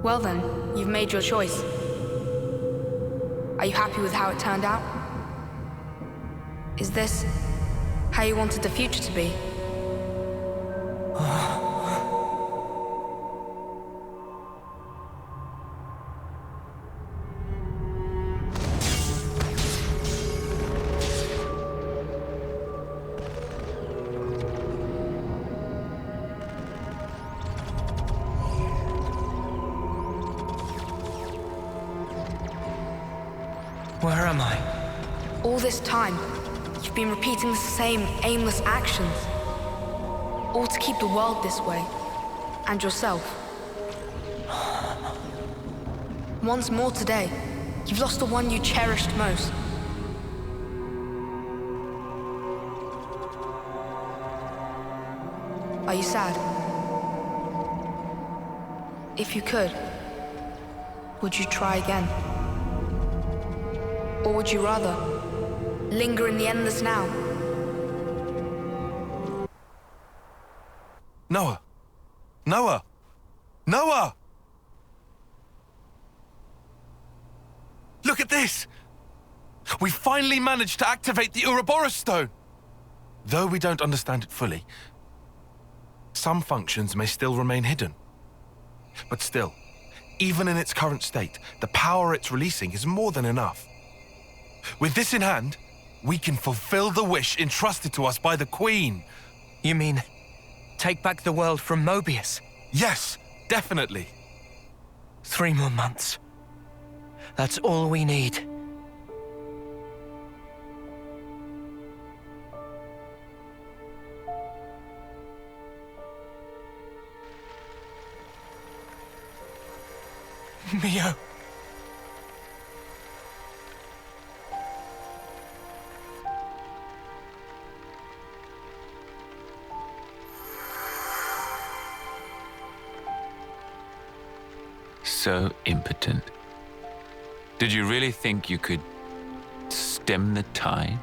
Well then, you've made your choice. Are you happy with how it turned out? Is this how you wanted the future to be? Where am I? All this time, you've been repeating the same aimless actions. All to keep the world this way. And yourself. Once more today, you've lost the one you cherished most. Are you sad? If you could, would you try again? Or would you rather linger in the endless now? Noah! Noah! Noah! Look at this! We finally managed to activate the Ouroboros stone! Though we don't understand it fully, some functions may still remain hidden. But still, even in its current state, the power it's releasing is more than enough. With this in hand, we can fulfill the wish entrusted to us by the Queen. You mean, take back the world from Moebius? Yes, definitely. 3 more months. That's all we need. Mio. So impotent. Did you really think you could stem the tide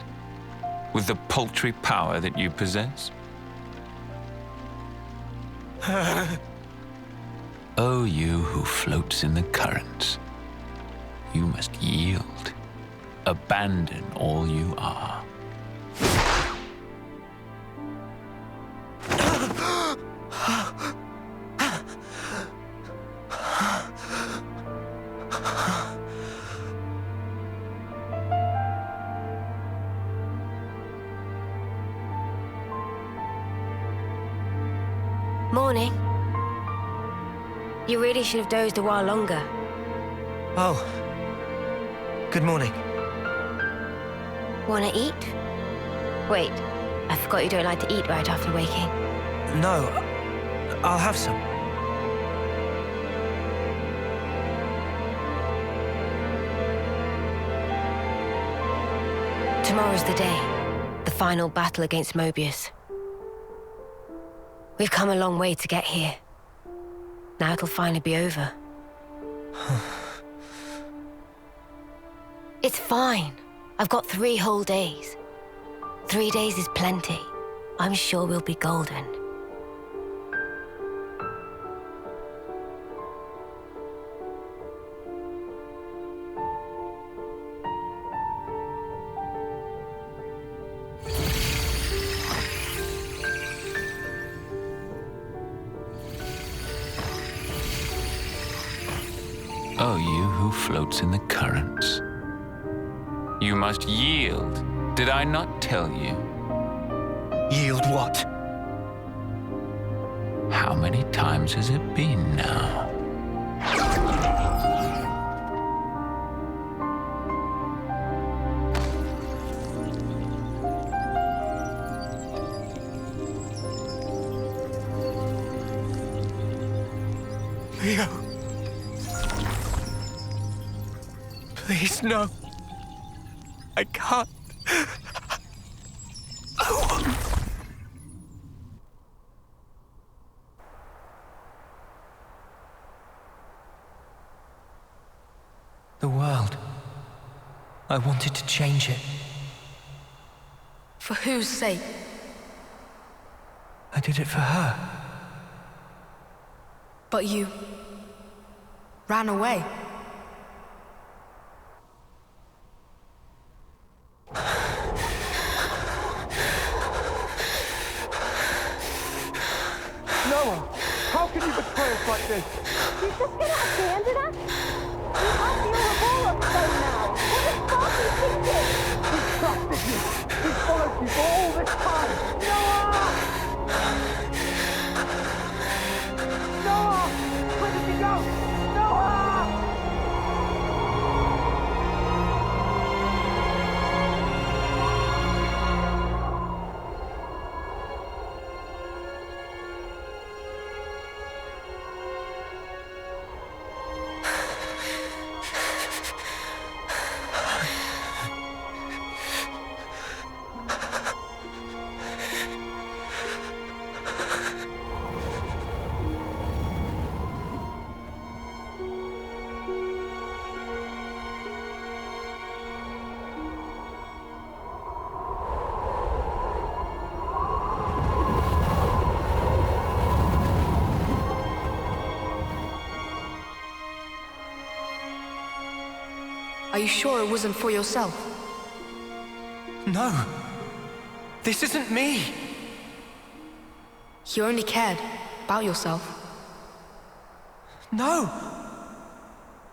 with the paltry power that you possess? Oh, you who floats in the currents, you must yield, abandon all you are. Morning. You really should have dozed a while longer. Oh. Good morning. Wanna eat? Wait, I forgot you don't like to eat right after waking. No, I'll have some. Tomorrow's the day. The final battle against Moebius. We've come a long way to get here. Now it'll finally be over. It's fine. I've got 3 whole days. 3 days is plenty. I'm sure we'll be golden. Oh, you who floats in the currents. You must yield. Did I not tell you? Yield what? How many times has it been now? Mio. Please, no. I can't. The world. I wanted to change it. For whose sake? I did it for her. But you... ran away. Noah, how can you betray us like this? You're just gonna abandon us? We have the Ouroboros stone now. What the fuck are you thinking? We trusted you. We followed you for all this time. Noah! Noah! Where did you go? Noah! Are you sure it wasn't for yourself? No. This isn't me. You only cared about yourself. No.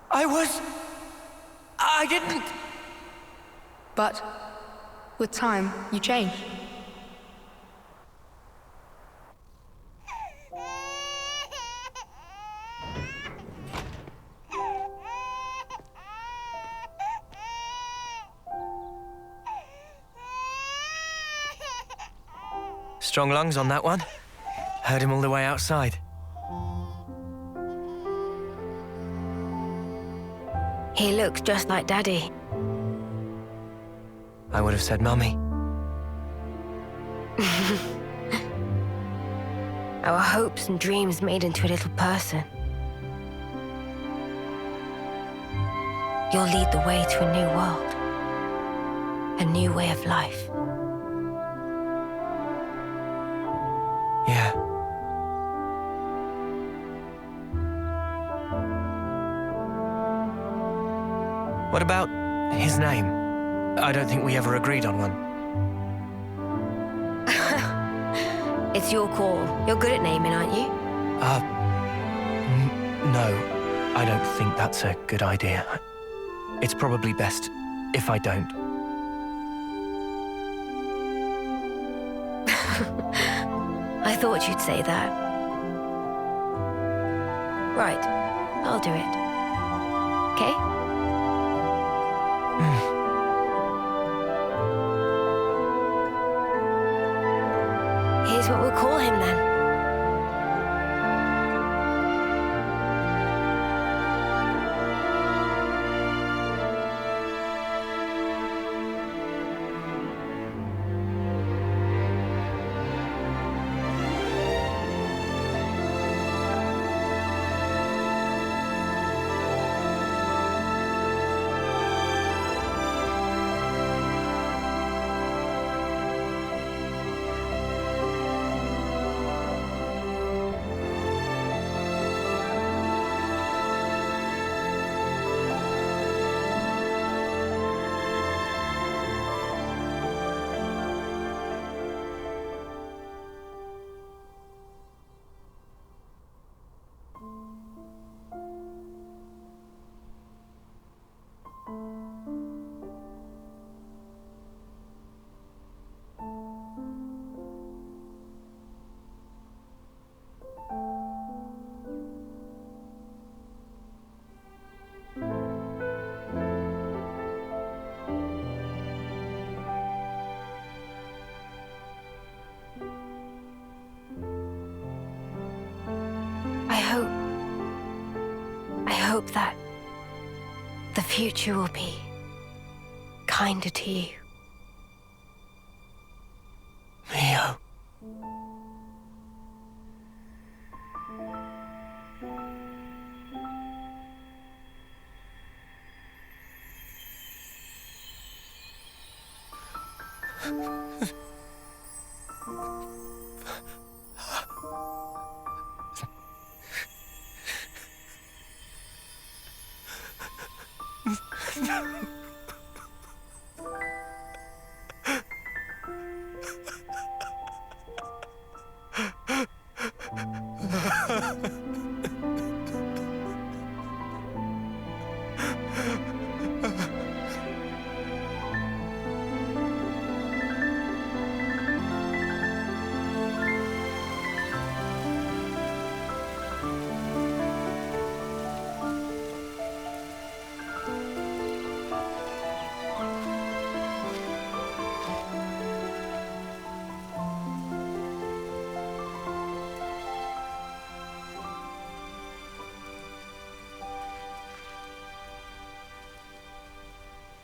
I didn't. But with time, you changed. Strong lungs on that one. Heard him all the way outside. He looks just like Daddy. I would have said Mummy. Our hopes and dreams made into a little person. You'll lead the way to a new world. A new way of life. Yeah. What about his name? I don't think we ever agreed on one. It's your call. You're good at naming, aren't you? No. I don't think that's a good idea. It's probably best if I don't. I thought you'd say that. Right. I'll do it. Okay? Here's what we'll call him then. I hope that the future will be kinder to you. Mio.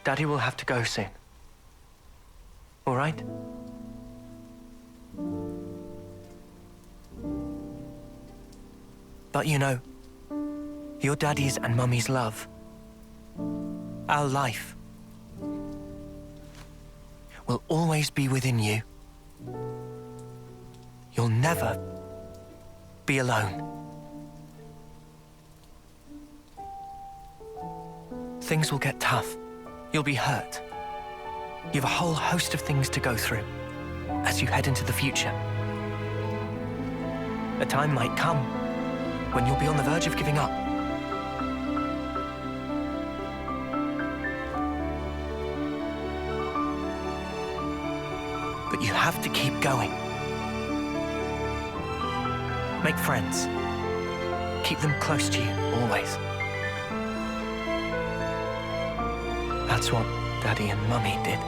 Daddy will have to go soon. All right? But you know, your daddy's and mummy's love, our life, will always be within you. You'll never be alone. Things will get tough. You'll be hurt. You have a whole host of things to go through as you head into the future. A time might come when you'll be on the verge of giving up. But you have to keep going. Make friends. Keep them close to you, always. That's what Daddy and Mummy did.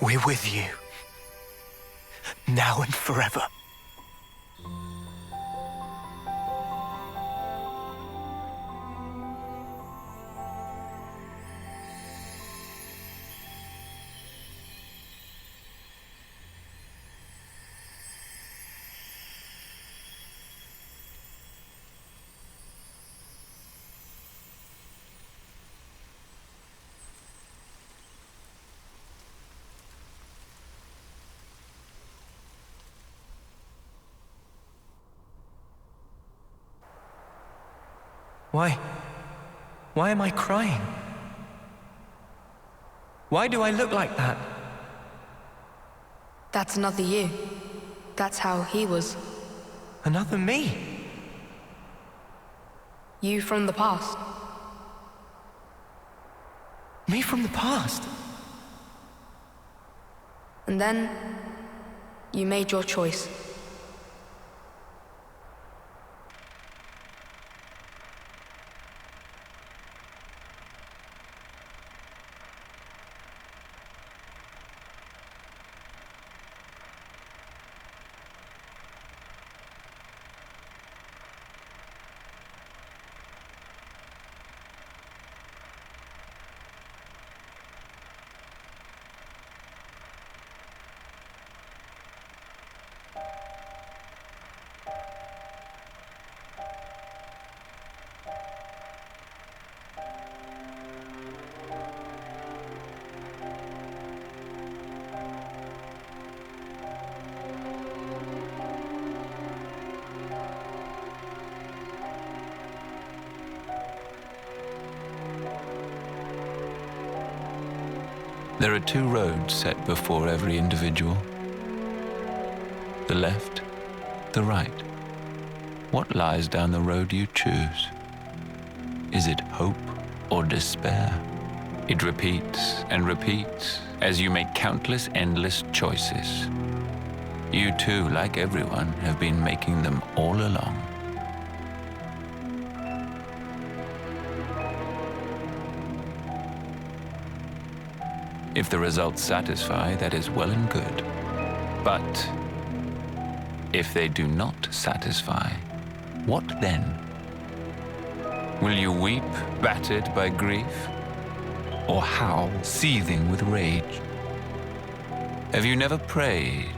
We're with you, now and forever. Why am I crying? Why do I look like that? That's another you. That's how he was. Another me? You from the past. Me from the past? And then, you made your choice. There are two roads set before every individual. The left, the right. What lies down the road you choose? Is it hope or despair? It repeats and repeats as you make countless endless choices. You too, like everyone, have been making them all along. If the results satisfy, that is well and good. But If they do not satisfy, what then? Will you weep, battered by grief, or howl, seething with rage? Have you never prayed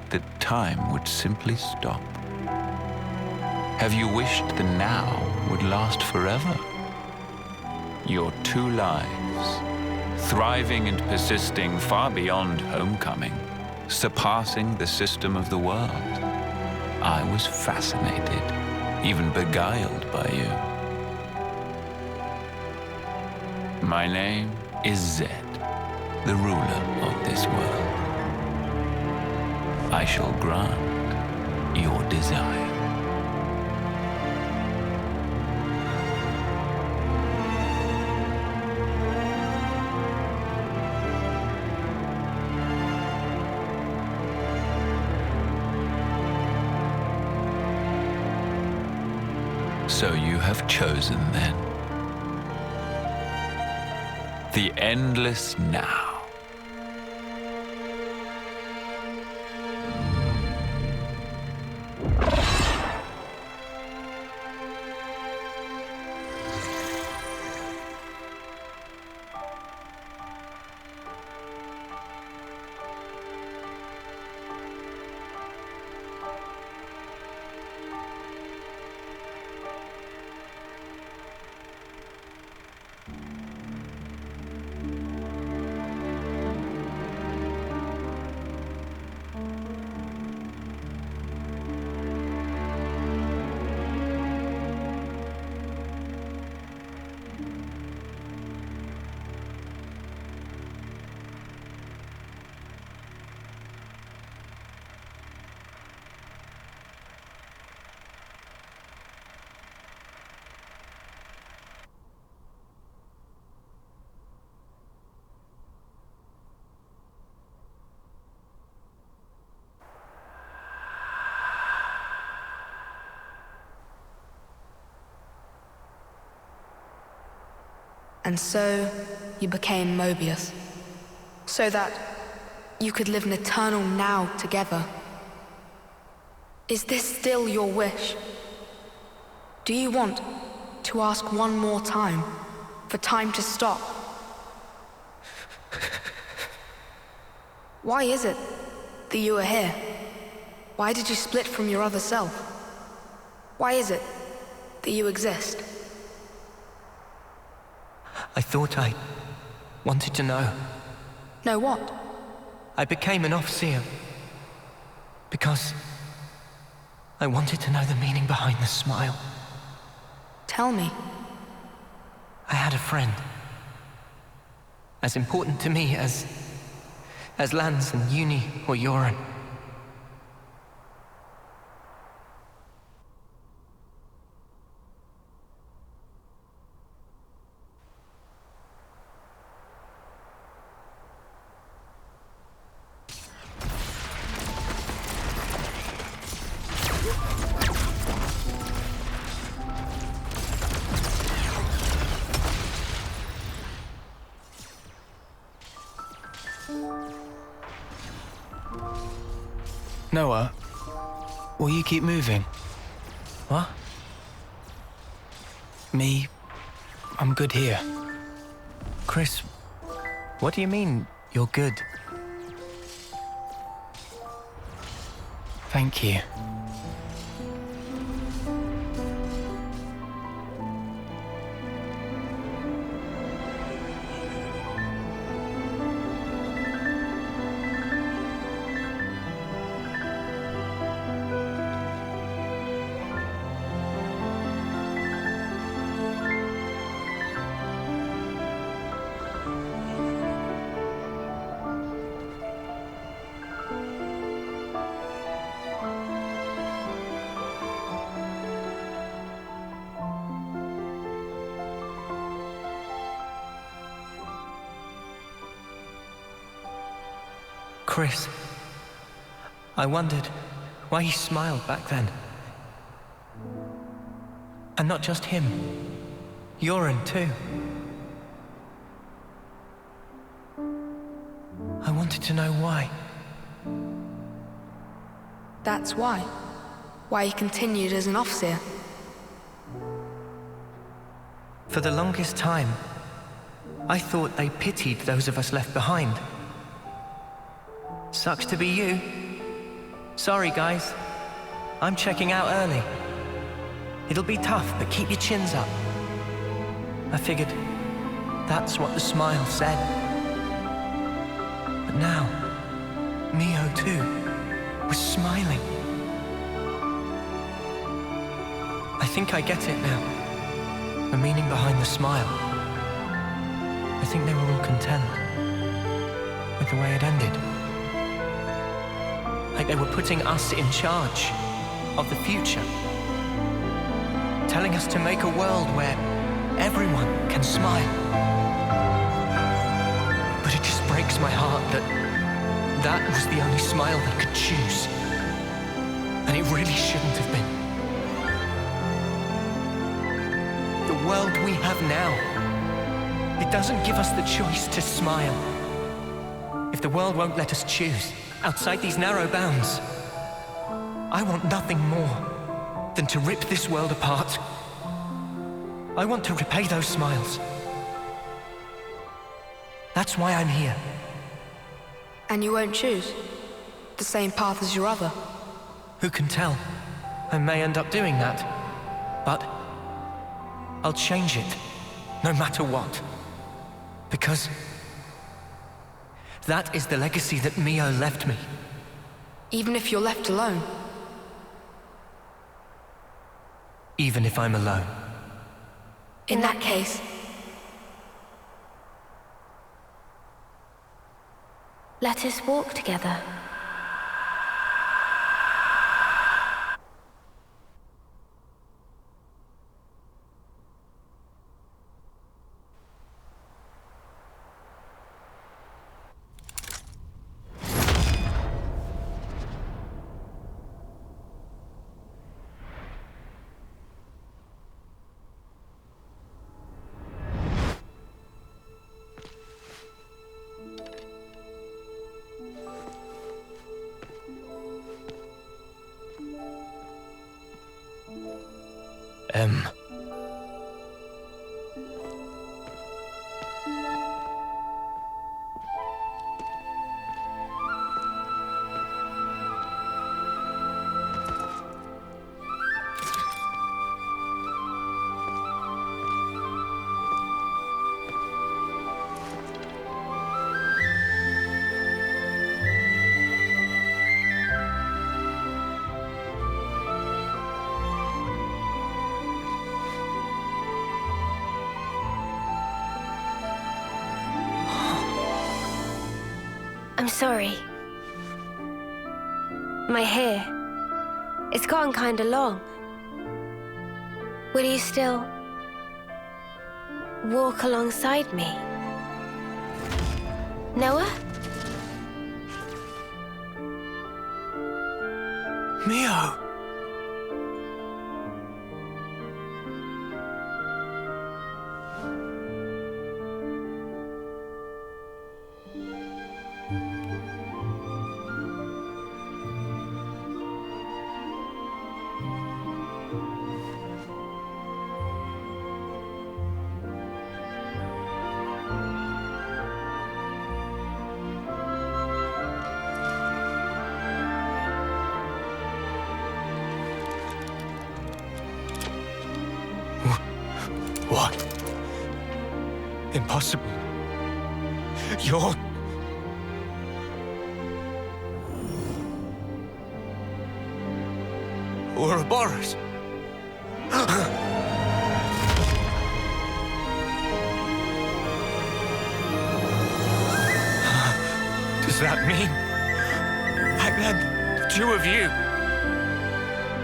that time would simply stop? Have you wished the now would last forever? Your 2 lives, thriving and persisting far beyond homecoming, surpassing the system of the world. I was fascinated, even beguiled by you. My name is Zed, the ruler of this world. I shall grant your desire. So you have chosen then. The endless now. And so you became Moebius, so that you could live an eternal now together. Is this still your wish? Do you want to ask one more time, for time to stop? Why is it that you are here? Why did you split from your other self? Why is it that you exist? I thought I wanted to know. Know what? I became an Overseer because I wanted to know the meaning behind the smile. Tell me. I had a friend, as important to me as Lance and Uni or Yoren. Noah, will you keep moving? What? Me, I'm good here. Chris, what do you mean, you're good? Thank you. Chris, I wondered why he smiled back then. And not just him, Yoren too. I wanted to know why. That's why. Why he continued as an officer. For the longest time, I thought they pitied those of us left behind. Sucks to be you. Sorry, guys. I'm checking out early. It'll be tough, but keep your chins up. I figured that's what the smile said. But now, Mio too was smiling. I think I get it now. The meaning behind the smile. I think they were all content with the way it ended. Like they were putting us in charge of the future. Telling us to make a world where everyone can smile. But it just breaks my heart that that was the only smile they could choose. And it really shouldn't have been. The world we have now, it doesn't give us the choice to smile. If the world won't let us choose, outside these narrow bounds, I want nothing more than to rip this world apart. I want to repay those smiles. That's why I'm here. And you won't choose the same path as your other. Who can tell? I may end up doing that. But I'll change it, no matter what. Because that is the legacy that Mio left me. Even if you're left alone. Even if I'm alone. In that case, let us walk together. I'm sorry. My hair, it's gotten kinda long. Will you still walk alongside me? Noah? Mio! What? Impossible. You're... Ouroboros. Does that mean... back then, the two of you...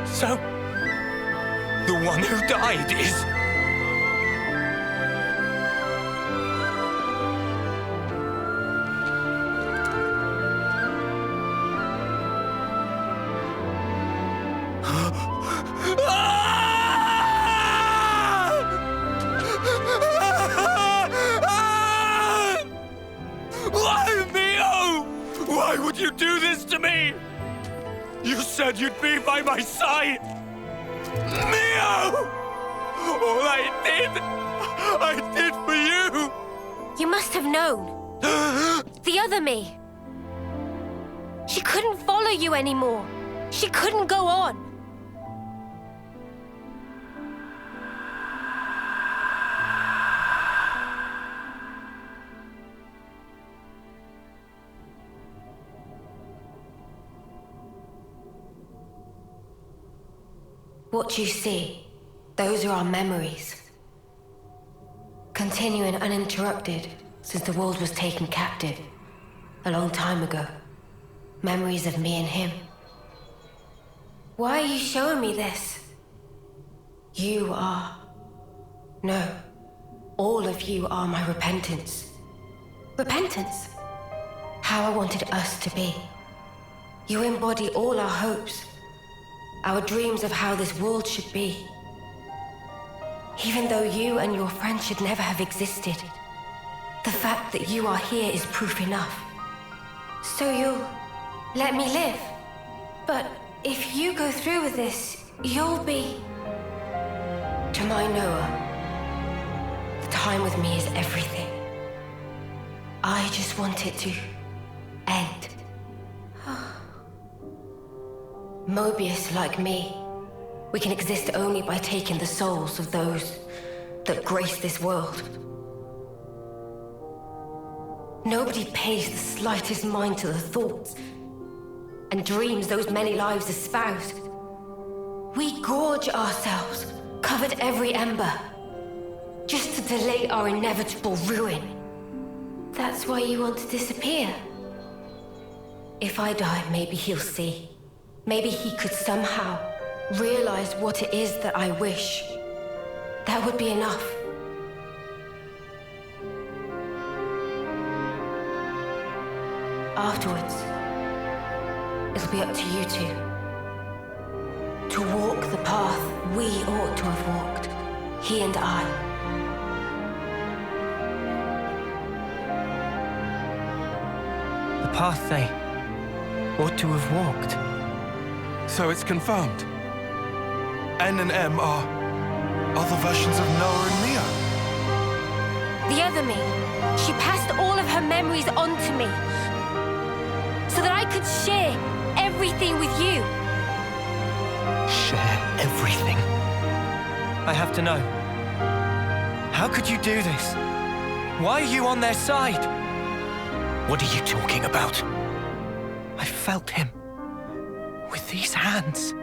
So... the one who died is... You said you'd be by my side! Mio! All I did for you! You must have known. The other me. She couldn't follow you anymore. She couldn't go on. What you see, those are our memories. Continuing uninterrupted since the world was taken captive a long time ago. Memories of me and him. Why are you showing me this? You are... No. All of you are my repentance. Repentance? How I wanted us to be. You embody all our hopes. Our dreams of how this world should be. Even though you and your friends should never have existed, the fact that you are here is proof enough. So you'll let me live. But if you go through with this, you'll be... To my Noah, the time with me is everything. I just want it to end. Moebius, like me, we can exist only by taking the souls of those that grace this world. Nobody pays the slightest mind to the thoughts and dreams those many lives espouse. We gorge ourselves, covered every ember, just to delay our inevitable ruin. That's why you want to disappear. If I die, maybe he'll see. Maybe he could somehow realize what it is that I wish. That would be enough. Afterwards, it'll be up to you two. To walk the path we ought to have walked, he and I. The path they ought to have walked. So it's confirmed. N and M are other versions of Noah and Mio. The other me, she passed all of her memories on to me, so that I could share everything with you. Share everything? I have to know. How could you do this? Why are you on their side? What are you talking about? I felt him. With these hands.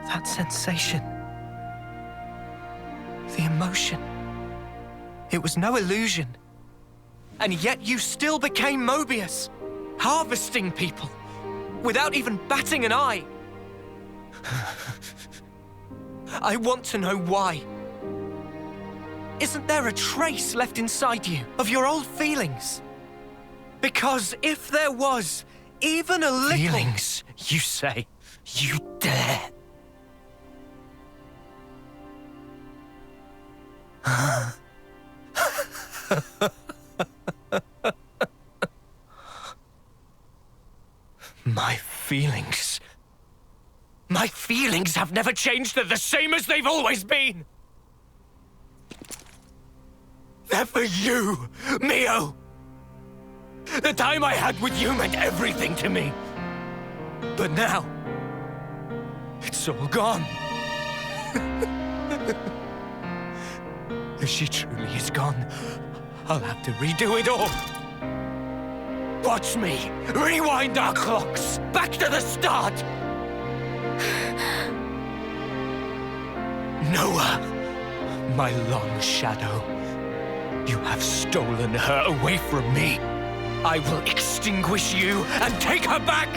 That sensation. The emotion. It was no illusion. And yet you still became Moebius. Harvesting people. Without even batting an eye. I want to know why. Isn't there a trace left inside you of your old feelings? Because if there was even a little... Feelings, you say? You dare? My feelings... My feelings have never changed. They're the same as they've always been. They're for you, Mio. The time I had with you meant everything to me. But now, it's all gone. If she truly is gone, I'll have to redo it all. Watch me rewind our clocks back to the start. Noah, my long shadow, you have stolen her away from me. I will extinguish you and take her back!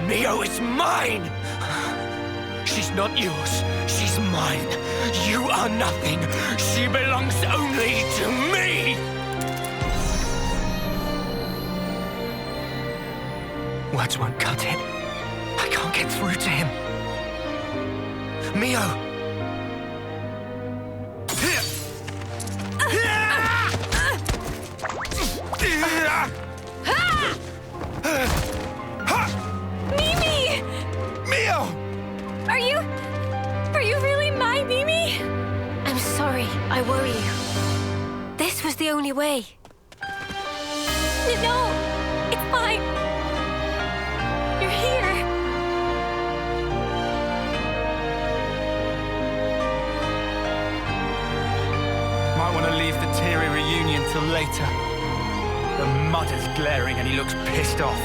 Mio is mine! She's not yours, she's mine. You are nothing. She belongs only to me! Words won't cut it. I can't get through to him. Mio! Mimi! only way. No! It's fine! You're here! Might want to leave the teary reunion till later. The mud is glaring and he looks pissed off.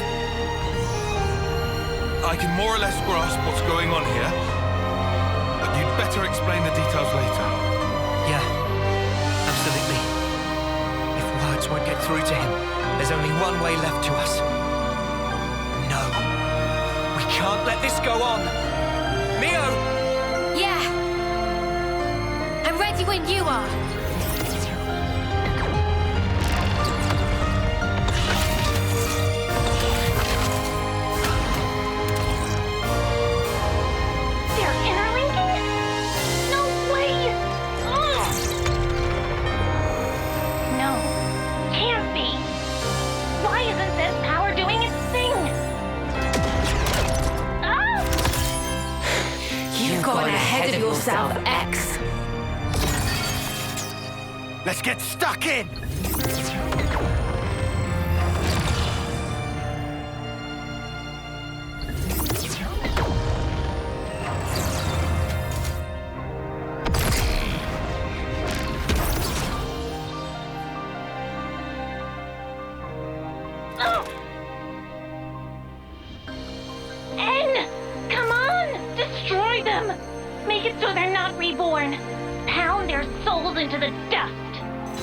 I can more or less grasp what's going on here, but you'd better explain the details later. Yeah, absolutely. If words won't get through to him, there's only one way left to us. No. We can't let this go on. Mio! Yeah! I'm ready when you are. Yourself, X. Let's get stuck in!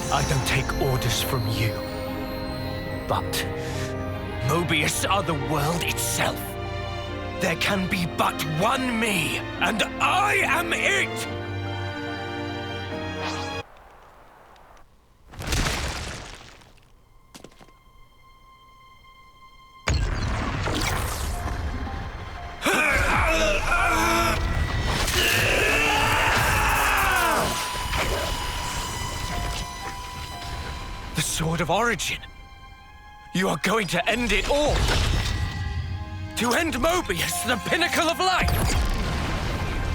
I don't take orders from you. But Moebius are the world itself. There can be but one me, and I am it! Sword of Origin. You are going to end it all. To end Moebius, the pinnacle of life.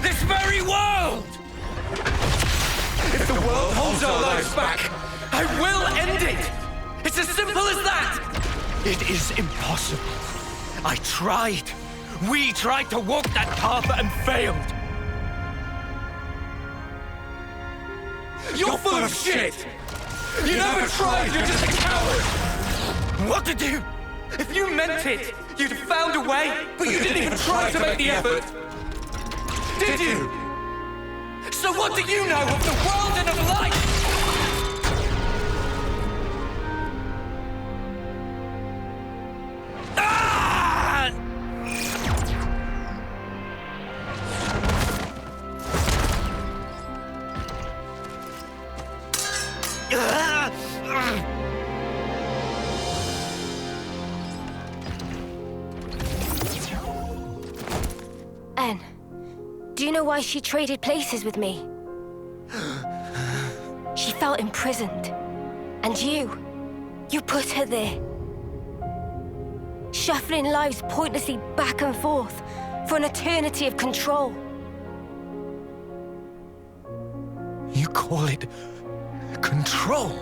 This very world! If the world holds our lives back, I will end it! It's as simple as that! It is impossible. I tried. We tried to walk that path and failed. You're full of shit! You never tried, you're just a coward! What to do? If you meant it, you'd have found a way, but you didn't even try to make the effort. Did you? So what do you know of the world and of life? Do you know why she traded places with me? She felt imprisoned. And you put her there. Shuffling lives pointlessly back and forth for an eternity of control. You call it control?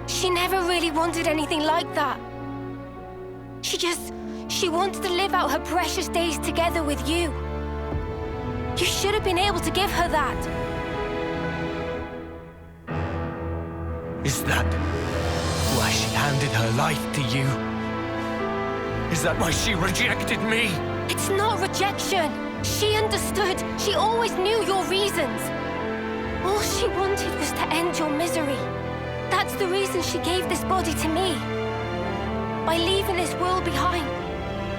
She never really wanted anything like that. She wanted to live out her precious days together with you. You should have been able to give her that. Is that why she handed her life to you? Is that why she rejected me? It's not rejection. She understood. She always knew your reasons. All she wanted was to end your misery. That's the reason she gave this body to me. By leaving this world behind,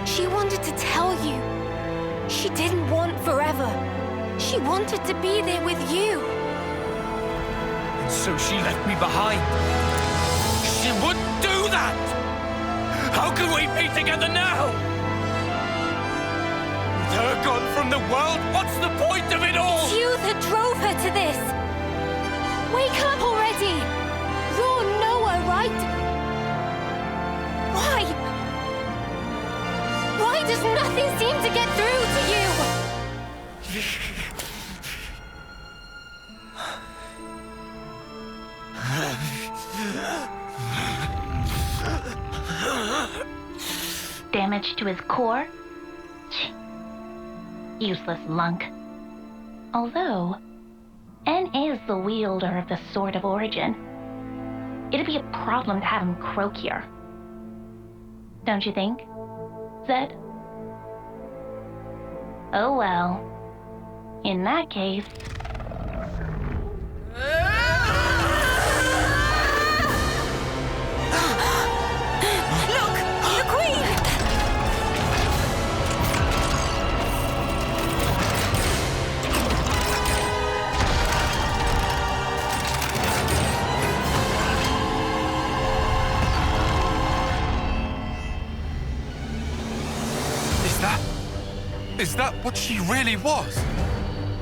she wanted to tell you she didn't want forever. She wanted to be there with you. And so she left me behind. She wouldn't do that! How can we be together now? With her gone from the world, what's the point of it all? It's you that drove her to this. Wake up already! You're Noah, right? Why? Why does nothing seem to get through to you? Damage to his core? Useless lunk. Although, N is the wielder of the Sword of Origin. It'd be a problem to have him croak here. Don't you think, Zed? Oh well. In that case... Look! The Queen! Is that what she really was?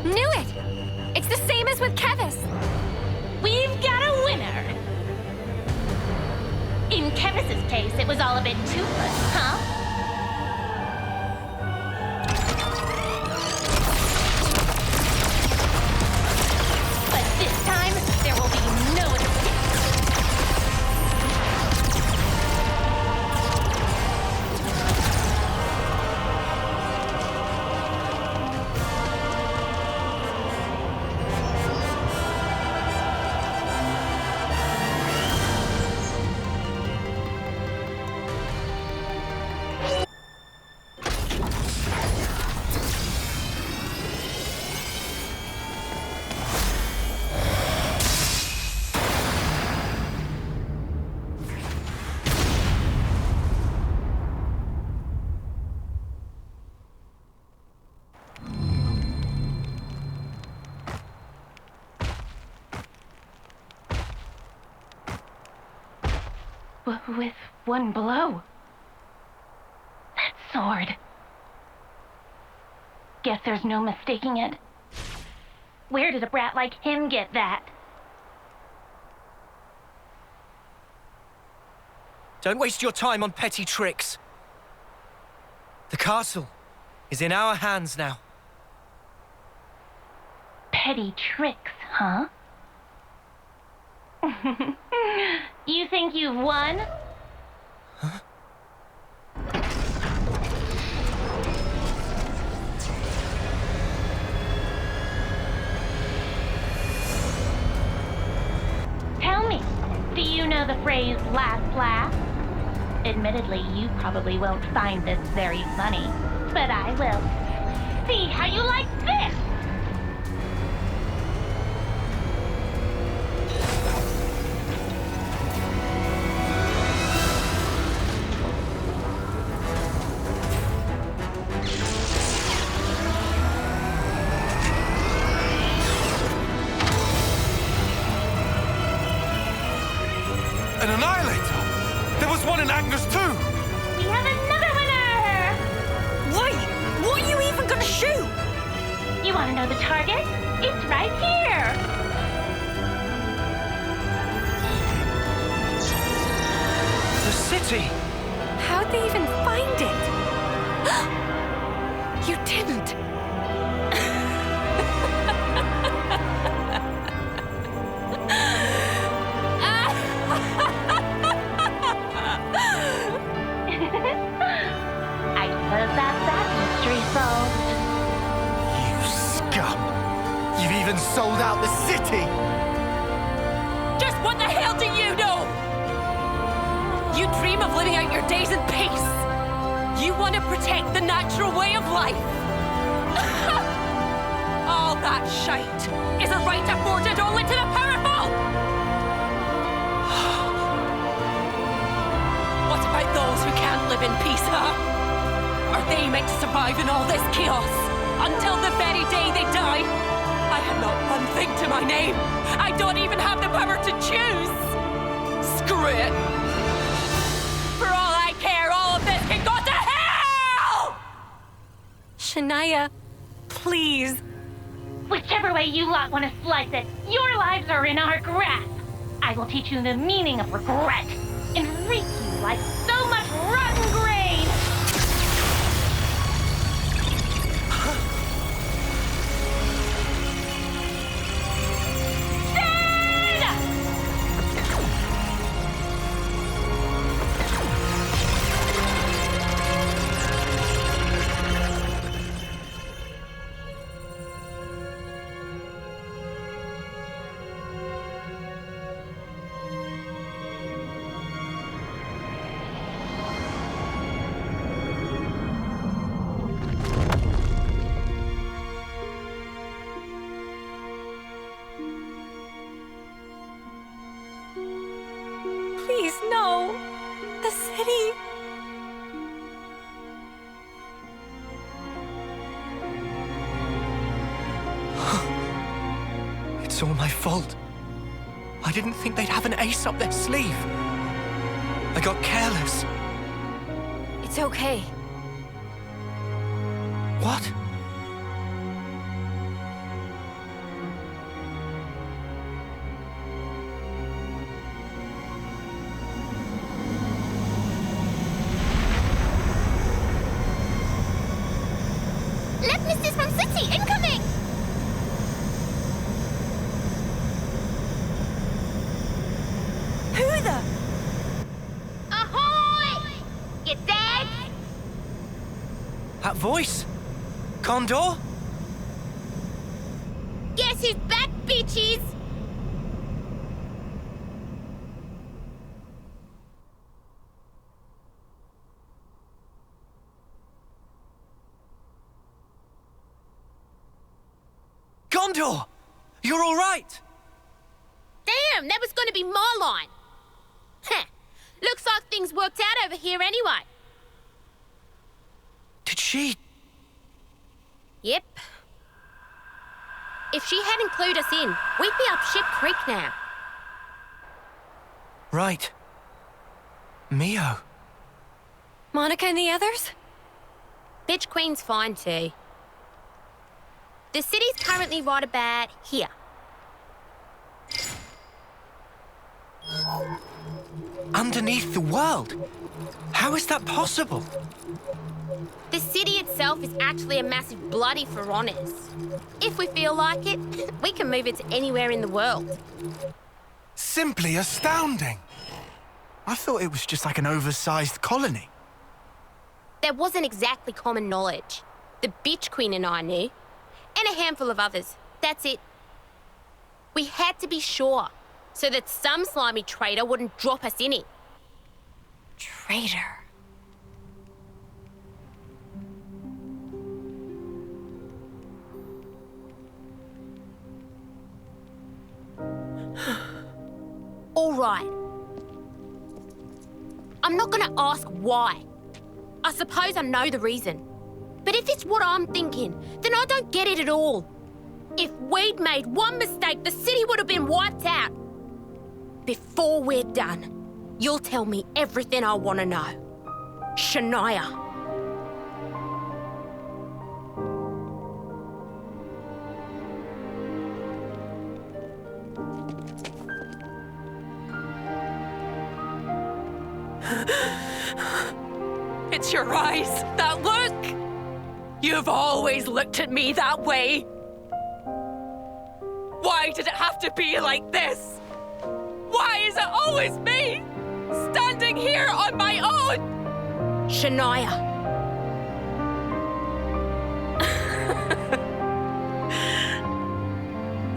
Knew it! It's the same as with Kevis. We've got a winner! In Kevis's case, it was all a bit toothless, huh? But this time, there will be no escape. With one blow. That sword. Guess there's no mistaking it. Where did a brat like him get that? Don't waste your time on petty tricks. The castle is in our hands now. Petty tricks, huh? You think you've won? Huh? Tell me, do you know the phrase last laugh? Admittedly, you probably won't find this very funny, but I will. See how you like this! An Annihilator! There was one in Agnus too! We have another winner! Wait! What are you even gonna shoot? You want to know the target? It's right here! The city! How'd they even find it? You didn't. I suppose that's that mystery solved. You scum! You've even sold out the city! Just what the hell do you know? You dream of living out your days in peace. You want to protect the natural way of life. All that shite is a right afforded only to the powerful. What about those who can't live in peace, huh? Are they meant to survive in all this chaos until the very day they die? I have not one thing to my name. I don't even have the power to choose. Screw it. For all I care, all of this can go to hell! Shania, please. Whichever way you lot want to slice it, your lives are in our grasp. I will teach you the meaning of regret and reap you like so much rotten grain. Dead! It's all my fault. I didn't think they'd have an ace up their sleeve. I got careless. It's okay. What? Left Mrs. from City, incoming! Who the? Ahoy! You dead? That voice? Condor? Guess who's back, bitches? Gondor! You're all right! Damn, that was gonna be my line. Heh. Looks like things worked out over here anyway. Did she... Yep. If she hadn't clued us in, we'd be up Ship Creek now. Right. Mio. Monica and the others? Bitch Queen's fine too. The city's currently right about here. Underneath the world? How is that possible? The city itself is actually a massive bloody for honors. If we feel like it, we can move it to anywhere in the world. Simply astounding. I thought it was just like an oversized colony. That wasn't exactly common knowledge. The Bitch Queen and I knew. And a handful of others. That's it. We had to be sure, so that some slimy traitor wouldn't drop us in it. Traitor. All right. I'm not gonna ask why. I suppose I know the reason. But if it's what I'm thinking, then I don't get it at all. If we'd made one mistake, the city would have been wiped out. Before we're done, you'll tell me everything I want to know. Shania. It's your eyes, that look! You've always looked at me that way. Why did it have to be like this? Why is it always me, standing here on my own? Shania.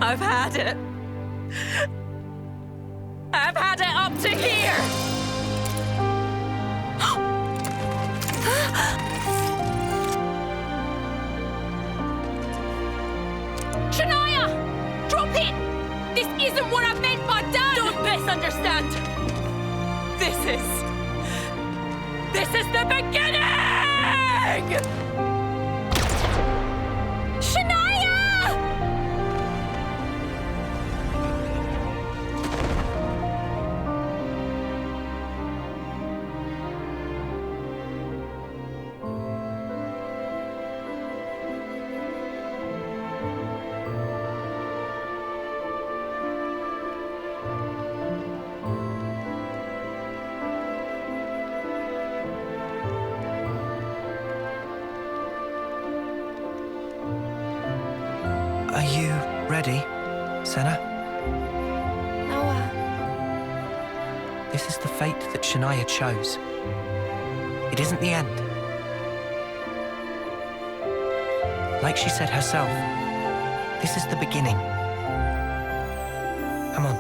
I've had it. I've had it up to here. Shania! Drop it! This isn't what I meant by done! Don't misunderstand. This is the beginning! Shania! Are you ready, Senna? Noah. This is the fate that Shania chose. It isn't the end. Like she said herself, this is the beginning. Come on.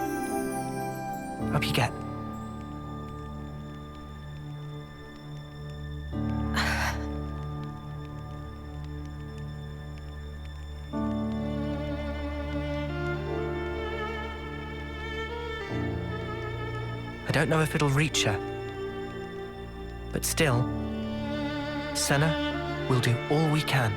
Up you get. I don't know if it'll reach her. But still, Senna will do all we can.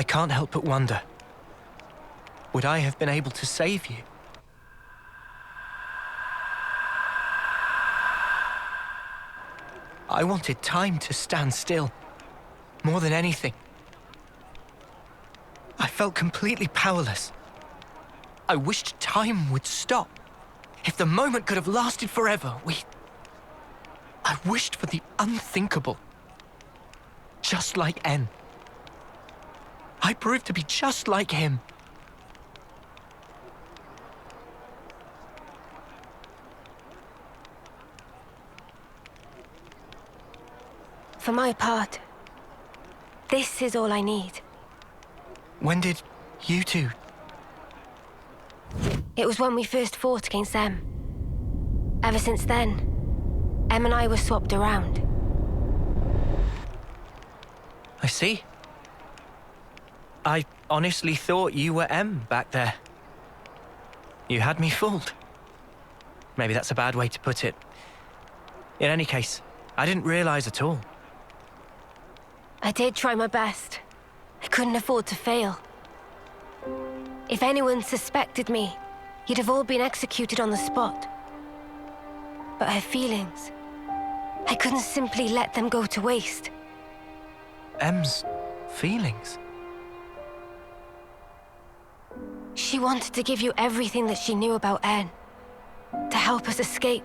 I can't help but wonder, would I have been able to save you? I wanted time to stand still, more than anything. I felt completely powerless. I wished time would stop. If the moment could have lasted forever, I wished for the unthinkable. Just like N. I proved to be just like him. For my part, this is all I need. When did you two? It was when we first fought against them. Ever since then, Em and I were swapped around. I see. I honestly thought you were M back there. You had me fooled. Maybe that's a bad way to put it. In any case, I didn't realize at all. I did try my best. I couldn't afford to fail. If anyone suspected me, you'd have all been executed on the spot. But her feelings, I couldn't simply let them go to waste. M's feelings? She wanted to give you everything that she knew about N, to help us escape,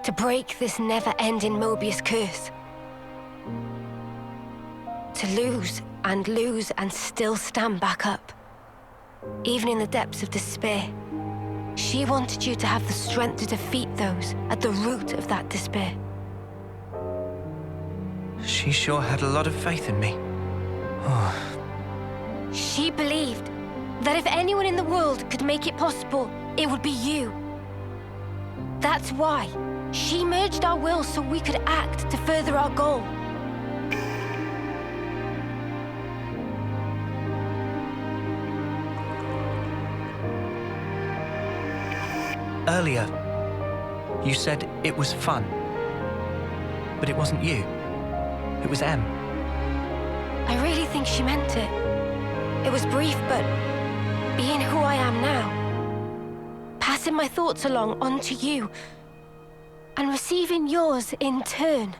to break this never-ending Moebius curse. To lose and still stand back up. Even in the depths of despair. She wanted you to have the strength to defeat those at the root of that despair. She sure had a lot of faith in me. Oh. She believed that if anyone in the world could make it possible, it would be you. That's why she merged our wills so we could act to further our goal. Earlier, you said it was fun. But it wasn't you. It was M. I really think she meant it. It was brief, but being who I am now, passing my thoughts along onto you, and receiving yours in turn.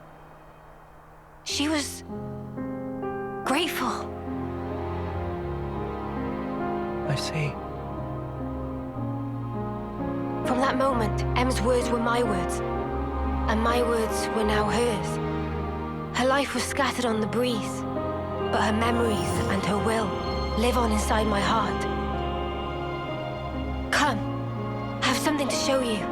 She was grateful. I see. From that moment, Em's words were my words, and my words were now hers. Her life was scattered on the breeze, but her memories and her will live on inside my heart. Come, I have something to show you.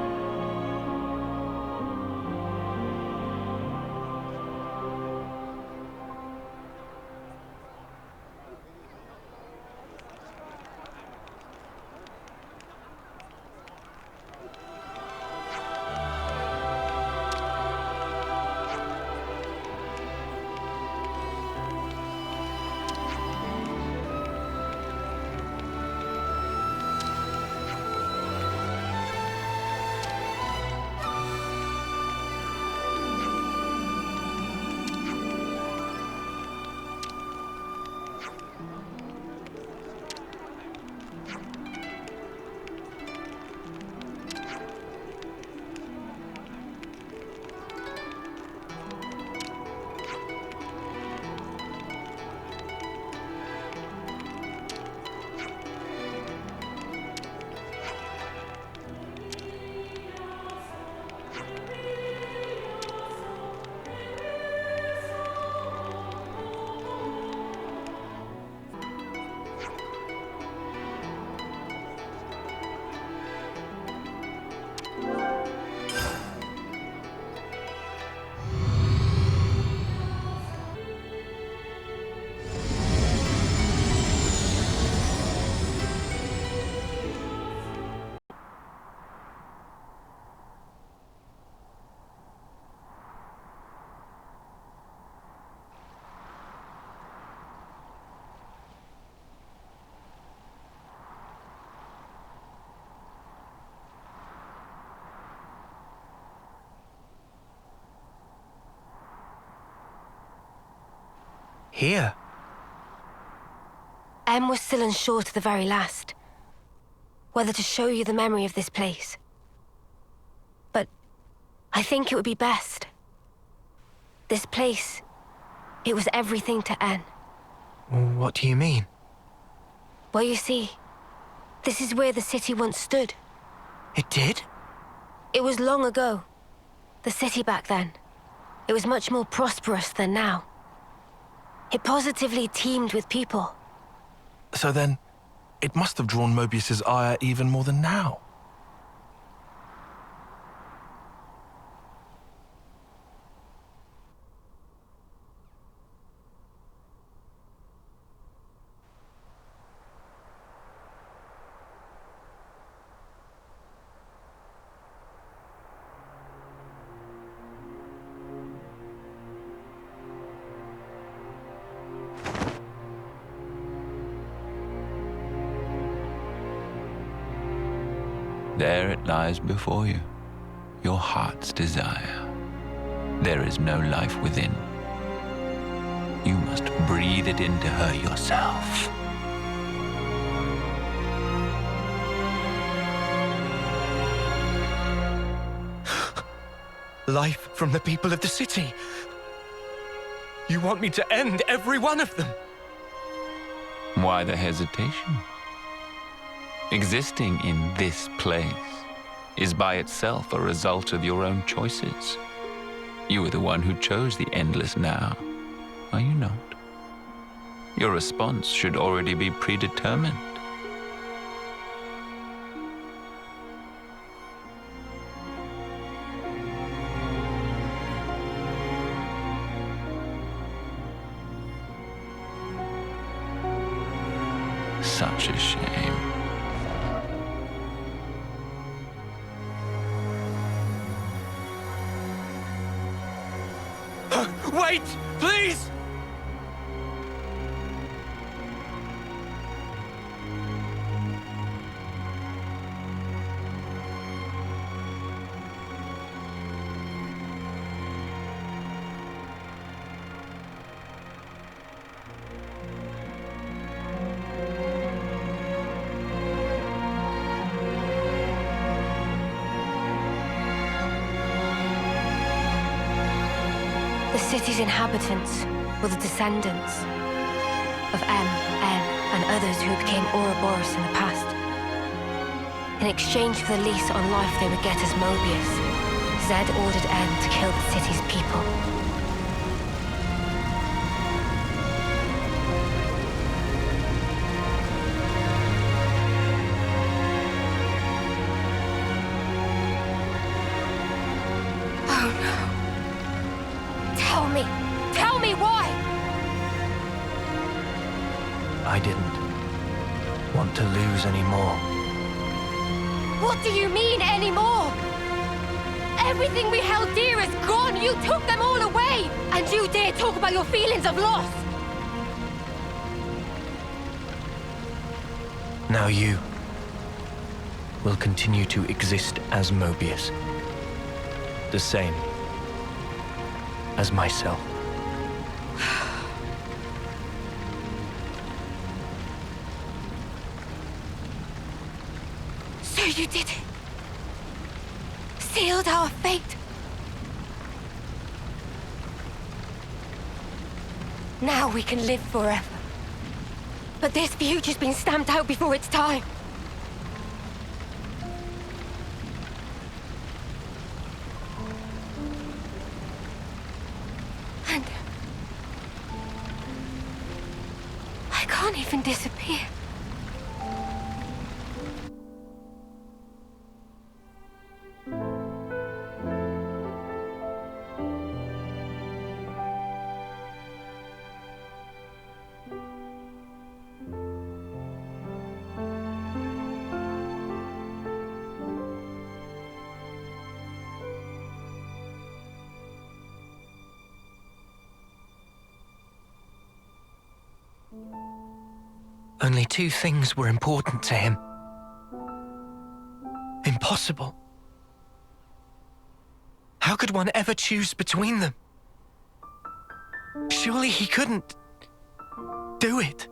Here? Em was still unsure to the very last whether to show you the memory of this place. But I think it would be best. This place, it was everything to En. What do you mean? Well, you see, this is where the city once stood. It did? It was long ago. The city back then. It was much more prosperous than now. It positively teemed with people. So then, it must have drawn Moebius's ire even more than now. There it lies before you, your heart's desire. There is no life within. You must breathe it into her yourself. Life from the people of the city. You want me to end every one of them? Why the hesitation? Existing in this place is by itself a result of your own choices. You are the one who chose the endless now, are you not? Your response should already be predetermined. Such a shame. Wait, please! The city's inhabitants were the descendants of Em, En, and others who became Ouroboros in the past. In exchange for the lease on life they would get as Moebius, Zed ordered En to kill the city's people. Tell me why! I didn't want to lose any more. What do you mean, anymore? Everything we held dear is gone! You took them all away! And you dare talk about your feelings of loss! Now you will continue to exist as Moebius. The same as myself. So you did it. Sealed our fate. Now we can live forever. But this future's been stamped out before its time. And I can't even disappear. Only two things were important to him. Impossible. How could one ever choose between them? Surely he couldn't do it.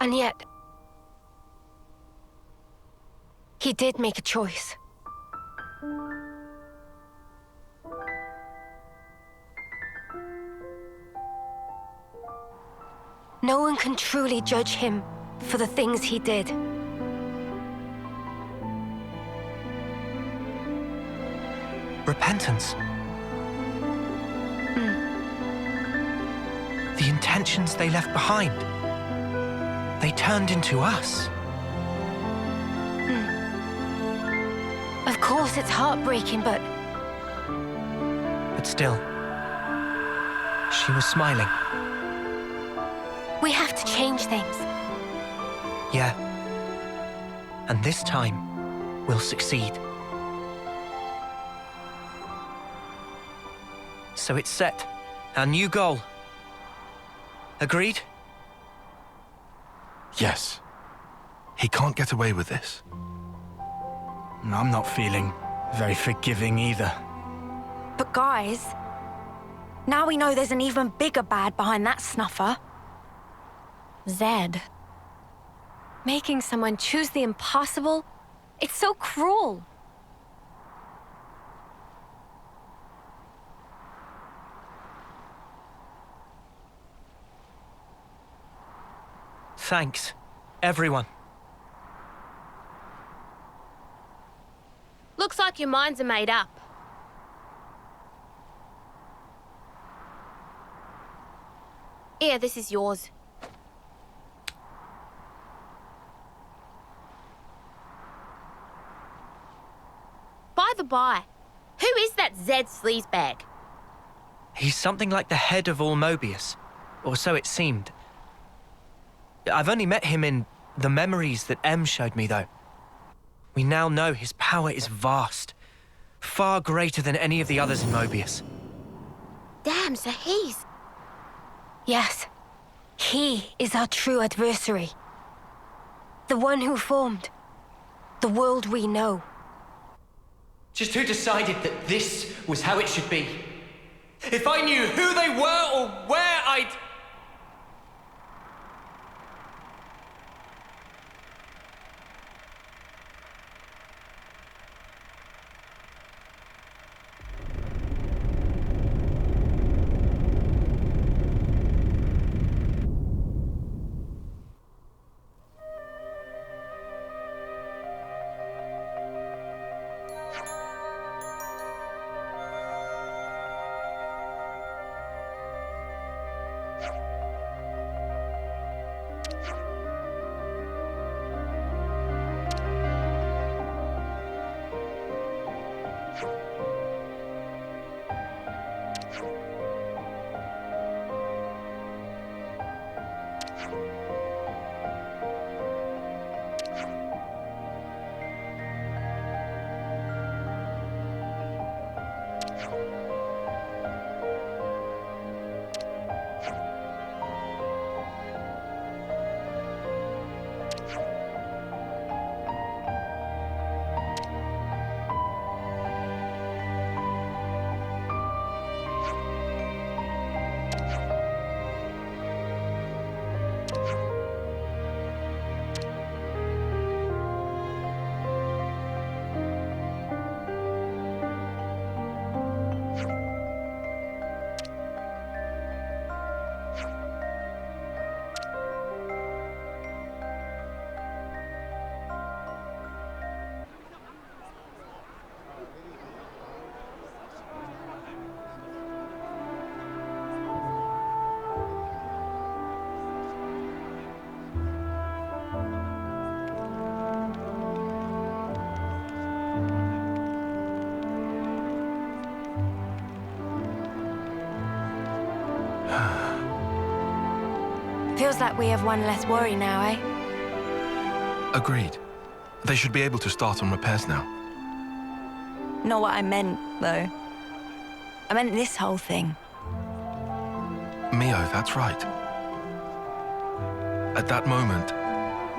And yet, he did make a choice. No one can truly judge him for the things he did. Repentance. The intentions they left behind. They turned into us. Of course, it's heartbreaking, but still, she was smiling. we have to change things. Yeah. And this time, we'll succeed. So it's set. Our new goal. Agreed? Yes. He can't get away with this. I'm not feeling very forgiving either. But guys, now we know there's an even bigger bad behind that snuffer. Zed. Making someone choose the impossible, it's so cruel. Thanks, everyone. Looks like your minds are made up. Here, this is yours. By the by, who is that Zed sleazebag? He's something like the head of all Moebius, or so it seemed. I've only met him in the memories that M showed me, though. We now know his power is vast, far greater than any of the others in Moebius. Damn, so he's... Yes, he is our true adversary. The one who formed the world we know. Just who decided that this was how it should be? If I knew who they were or where I'd... Feels like we have one less worry now, eh? Agreed. They should be able to start on repairs now. Not what I meant, though. I meant this whole thing. Mio, that's right. At that moment,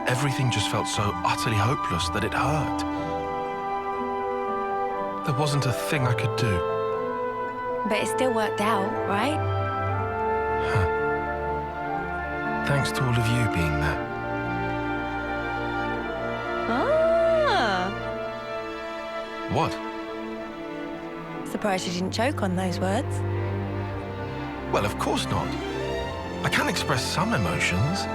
everything just felt so utterly hopeless that it hurt. There wasn't a thing I could do. But it still worked out, right? Thanks to all of you being there. Ah. What? Surprised you didn't choke on those words. Well, of course not. I can express some emotions.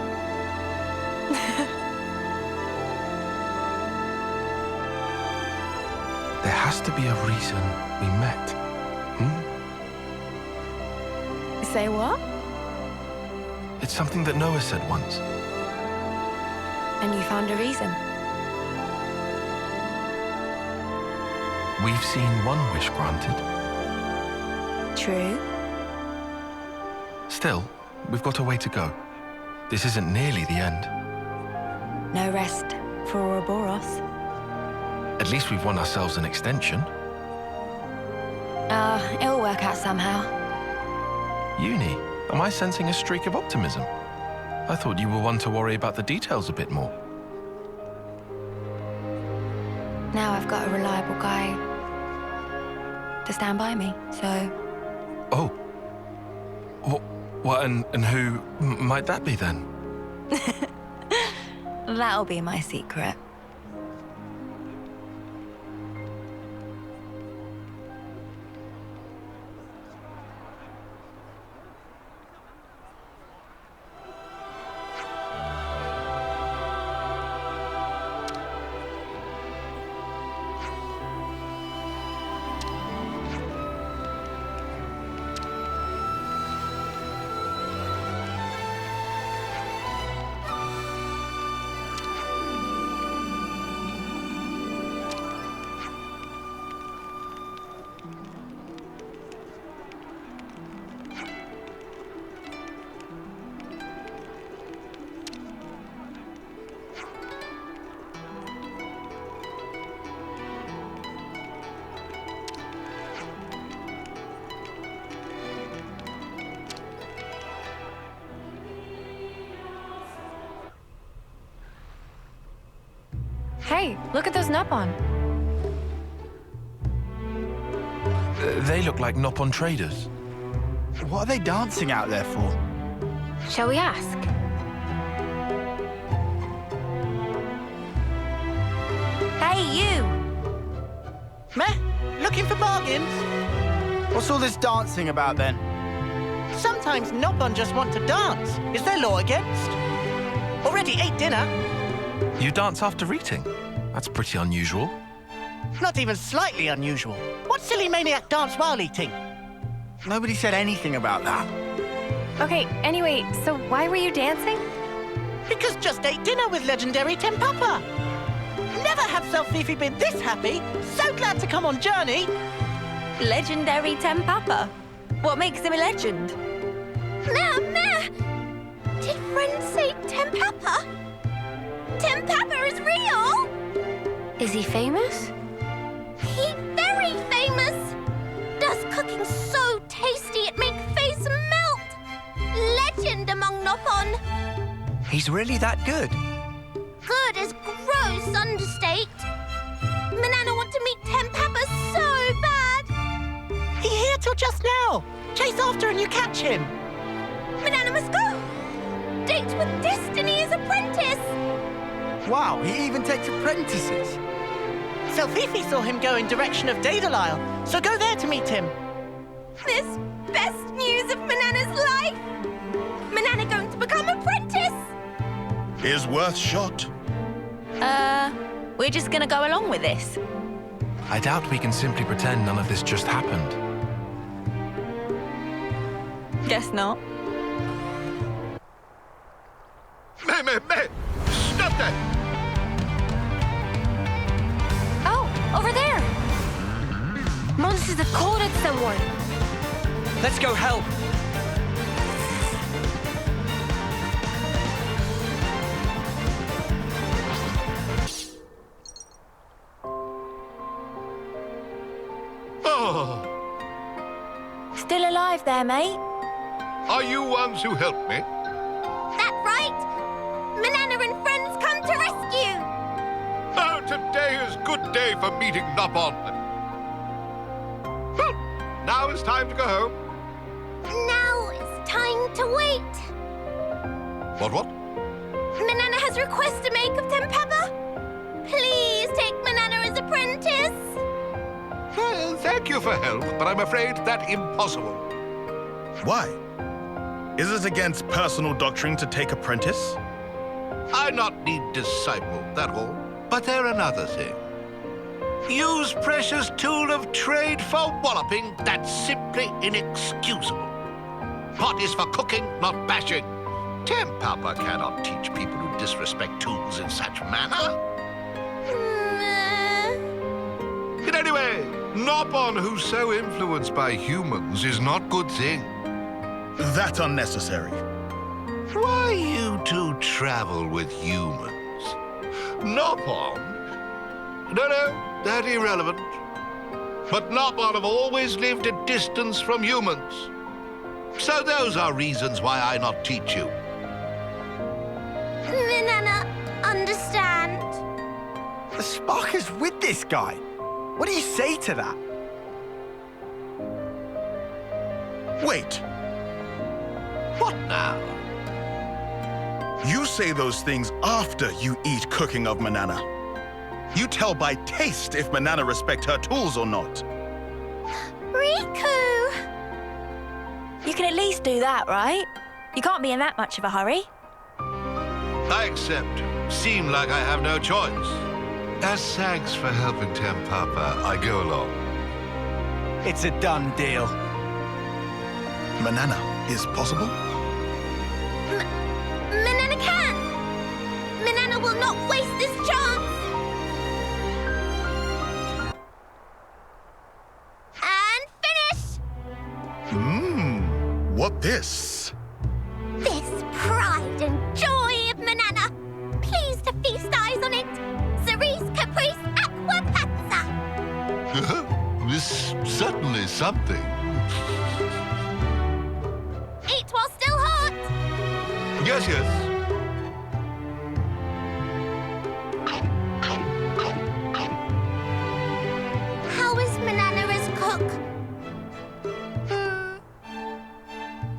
There has to be a reason we met. Say what? It's something that Noah said once. And you found a reason. We've seen one wish granted. True. Still, we've got a way to go. This isn't nearly the end. No rest for Ouroboros. At least we've won ourselves an extension. It'll work out somehow. Uni, am I sensing a streak of optimism? I thought you were one to worry about the details a bit more. Now I've got a reliable guy to stand by me, so... Oh. What, and who might that be then? That'll be my secret. Hey, look at those Nopon. They look like Nopon traders. What are they dancing out there for? Shall we ask? Hey, you! Meh? Looking for bargains? What's all this dancing about then? Sometimes Nopon just want to dance. Is there law against? Already ate dinner. You dance after eating? That's pretty unusual. Not even slightly unusual. What silly maniac dance while eating? Nobody said anything about that. Okay, anyway, so why were you dancing? Because just ate dinner with legendary Tempapa. Never have Selfifi been this happy. So glad to come on journey. Legendary Tempapa. What makes him a legend? Meh! Did friends say Tempapa? Tempapa is real! Is he famous? He very famous! Does cooking so tasty it make face melt! Legend among Nopon! He's really that good? Good is gross understate. Manana want to meet Tempapa so bad! He here till just now. Chase after and you catch him. Manana must go! Date with Destiny as apprentice! Wow, he even takes apprentices. Selfifi saw him go in direction of Daedalile, so go there to meet him. This best news of Manana's life! Manana going to become apprentice! Is worth shot. We're just gonna go along with this. I doubt we can simply pretend none of this just happened. Guess not. Meh! Stop that! Oh, over there! Monsters have cornered someone. Let's go help! Oh, Still alive there, mate? are you ones who helped me? That right! Manana and friends come to rescue! Oh, today is good day for meeting Nopon. Well, now it's time to go home. Now it's time to wait. What? Manana has request to make of Tempapa. please take Manana as apprentice? Well, thank you for help, but I'm afraid that's impossible. Why? Is it against personal doctrine to take apprentice? I not need disciple, that all. But there another thing. Use precious tool of trade for walloping, that's simply inexcusable. Pot is for cooking, not bashing. Tempapa cannot teach people who disrespect tools in such manner. In any way, Nopon who's so influenced by humans is not good thing. That's unnecessary. Why you two travel with humans? Nopon? No, that irrelevant. But Nopon have always lived a distance from humans. So those are reasons why I not teach you. Manana, understand. The Sparker's with this guy. What do you say to that? Wait, What now? you say those things after you eat cooking of Manana. You tell by taste if Manana respect her tools or not. Riku! You can at least do that, right? You can't be in that much of a hurry. I accept. Seem like I have no choice. As thanks for helping Tempapa, I go along. It's a done deal. Manana is possible? Manana can! Manana will not waste this chance! And finish! What this? This pride and joy of Manana! Please to feast eyes on it! Cerise Caprice Aqua Pazza! This certainly something. Eat while still hot! Yes, yes. How is Manana as cook?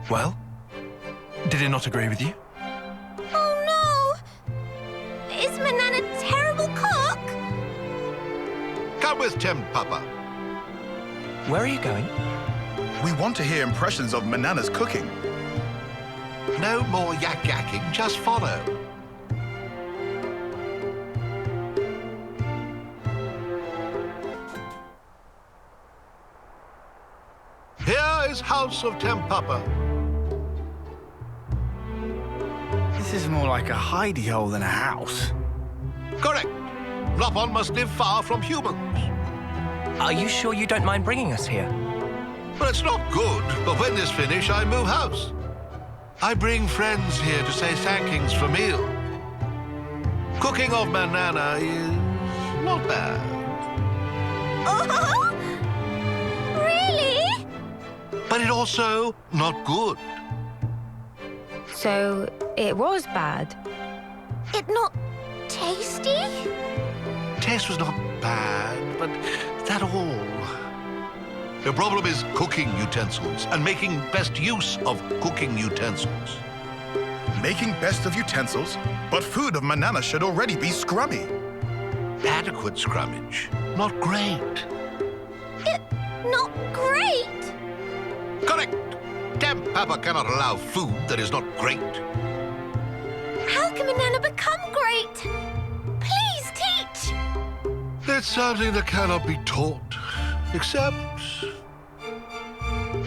Well, did it not agree with you? Oh no! Is Manana a terrible cook? Come with Tempapa. Where are you going? We want to hear impressions of Manana's cooking. No more yak-yakking, just follow. Here is House of Tempapa. This is more like a hidey hole than a house. Correct. Nopon must live far from humans. Are you sure you don't mind bringing us here? Well, it's not good, but when this finish, I move house. I bring friends here to say thankings for meal. Cooking of Manana is not bad. Oh! Really? But it also not good. So it was bad. It not tasty? Taste was not bad, but that all. The problem is cooking utensils and making best use of cooking utensils. Making best of utensils? But food of Manana should already be scrummy. Adequate scrummage, not great. It not great? Correct. Tempapa cannot allow food that is not great. How can Manana become great? Please teach! It's something that cannot be taught, except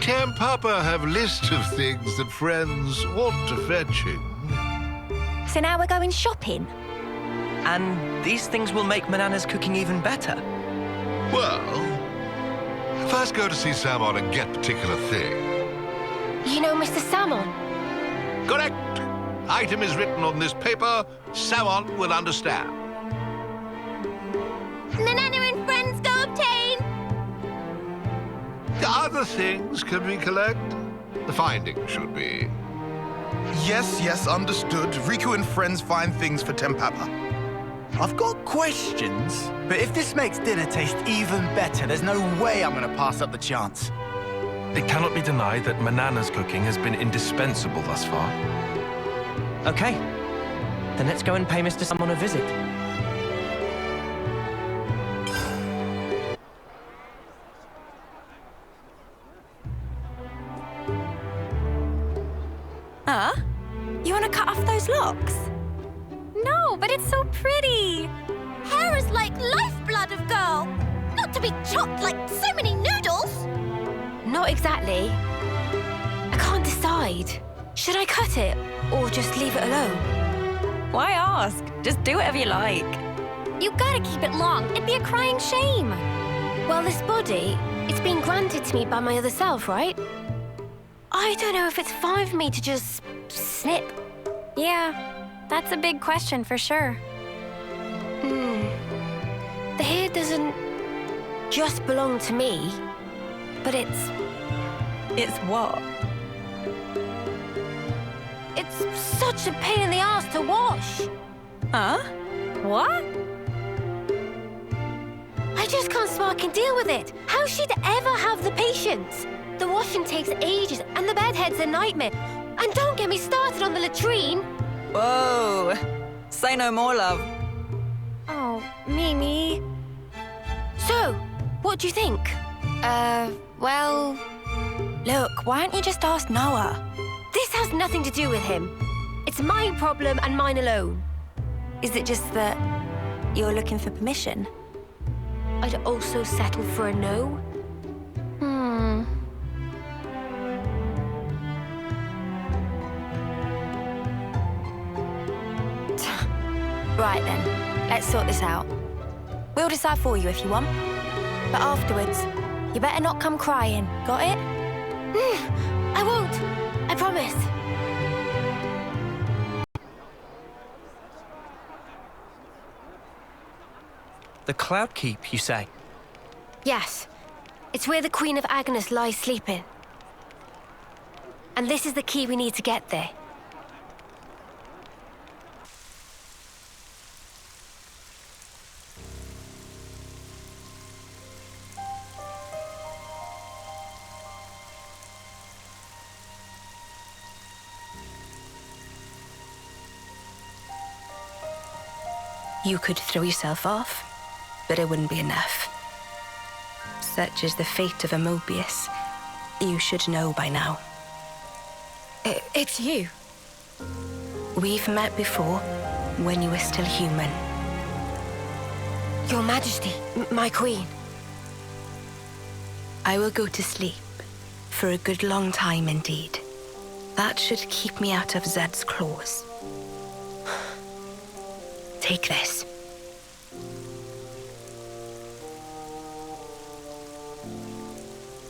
Tempapa have list of things that friends ought to fetching. So now we're going shopping? And these things will make Manana's cooking even better. Well, first go to see Samon and get particular thing. You know Mr. Salmon? Correct. Item is written on this paper. Samon will understand. Manana and friends go obtain! The other things can we collect? The findings should be. Yes, understood. Riku and friends find things for Tempapa. I've got questions, but if this makes dinner taste even better, there's no way I'm gonna pass up the chance. It cannot be denied that Manana's cooking has been indispensable thus far. Okay, then let's go and pay Mr. Salmon a visit. locks. No, but it's so pretty. Hair is like lifeblood of girl. Not to be chopped like so many noodles. Not exactly. I can't decide. Should I cut it or just leave it alone? Why ask? Just do whatever you like. You gotta keep it long. It'd be a crying shame. Well, this body, it's been granted to me by my other self, right? I don't know if it's fine for me to just snip. Yeah, that's a big question for sure. The hair doesn't just belong to me, but it's... It's what? It's such a pain in the ass to wash. Huh? What? I just can't spark deal with it. How she'd ever have the patience? The washing takes ages, and the bedhead's a nightmare. And don't get me started on the latrine. Whoa. Say no more, love. Oh, Mimi. So, what do you think? Well... Look, why don't you just ask Noah? This has nothing to do with him. It's my problem and mine alone. Is it just that you're looking for permission? I'd also settle for a no. Right then, let's sort this out. We'll decide for you if you want. But afterwards, you better not come crying, got it? I won't. I promise. The Cloudkeep, you say? Yes. It's where the Queen of Agnus lies sleeping. And this is the key we need to get there. You could throw yourself off, but it wouldn't be enough. Such is the fate of a Moebius. You should know by now. It's you. We've met before, when you were still human. Your Majesty, my Queen. I will go to sleep, for a good long time indeed. That should keep me out of Zed's claws. Take this.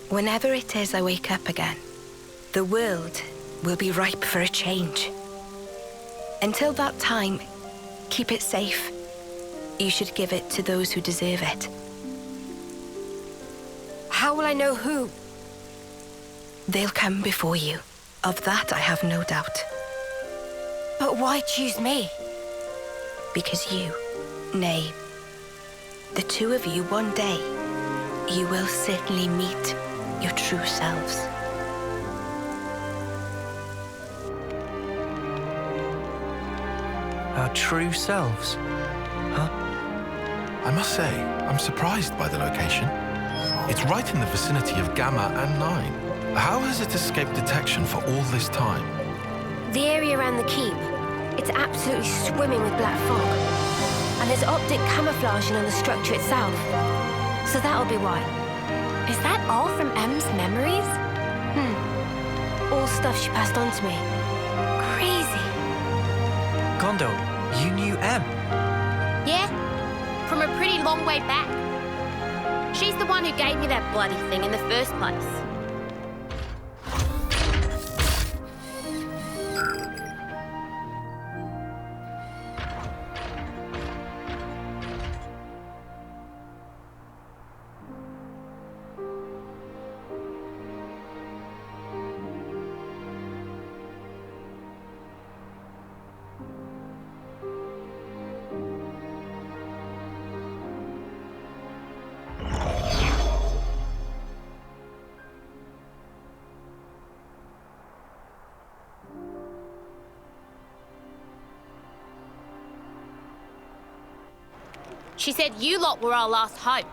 Whenever it is I wake up again, the world will be ripe for a change. Until that time, keep it safe. You should give it to those who deserve it. How will I know who? They'll come before you. Of that I have no doubt. But why choose me? Because you, nay, the two of you one day, you will certainly meet your true selves. Our true selves? Huh? I must say, I'm surprised by the location. It's right in the vicinity of Gamma and 9. How has it escaped detection for all this time? The area around the keep. It's absolutely swimming with black fog. And there's optic camouflaging on the structure itself. So that'll be why. Is that all from M's memories? All stuff she passed on to me. Crazy. Gondo, you knew M? Yeah, from a pretty long way back. She's the one who gave me that bloody thing in the first place. She said you lot were our last hope.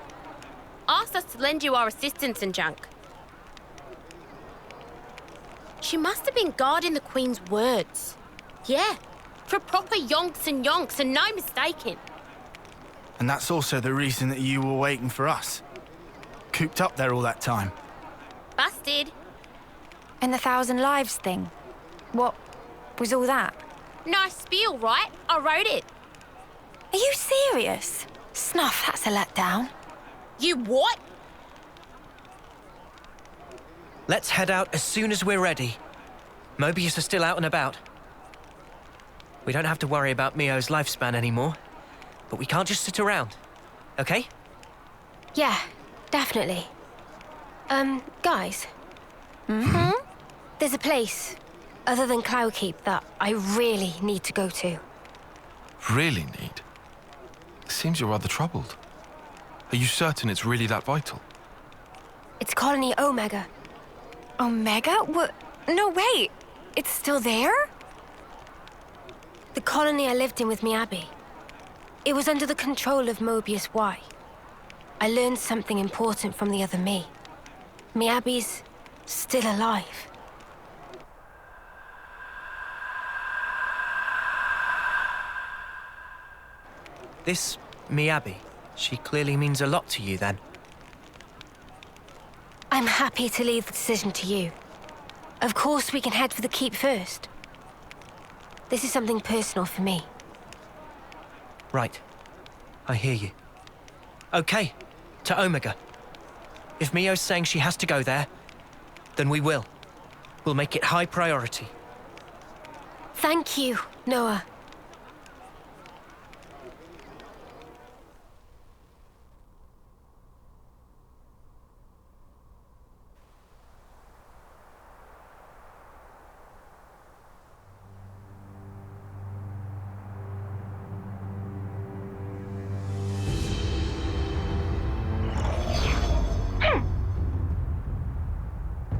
Asked us to lend you our assistance and junk. She must have been guarding the Queen's words. Yeah, For proper yonks and yonks and no mistaking. And that's also the reason that you were waiting for us. Cooped up there all that time. Busted. And the 1,000 lives thing. What was all that? Nice spiel, right? I wrote it. Are you serious? Snuff, that's a letdown. You what? Let's head out as soon as we're ready. Moebius is still out and about. We don't have to worry about Mio's lifespan anymore, but we can't just sit around, okay? Yeah, definitely. Guys. Mm-hmm. There's a place, other than Cloudkeep, that I really need to go to. Really need? Seems you're rather troubled. Are you certain it's really that vital? It's Colony Omega. Omega? What? No, wait. It's still there? The colony I lived in with Miyabi. It was under the control of Moebius Y. I learned something important from the other me. Miyabi's still alive. This Miyabi, she clearly means a lot to you then. I'm happy to leave the decision to you. Of course, we can head for the keep first. This is something personal for me. Right. I hear you. Okay, to Omega. If Mio's saying she has to go there, then we will. We'll make it high priority. Thank you, Noah.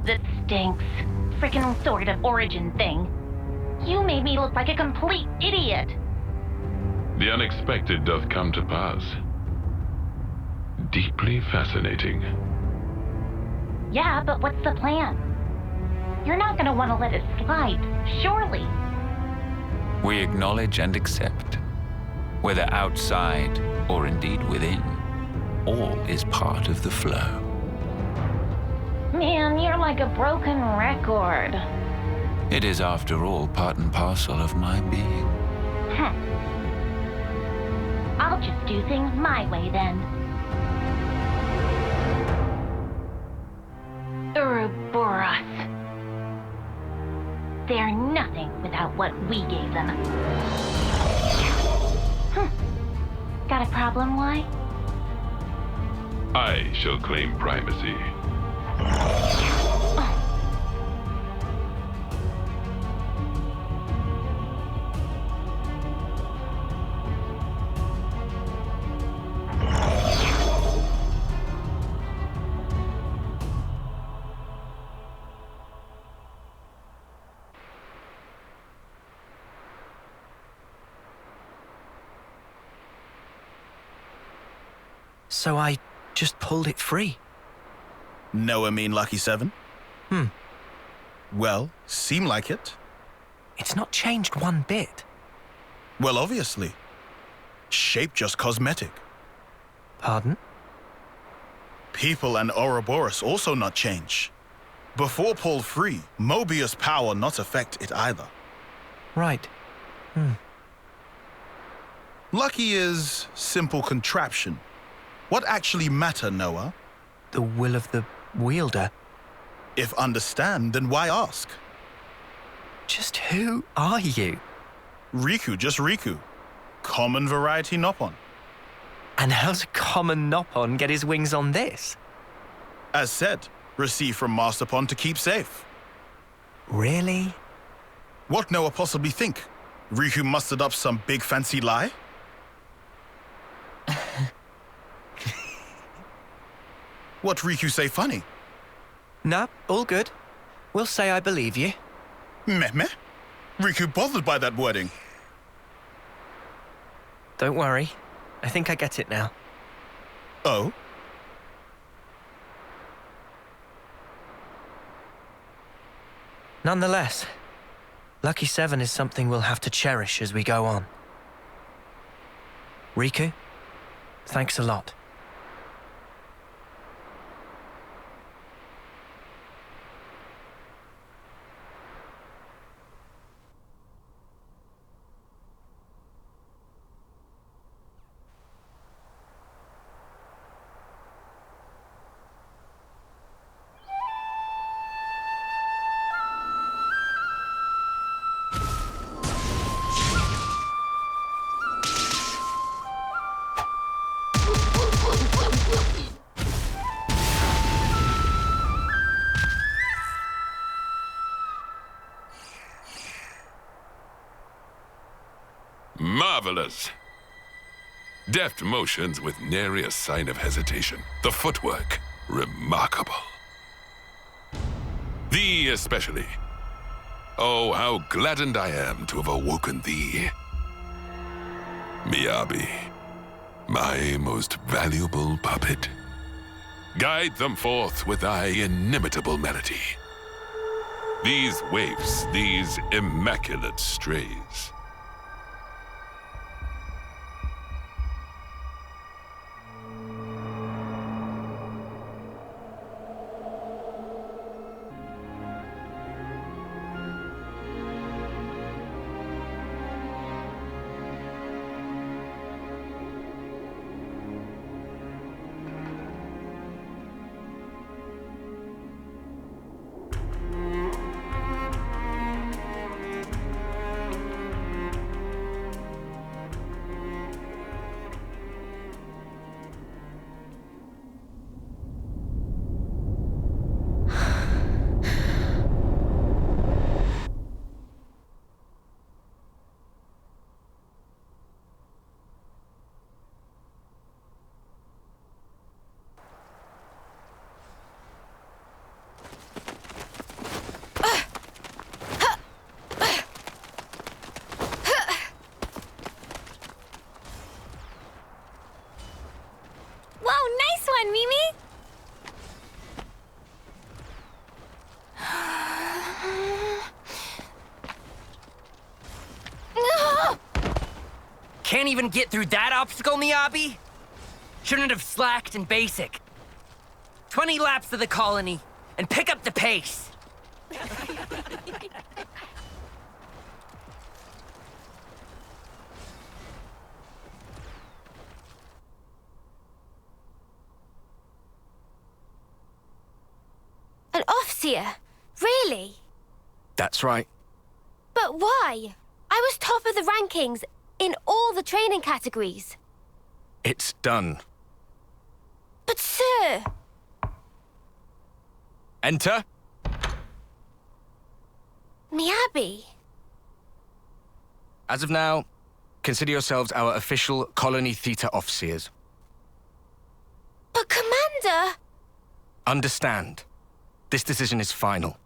That stinks. Frickin' sort of origin thing. You made me look like a complete idiot. The unexpected doth come to pass. Deeply fascinating. Yeah, but what's the plan? You're not gonna want to let it slide, surely. We acknowledge and accept, whether outside or indeed within, all is part of the flow. Man, you're like a broken record. It is, after all, part and parcel of my being. I'll just do things my way then. Ouroboros. They're nothing without what we gave them. Got a problem, Y? I shall claim primacy. So I just pulled it free. Noah mean Lucky 7? Well, seem like it. It's not changed one bit. Well, obviously. Shape just cosmetic. Pardon? People and Ouroboros also not change. Before pulled free, Moebius power not affect it either. Right. Lucky is simple contraption. What actually matter, Noah? The will of the wielder. If understand, then why ask? Just who are you? Riku, just Riku. Common variety Noppon. And how's a common Noppon get his wings on this? As said, received from Masterpon to keep safe. Really? What Noah possibly think? Riku mustered up some big fancy lie? What Riku say funny? Nah, all good. We'll say I believe you. Meh? Riku bothered by that wording. Don't worry. I think I get it now. Oh? Nonetheless, Lucky 7 is something we'll have to cherish as we go on. Riku, thanks a lot. Marvelous. Deft motions with nary a sign of hesitation. The footwork, remarkable. Thee especially. Oh, how gladdened I am to have awoken thee. Miyabi, my most valuable puppet. Guide them forth with thy inimitable melody. These waifs, these immaculate strays. Can't even get through that obstacle, Miyabi? Shouldn't have slacked in basic. 20 laps of the colony, and pick up the pace. An officer? Really? That's right. But why? I was top of the rankings in all the training categories. It's done. But sir... Enter. Miyabi. As of now, consider yourselves our official Colony Theta officers. But Commander... Understand. This decision is final.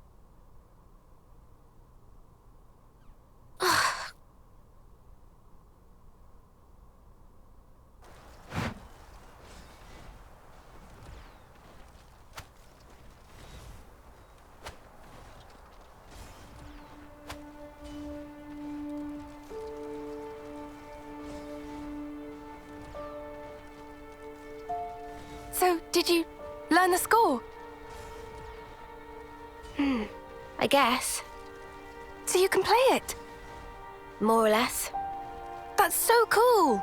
So, did you learn the score? I guess. So you can play it? More or less. That's so cool!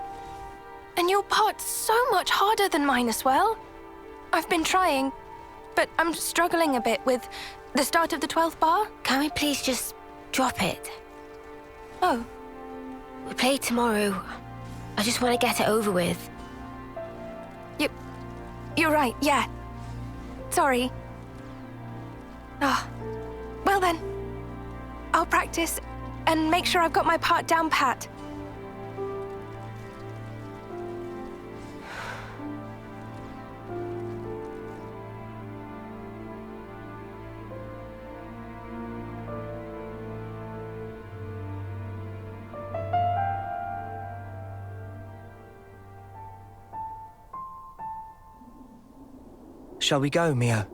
And your part's so much harder than mine as well. I've been trying, but I'm struggling a bit with the start of the 12th bar. Can we please just drop it? Oh. We play tomorrow. I just want to get it over with. You're right, yeah. Sorry. Well then. I'll practice and make sure I've got my part down pat. Shall we go, Mio?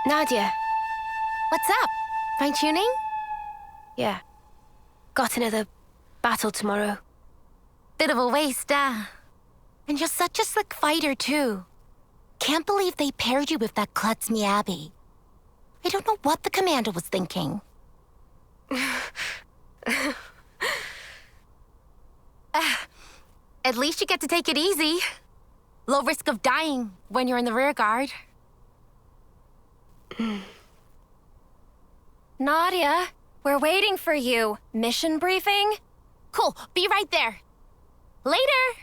Nadia. What's up? Fine-tuning? Yeah. Got another battle tomorrow. Bit of a waste, And you're such a slick fighter, too. Can't believe they paired you with that klutz Miyabi. I don't know what the commander was thinking. At least you get to take it easy. Low risk of dying when you're in the rear guard. Nadia, we're waiting for you. Mission briefing? Cool, be right there. Later!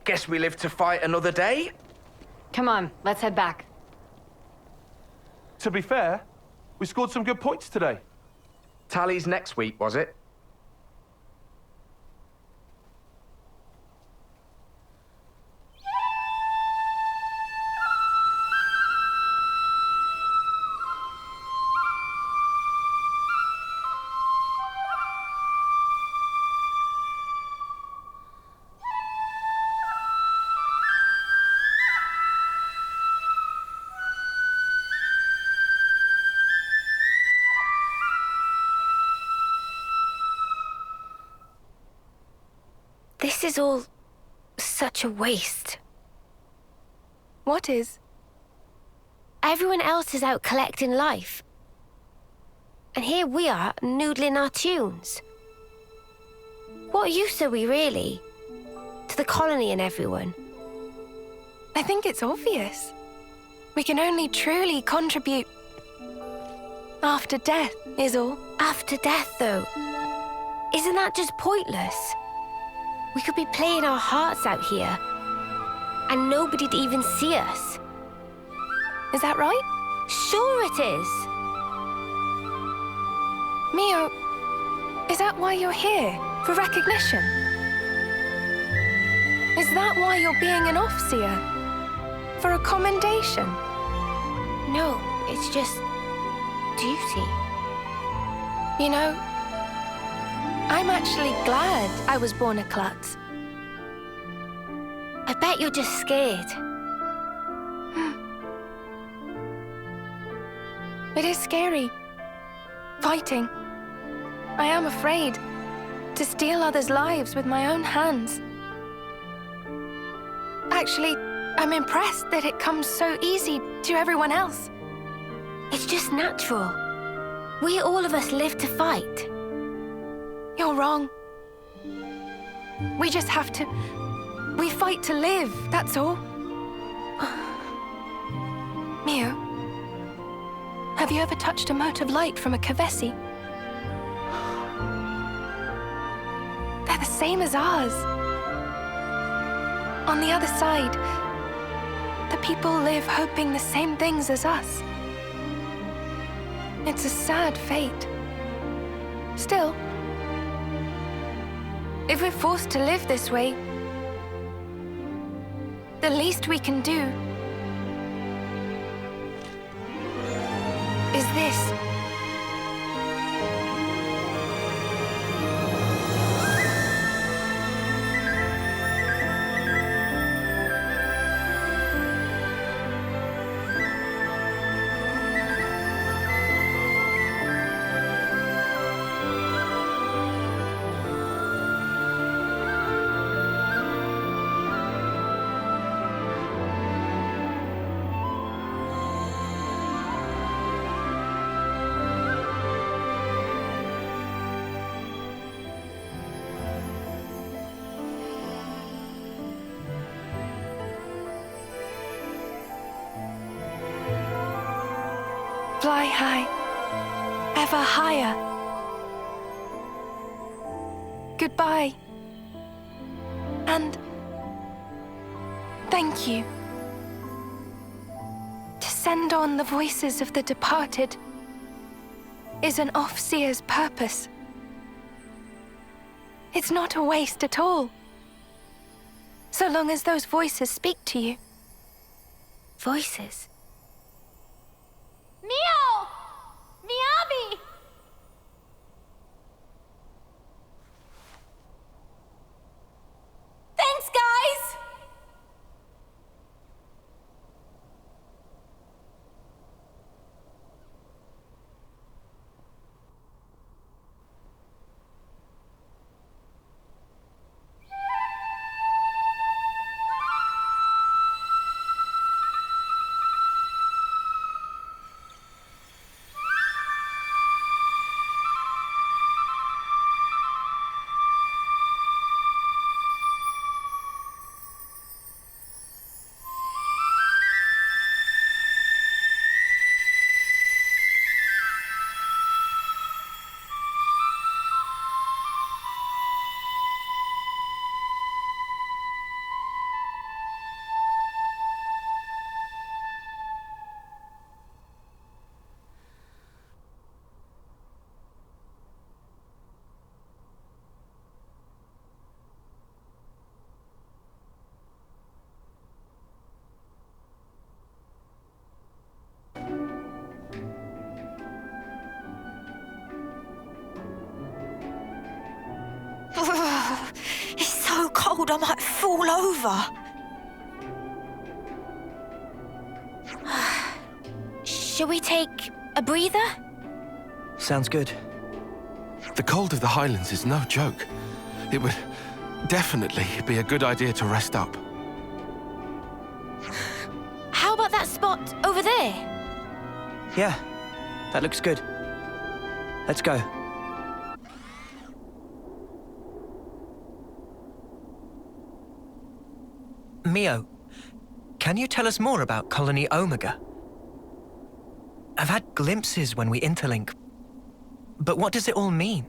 Guess we live to fight another day? Come on, let's head back. To be fair, we scored some good points today. Tallies next week, was it? This is all such a waste. What is? Everyone else is out collecting life. And here we are, noodling our tunes. What use are we, really? To the colony and everyone? I think it's obvious. We can only truly contribute after death, is all. After death, though? Isn't that just pointless? We could be playing our hearts out here, and nobody'd even see us. Is that right? Sure it is. Mio, is that why you're here? For recognition? Is that why you're being an Offseer? For a commendation? No, it's just duty. You know, I'm actually glad I was born a klutz. I bet you're just scared. It is scary. Fighting. I am afraid to steal others' lives with my own hands. Actually, I'm impressed that it comes so easy to everyone else. It's just natural. We all of us live to fight. You're wrong. We just have to... We fight to live, that's all. Mio, have you ever touched a mote of light from a Kavesi? They're the same as ours. On the other side, the people live hoping the same things as us. It's a sad fate. Still, if we're forced to live this way, the least we can do is this. Fly high, ever higher. Goodbye. And thank you to send on the voices of the departed is an off-seer's purpose. It's not a waste at all. So long as those voices speak to you. Voices? Mio! Miyabi! Thanks, guys! It's so cold I might fall over. Shall we take a breather? Sounds good. The cold of the Highlands is no joke. It would definitely be a good idea to rest up. How about that spot over there? Yeah, that looks good. Let's go. Mio, can you tell us more about Colony Omega? I've had glimpses when we interlink, but what does it all mean?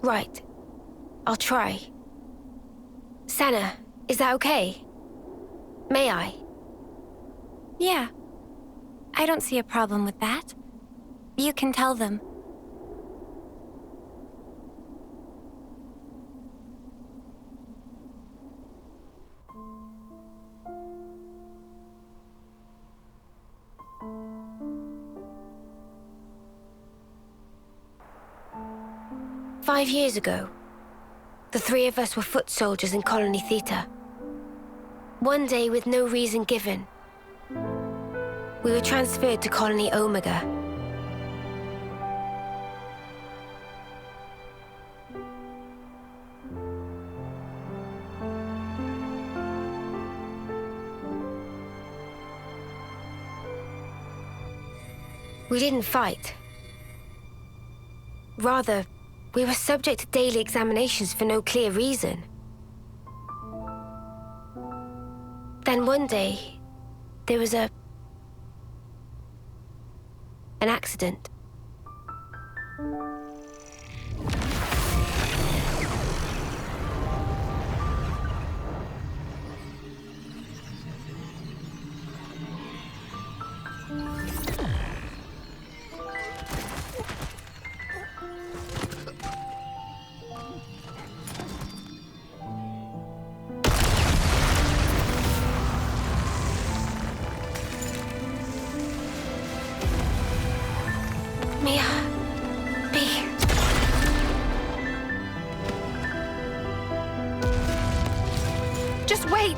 Right. I'll try. Sana, is that okay? May I? Yeah. I don't see a problem with that. You can tell them. "5 years ago, the three of us were foot soldiers in Colony Theta. One day, with no reason given, we were transferred to Colony Omega. We didn't fight. Rather, we were subject to daily examinations for no clear reason. Then one day, there was an accident. Just wait!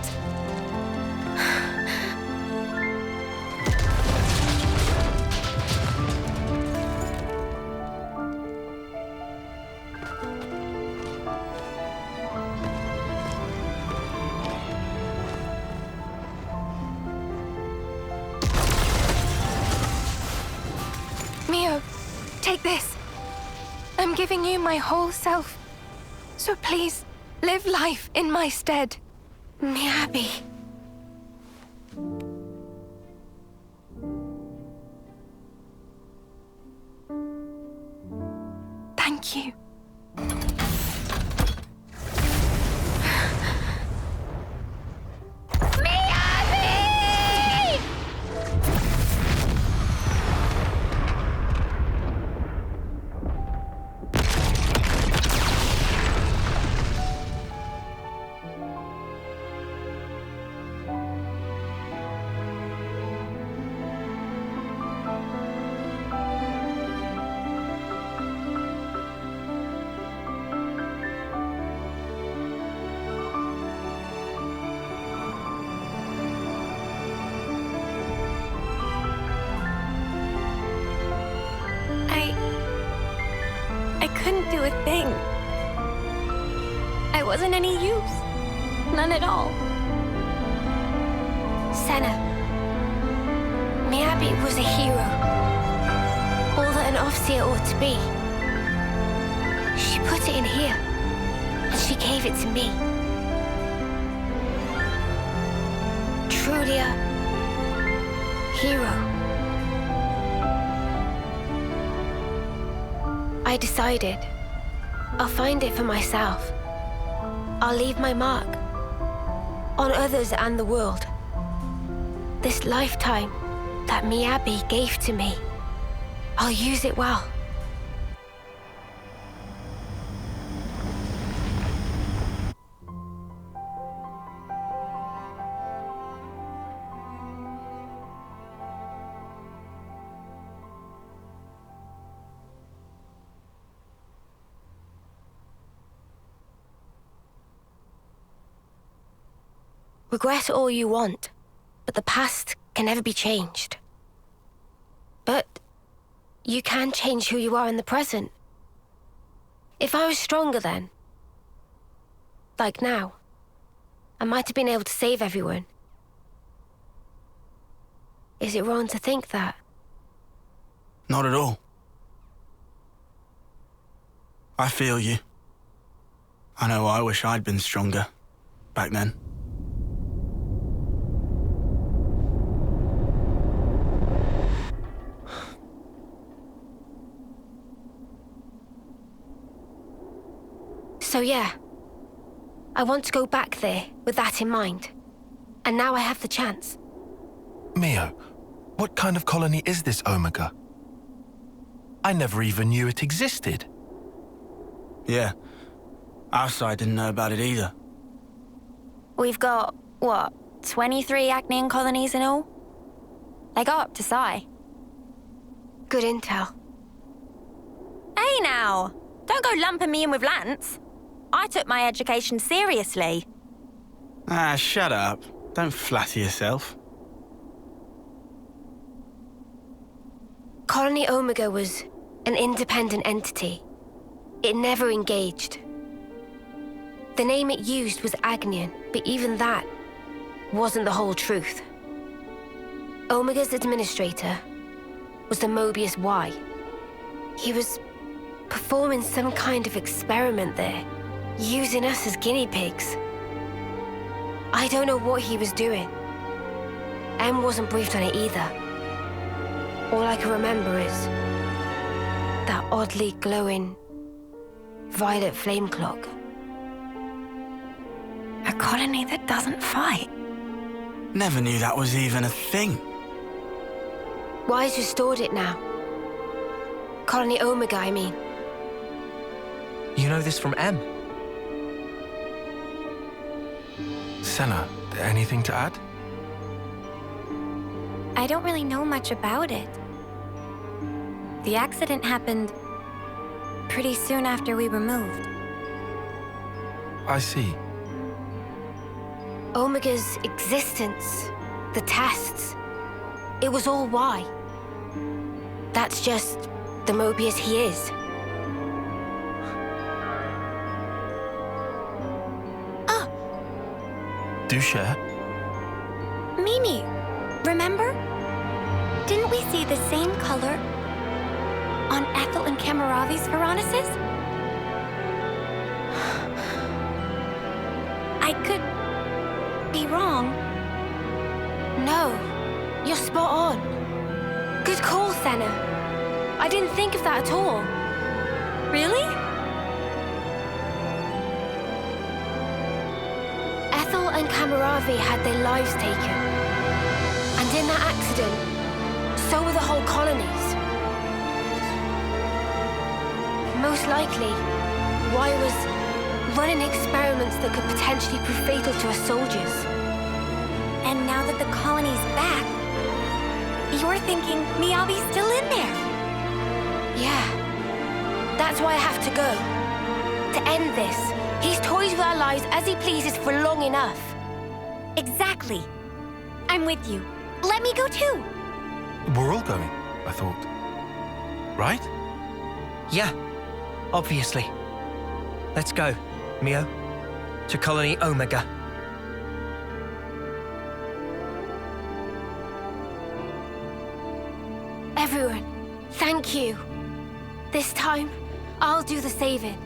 Mio, take this. I'm giving you my whole self. So please, live life in my stead. Miyabi. Thank you. Miyabi! couldn't do a thing. I wasn't any use. None at all. Senna, Moebius was a hero. All that an Officer ought to be. She put it in here, and she gave it to me. Truly a hero. I decided I'll find it for myself. I'll leave my mark on others and the world. This lifetime that Moebius gave to me, I'll use it well. Regret all you want, but the past can never be changed. But you can change who you are in the present. If I was stronger then, like now, I might have been able to save everyone. Is it wrong to think that? Not at all. I feel you. I know I wish I'd been stronger back then. So yeah, I want to go back there with that in mind. And now I have the chance. Mio, what kind of colony is this Omega? I never even knew it existed. Yeah, our side didn't know about it either. We've got, what, 23 Agnian colonies in all? They go up to Psi. Good intel. Hey now! Don't go lumping me in with Lance. I took my education seriously. Ah, shut up. Don't flatter yourself. Colony Omega was an independent entity. It never engaged. The name it used was Agnian, but even that wasn't the whole truth. Omega's administrator was the Moebius Y. He was performing some kind of experiment there, using us as guinea pigs. I don't know what he was doing. M wasn't briefed on it either. All I can remember is that oddly glowing violet flame clock. A colony that doesn't fight. Never knew that was even a thing. Wise restored it now. Colony Omega, I mean. You know this from M? Senna, anything to add? I don't really know much about it. The accident happened pretty soon after we were moved. I see. Omega's existence, the tests, it was all Y. That's just the Moebius he is. Do share. Mimi, remember? Didn't we see the same color on Ethel and Kamaravi's Veronicus? I could be wrong. No, you're spot on. Good call, Senna. I didn't think of that at all. Really? Ethel and Kamaravi had their lives taken. And in that accident, so were the whole colonies. Most likely, Y was running experiments that could potentially prove fatal to us soldiers. And now that the colony's back, you're thinking Miyabi's still in there? Yeah. That's why I have to go. To end this. He's toys with our lives as he pleases for long enough. Exactly. I'm with you. Let me go too. We're all going, I thought. Right? Yeah. Obviously. Let's go, Mio. To Colony Omega. Everyone, thank you. This time, I'll do the saving.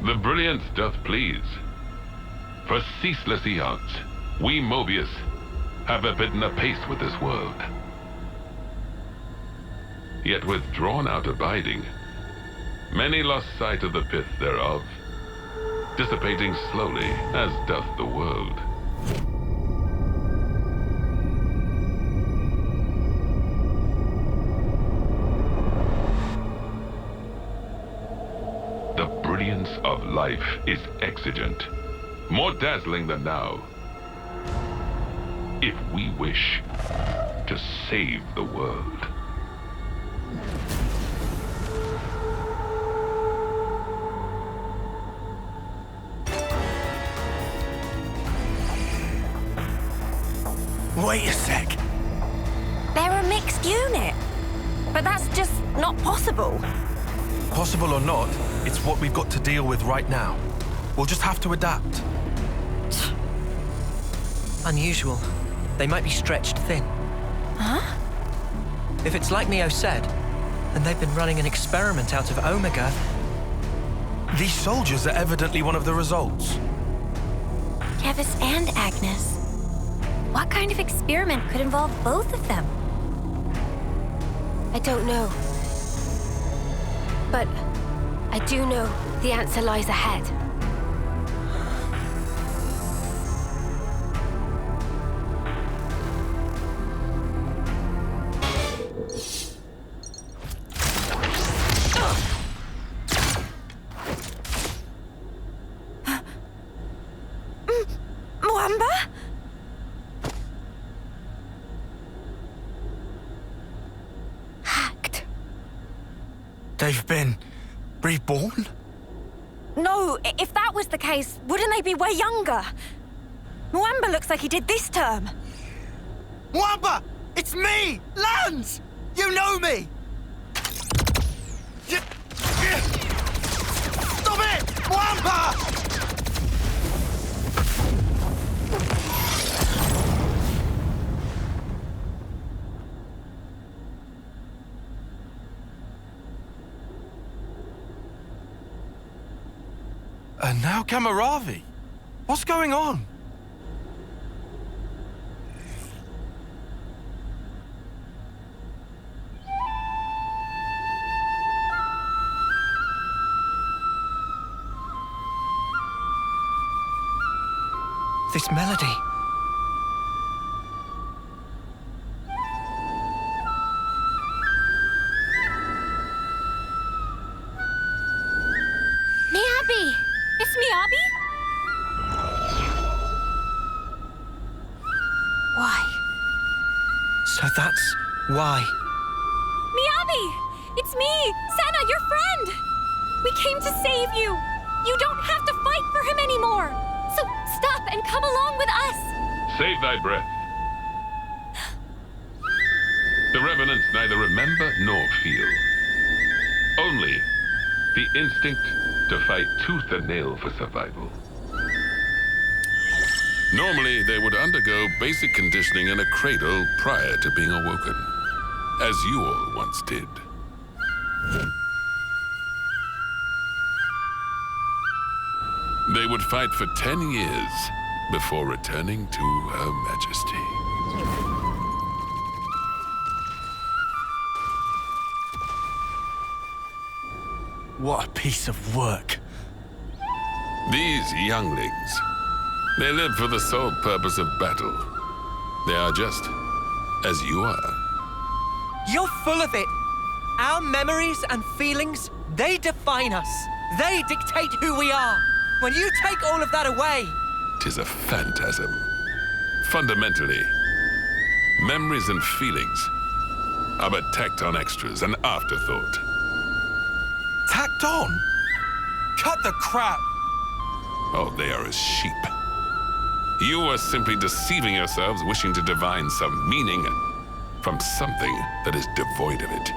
The brilliance doth please. For ceaseless eons, we Moebius have abidden apace with this world. Yet with drawn-out abiding, many lost sight of the pith thereof, dissipating slowly as doth the world. The brilliance of life is exigent, more dazzling than now. If we wish to save the world. Wait a sec. They're a mixed unit. But that's just not possible. Possible or not, it's what we've got to deal with right now. We'll just have to adapt. Unusual. They might be stretched thin. Huh? If it's like Mio said, then they've been running an experiment out of Omega. These soldiers are evidently one of the results. Kevis and Agnus. What kind of experiment could involve both of them? I don't know. But I do know the answer lies ahead. They've been reborn? No, if that was the case, wouldn't they be way younger? Moamba looks like he did this term. Moamba! It's me! Lance! You know me! Stop it! Moamba! And now Kamaravi. What's going on? This melody. Miyabi! It's Miyabi? Why? So that's why. Miyabi! It's me, Senna, your friend! We came to save you! You don't have to fight for him anymore! So stop and come along with us! Save thy breath. The Revenants neither remember nor feel. Only the instinct to fight tooth and nail for survival. Normally, they would undergo basic conditioning in a cradle prior to being awoken, as you all once did. They would fight for 10 years before returning to Her Majesty. What a piece of work. These younglings, they live for the sole purpose of battle. They are just as you are. You're full of it. Our memories and feelings, they define us. They dictate who we are. When you take all of that away... 'Tis a phantasm. Fundamentally, memories and feelings are but tacked on extras, an afterthought. Tacked on? Cut the crap! Oh, they are as sheep. You are simply deceiving yourselves, wishing to divine some meaning from something that is devoid of it.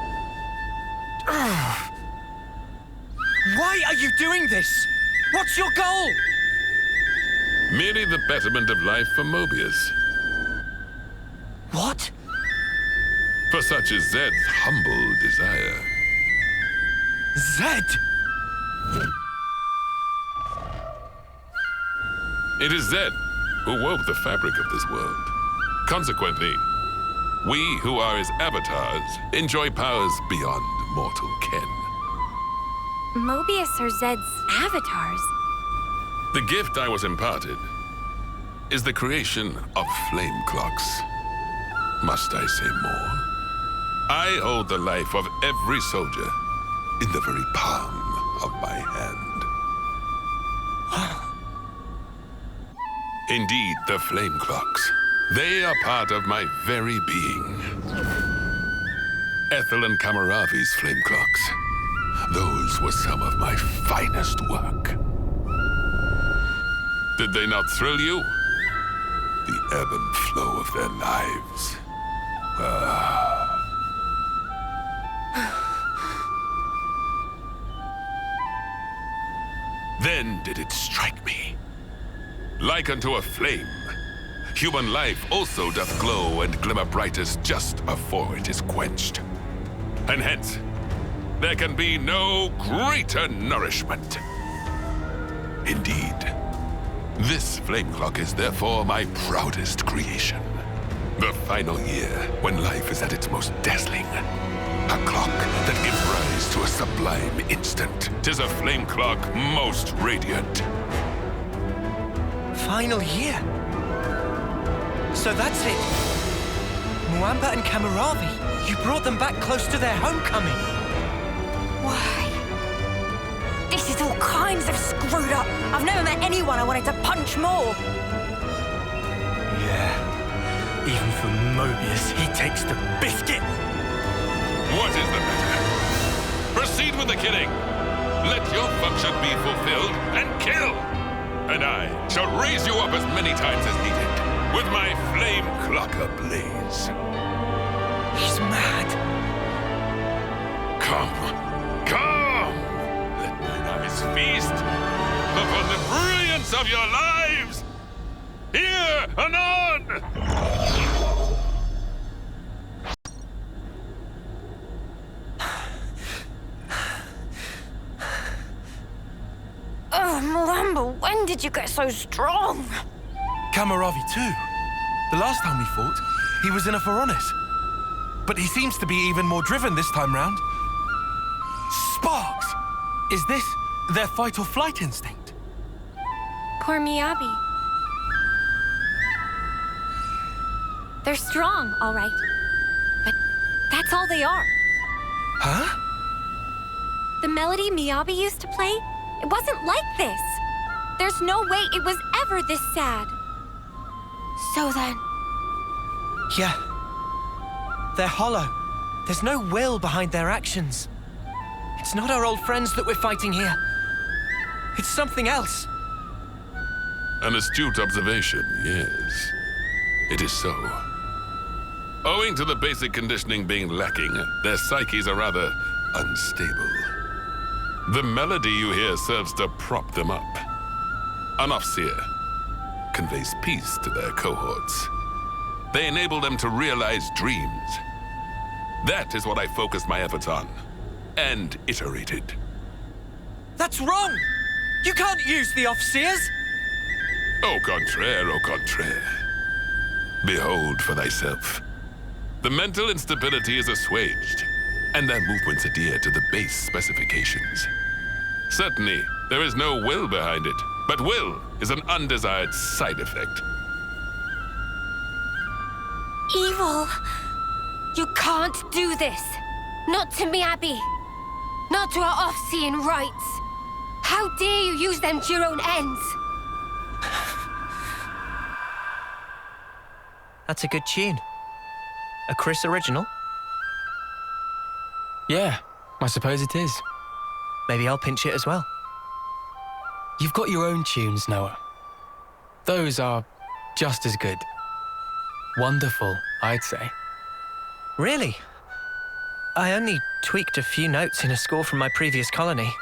Why are you doing this? What's your goal? Merely the betterment of life for Moebius. What? For such is Zed's humble desire. Zed? It is Zed who wove the fabric of this world. Consequently, we who are his avatars enjoy powers beyond mortal ken. Moebius are Zed's avatars. The gift I was imparted is the creation of flame clocks. Must I say more? I hold the life of every soldier in the very palm of my hand. Indeed, the flame clocks. They are part of my very being. Ethel and Kamaravi's flame clocks. Those were some of my finest work. Did they not thrill you? The ebb and flow of their lives. Then did it strike me. Like unto a flame, human life also doth glow and glimmer brightest just before it is quenched. And hence, there can be no greater nourishment. Indeed, this flame clock is therefore my proudest creation. The final year, when life is at its most dazzling. A clock that gives rise to a sublime instant. 'Tis a flame clock most radiant. Final year? So that's it. Muamba and Kamaravi, you brought them back close to their homecoming. Why? This is all kinds of screwed up. I've never met anyone I wanted to punch more. Yeah. Even for Moebius, he takes the biscuit. What is the matter? Proceed with the killing. Let your function be fulfilled and kill. And I shall raise you up as many times as needed with my flame clock ablaze. He's mad. Come. Let mine eyes feast upon the brilliance of your lives. Here, anon! Oh, Moamba, when did you get so strong? Kamaravi too. The last time we fought, he was in a Pharaonis. But he seems to be even more driven this time round. Sparks! Is this their fight or flight instinct? Poor Miyabi. They're strong, all right. But that's all they are. Huh? The melody Miyabi used to play, it wasn't like this. There's no way it was ever this sad. So then... Yeah. They're hollow. There's no will behind their actions. It's not our old friends that we're fighting here. It's something else. An astute observation, yes. It is so. Owing to the basic conditioning being lacking, their psyches are rather unstable. The melody you hear serves to prop them up. An Offseer conveys peace to their cohorts. They enable them to realize dreams. That is what I focused my efforts on, and iterated. That's wrong! You can't use the Offseers! Au contraire, au contraire. Behold for thyself. The mental instability is assuaged, and their movements adhere to the base specifications. Certainly, there is no will behind it, but will is an undesired side effect. Evil! You can't do this! Not to Miyabi! Not to our off-seeing rights! How dare you use them to your own ends! That's a good tune. A Chris original? Yeah, I suppose it is. Maybe I'll pinch it as well. You've got your own tunes, Noah. Those are just as good. Wonderful, I'd say. Really? I only tweaked a few notes in a score from my previous colony.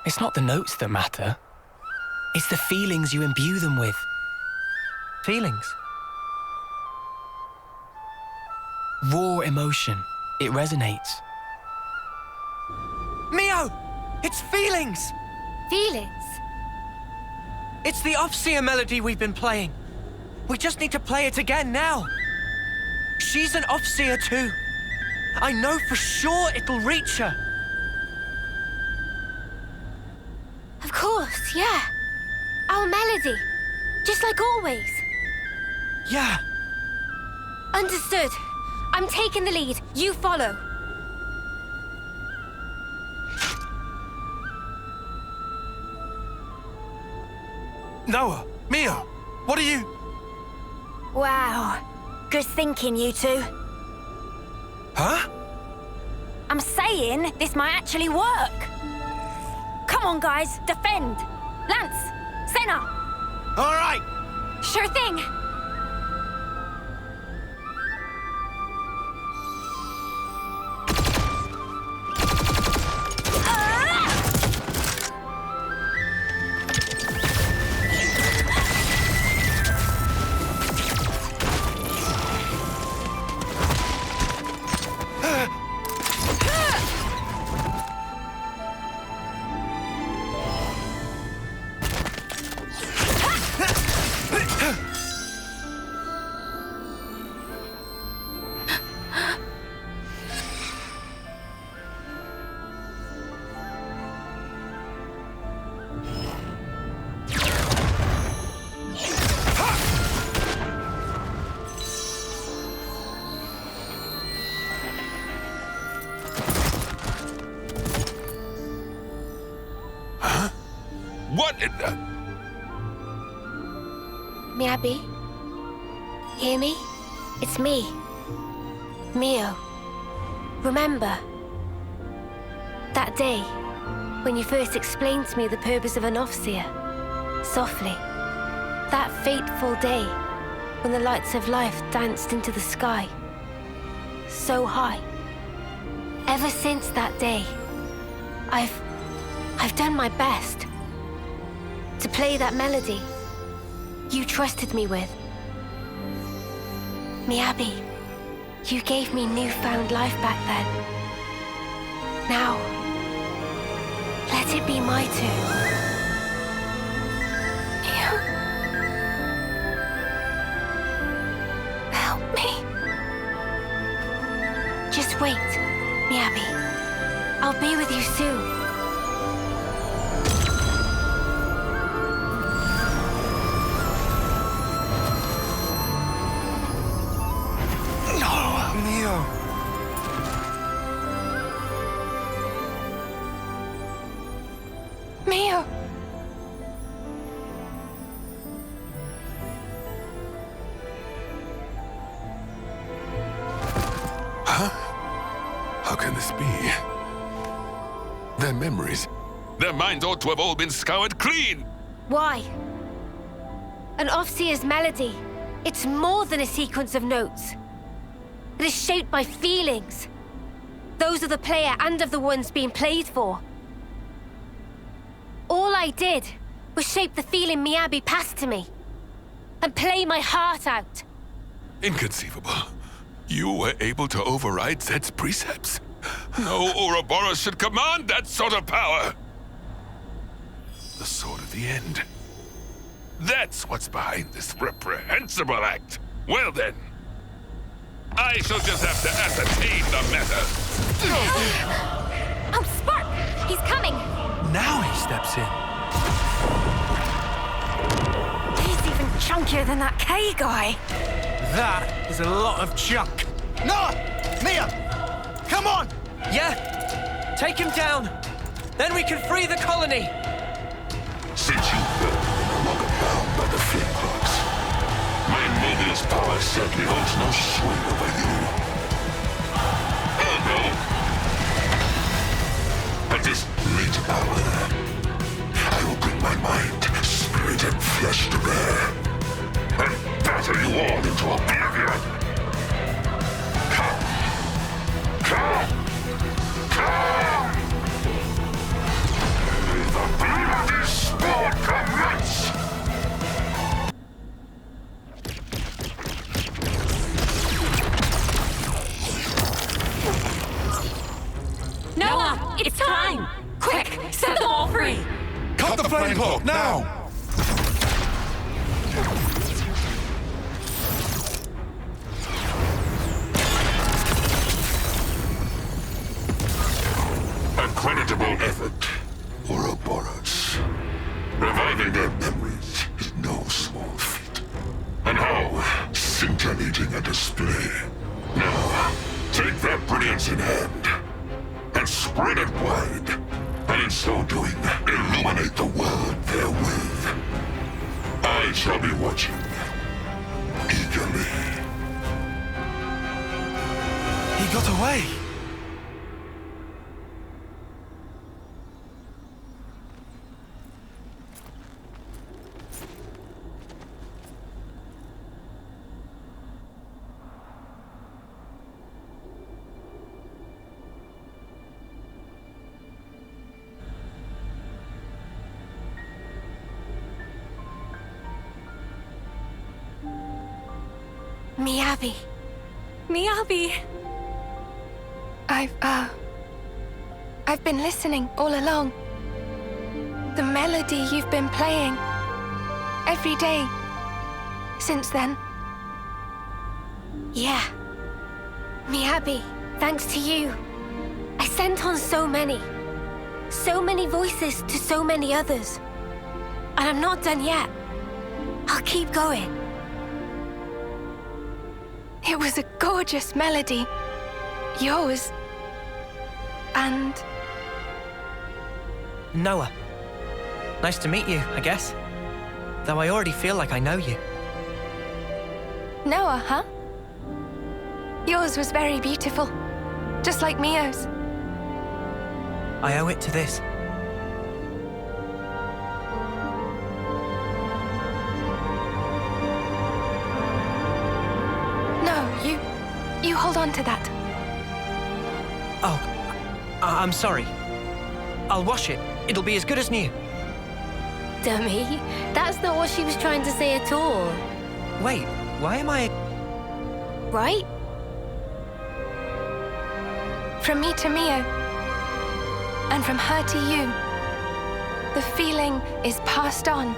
It's not the notes that matter. It's the feelings you imbue them with. Feelings? Raw emotion. It resonates. Mio! It's feelings! Feelings? It's the Ofseer melody we've been playing. We just need to play it again now. She's an Ofseer too. I know for sure it'll reach her. Of course, yeah. Our melody. Just like always. Yeah. Understood. I'm taking the lead. You follow. Noah, Mia, what are you... Wow. Good thinking, you two. Huh? I'm saying this might actually work. Come on, guys. Defend. Lance. Senna. All right. Sure thing. What in the... Miyabi? Hear me? It's me. Mio. Remember? That day, when you first explained to me the purpose of an Ofseer. Softly. That fateful day, when the lights of life danced into the sky. So high. Ever since that day, I've done my best to play that melody you trusted me with. Miyabi, you gave me newfound life back then. Now, let it be my turn. Help me. Just wait, Miyabi. I'll be with you soon. Mio! Huh? How can this be? Their memories, their minds ought to have all been scoured clean! Why? An Ofseer's melody. It's more than a sequence of notes. It is shaped by feelings. Those of the player and of the ones being played for. All I did was shape the feeling Miyabi passed to me. And play my heart out. Inconceivable. You were able to override Zed's precepts? No Ouroboros should command that sort of power! The Sword of the End. That's what's behind this reprehensible act. Well then, I shall just have to ascertain the matter. Oh, Spark! He's coming! Now he steps in. He's even chunkier than that K guy. That is a lot of junk. Noah! Mia! Come on! Yeah, take him down. Then we can free the colony. Since you built no longer bound by the flame clocks, my Moebius power certainly holds no sway over you. Oh no! At this late hour, I will mind, spirit, and flesh to bear, and batter you all into oblivion. Come! Come! Come! May the bloody sport commence! Noah, it's time! Quick, set them all free! Cut the flame cloak, now! A creditable effort, Ouroboros. Reviving their memories is no small feat. And how scintillating a display. Now, take their brilliance in hand and spread it wide, and in so doing, illuminate the world therewith. I shall be watching eagerly. He got away! Miyabi. Miyabi! I've been listening all along. The melody you've been playing every day since then. Yeah. Miyabi, thanks to you. I sent on so many voices to so many others. And I'm not done yet. I'll keep going. It was a gorgeous melody. Yours. And... Noah. Nice to meet you, I guess. Though I already feel like I know you. Noah, huh? Yours was very beautiful. Just like Mio's. I owe it to this. You hold on to that. Oh, I'm sorry. I'll wash it. It'll be as good as new. Dummy, that's not what she was trying to say at all. Wait, why am I... Right? From me to Mio, and from her to you, the feeling is passed on.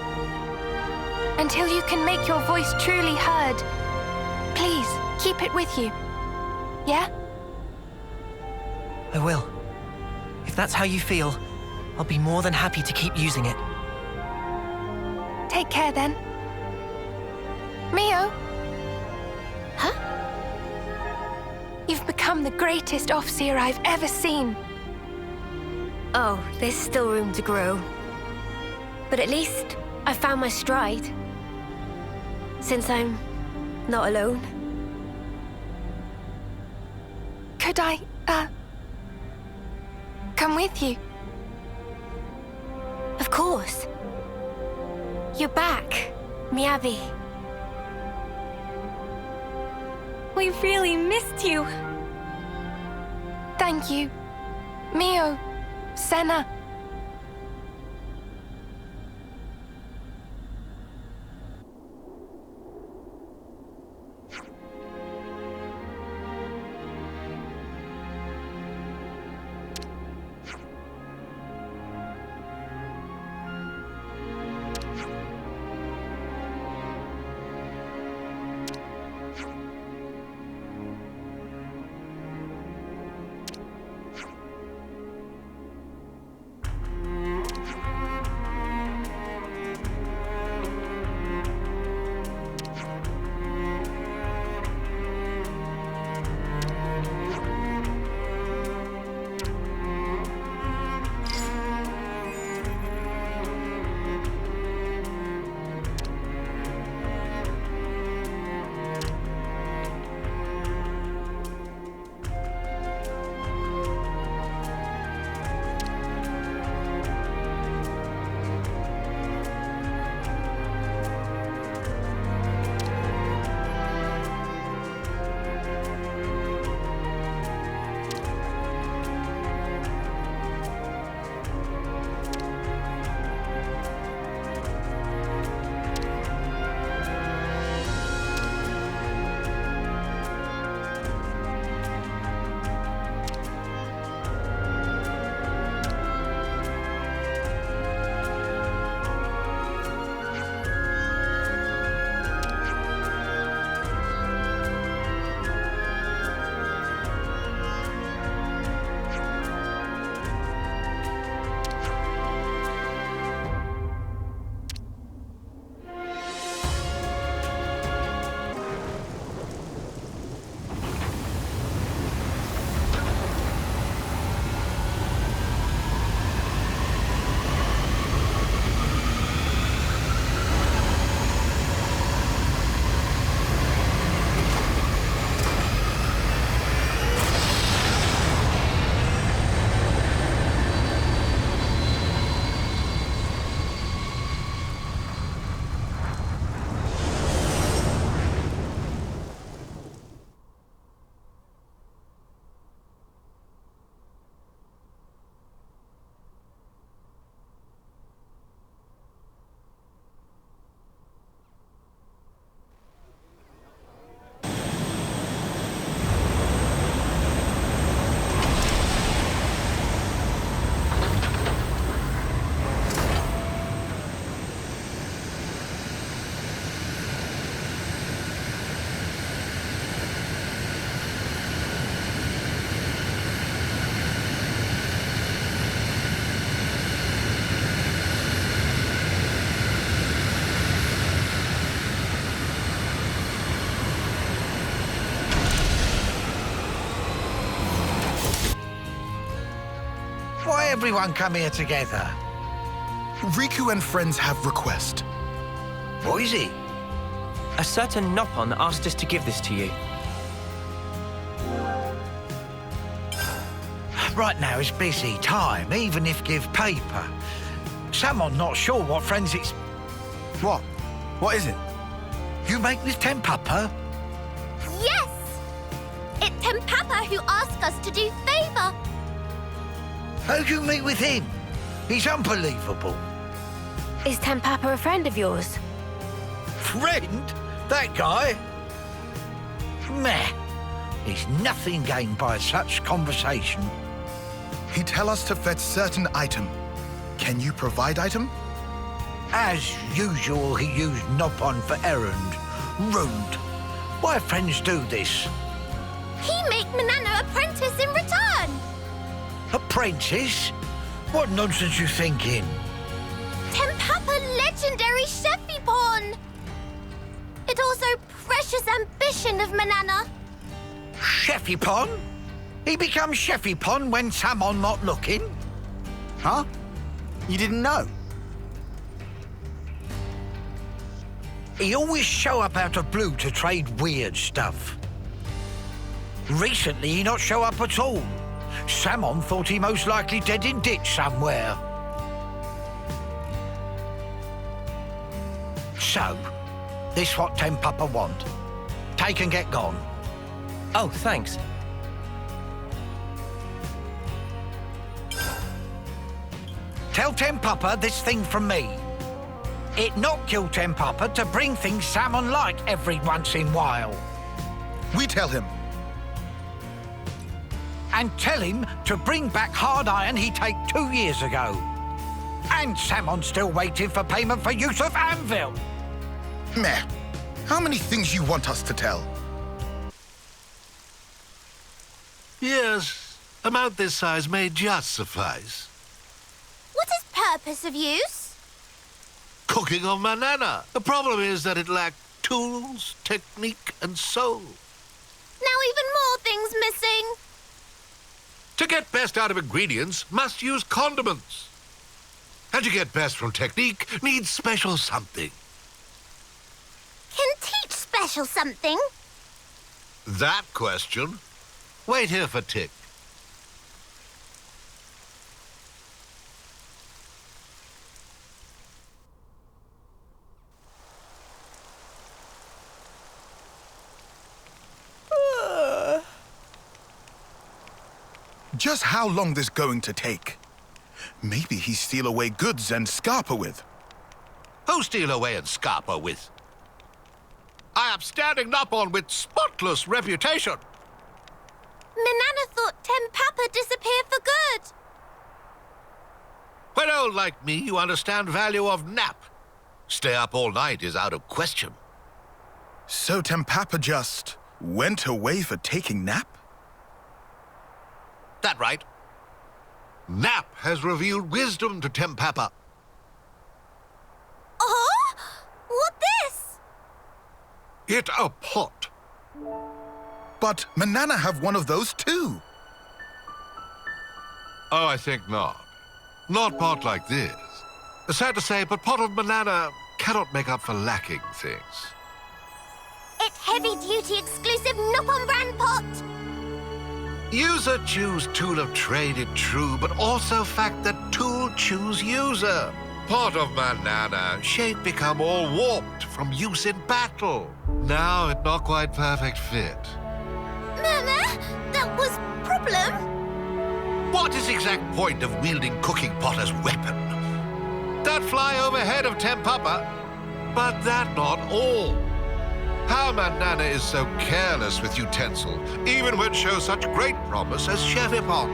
Until you can make your voice truly heard, please keep it with you. Yeah? I will. If that's how you feel, I'll be more than happy to keep using it. Take care then. Mio? Huh? You've become the greatest Offseer I've ever seen. Oh, there's still room to grow. But at least I found my stride. Since I'm not alone. Could I, come with you? Of course. You're back, Miyabi. We really missed you. Thank you, Mio, Senna. everyone come here together? Riku and friends have request. What is it? A certain Nopon asked us to give this to you. Right now it's busy time, even if give paper. Someone not sure what friends it's... What? What is it? You make this Tempapa? Yes! It's Tempapa who asked us to do favour. How'd you meet with him? He's unbelievable. Is Tempapa a friend of yours? Friend? That guy? Meh. There's nothing gained by such conversation. He tell us to fetch certain item. Can you provide item? As usual, he used Nopon for errand. Rude. Why friends do this? He make Manana apprentice in return. Apprentice? What nonsense you thinking? Tempapa legendary Chefipon. It also precious ambition of Manana. Chefipon? He becomes Chefipon when Samon not looking? Huh? You didn't know? He always show up out of blue to trade weird stuff. Recently, he not show up at all. Samon thought he most likely dead in ditch somewhere. So, this what Tempapa want. Take and get gone. Oh, thanks. Tell Tempapa this thing from me. It not kill Tempapa to bring things Samon like every once in while. We tell him. And tell him to bring back hard iron he take 2 years ago. And Samon's still waiting for payment for use of anvil. Meh. How many things you want us to tell? Yes, amount this size may just suffice. What is purpose of use? Cooking of Manana. The problem is that it lacked tools, technique, and soul. Now even more things missing. To get best out of ingredients, must use condiments. And to get best from technique, needs special something. Can teach special something? That question? Wait here for Tick. Just how long this going to take? Maybe he steal away goods and scarper with. Who steal away and scarper with? I am standing up on with spotless reputation. Manana thought Tempapa disappeared for good. When old like me, you understand value of nap. Stay up all night is out of question. So Tempapa just went away for taking nap? That right. Nap has revealed wisdom to Tempapa. Oh? What this? It a pot. But Manana have one of those too. Oh, I think not. Not pot like this. Sad to say, but pot of Manana cannot make up for lacking things. It's heavy-duty exclusive Nopon brand pot. User choose tool of trade, it true, but also fact that tool choose user. Pot of Manana, shape become all warped from use in battle. Now it not quite perfect fit. Mama, that was problem. What is exact point of wielding cooking pot as weapon? That fly overhead of Tempapa, but that not all. How Manana is so careless with utensil, even when show such great promise as Chefipon.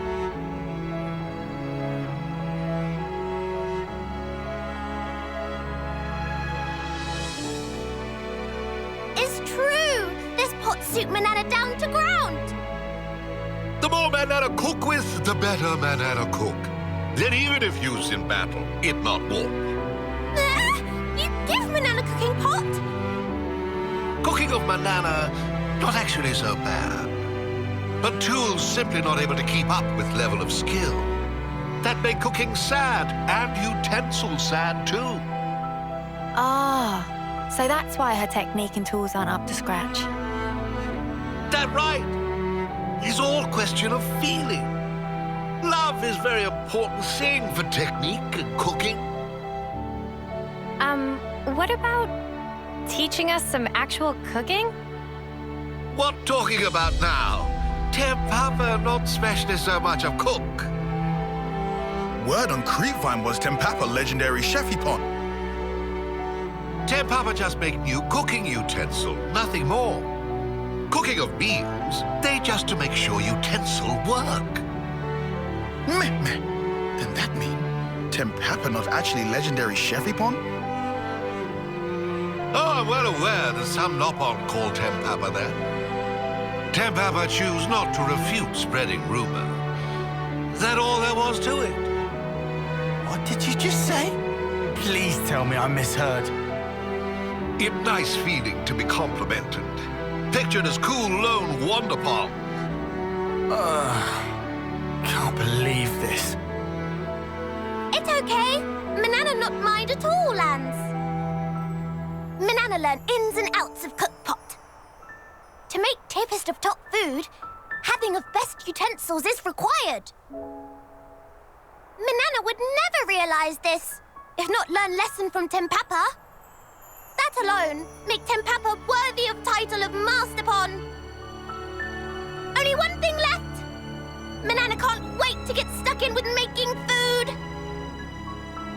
It's true. This pot suit Manana down to ground. The more Manana cook with, the better Manana cook. Then even if used in battle, it not warp. You give Manana cooking pot? Cooking of Manana, not actually so bad. But tools simply not able to keep up with level of skill. that make cooking sad and utensils sad too. Ah, so that's why her technique and tools aren't up to scratch. That right? It's all question of feeling. Love is very important thing for technique and cooking. What about teaching us some actual cooking? What talking about now? Tempapa not specialist so much of cook. Word on Creepvine was Tempapa legendary chefipon. Tempapa just make new cooking utensil, nothing more. Cooking of meals, they just to make sure utensil work. Meh. Then that mean Tempapa not actually legendary chefipon? Oh, I'm well aware that some Nopon call Tempapa that. Tempapa choose not to refute spreading rumor. That all there was to it. What did you just say? Please tell me I misheard. It nice feeling to be complimented. Pictured as cool lone Wonderpong. Can't believe this. It's okay. Manana not mind at all, Lance. Manana learn ins and outs of cookpot. To make tapest of top food, having of best utensils is required. Manana would never realize this, if not learn lesson from Tempapa. That alone make Tempapa worthy of title of Masterpon. Only one thing left. Manana can't wait to get stuck in with making food.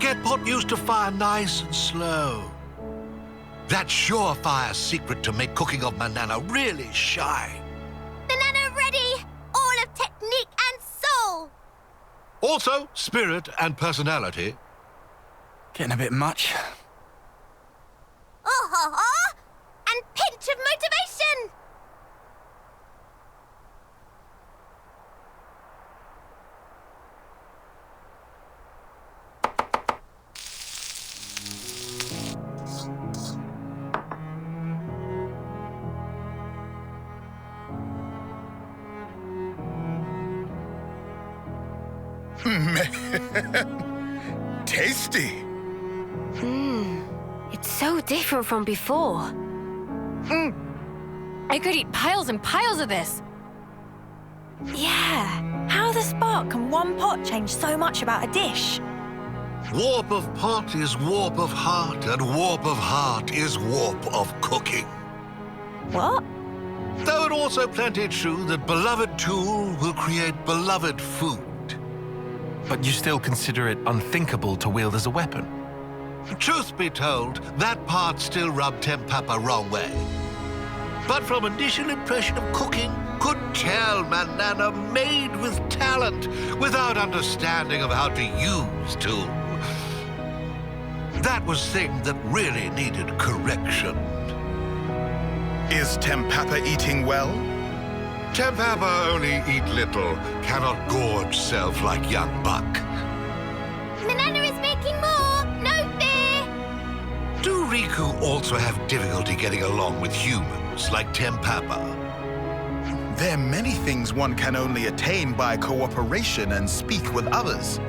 Get pot used to fire nice and slow. That surefire secret to make cooking of Manana really shine. Manana ready, all of technique and soul. Also, spirit and personality. Getting a bit much. Oh, and pinch of motivation. Tasty. It's so different from before. I could eat piles and piles of this. Yeah, how the spark can one pot change so much about a dish? Warp of pot is warp of heart, and warp of heart is warp of cooking. What? Though it also plenty true that beloved tool will create beloved food. But you still consider it unthinkable to wield as a weapon? Truth be told, that part still rubbed Tempapa wrong way. But from initial impression of cooking, could tell Manana made with talent, without understanding of how to use tool. That was thing that really needed correction. Is Tempapa eating well? Tempapa only eat little, cannot gorge self like young buck. Manana is making more, no fear. Do Riku also have difficulty getting along with humans like Tempapa? There are many things one can only attain by cooperation and speak with others.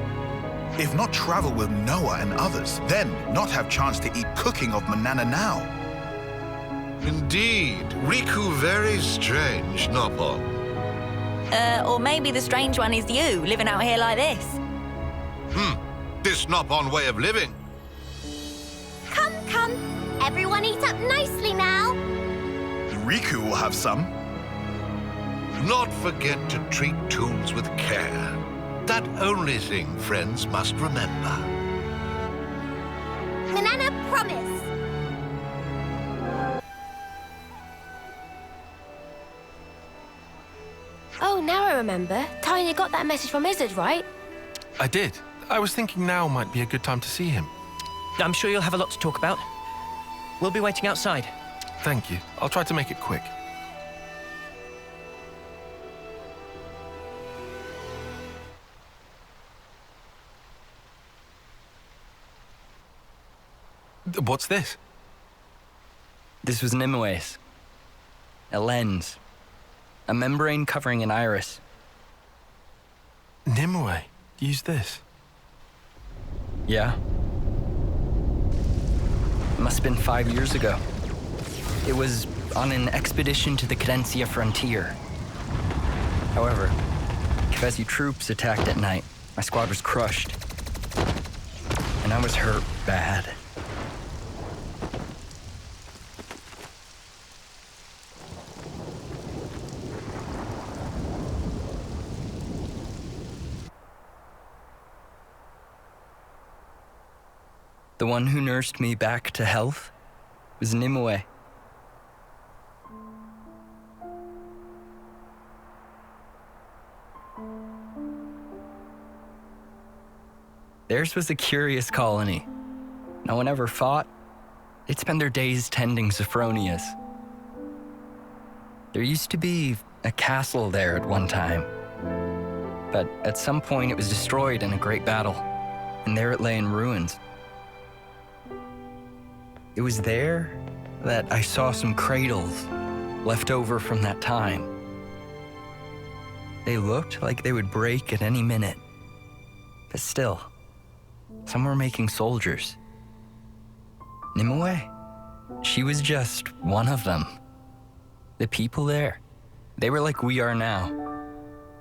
If not travel with Noah and others, then not have chance to eat cooking of Manana now. Indeed, Riku very strange, Nopon. Or maybe the strange one is you, living out here like this. This Nopon way of living. Come, everyone eat up nicely now. Riku will have some. Not forget to treat tools with care. That only thing friends must remember. Manana promise. Oh, now I remember. Tanya got that message from Izzard, right? I did. I was thinking now might be a good time to see him. I'm sure you'll have a lot to talk about. We'll be waiting outside. Thank you. I'll try to make it quick. What's this? This was Moebius. A lens. A membrane covering an iris. Nimue used this. Yeah. It must have been 5 years ago. It was on an expedition to the Cadencia frontier. However, Kefesi troops attacked at night. My squad was crushed. And I was hurt bad. The one who nursed me back to health was Nimue. Theirs was a curious colony. No one ever fought. They'd spend their days tending Sophronias. There used to be a castle there at one time. But at some point it was destroyed in a great battle, and there it lay in ruins. It was there that I saw some cradles left over from that time. They looked like they would break at any minute. But still, some were making soldiers. Nimue, she was just one of them. The people there, they were like we are now.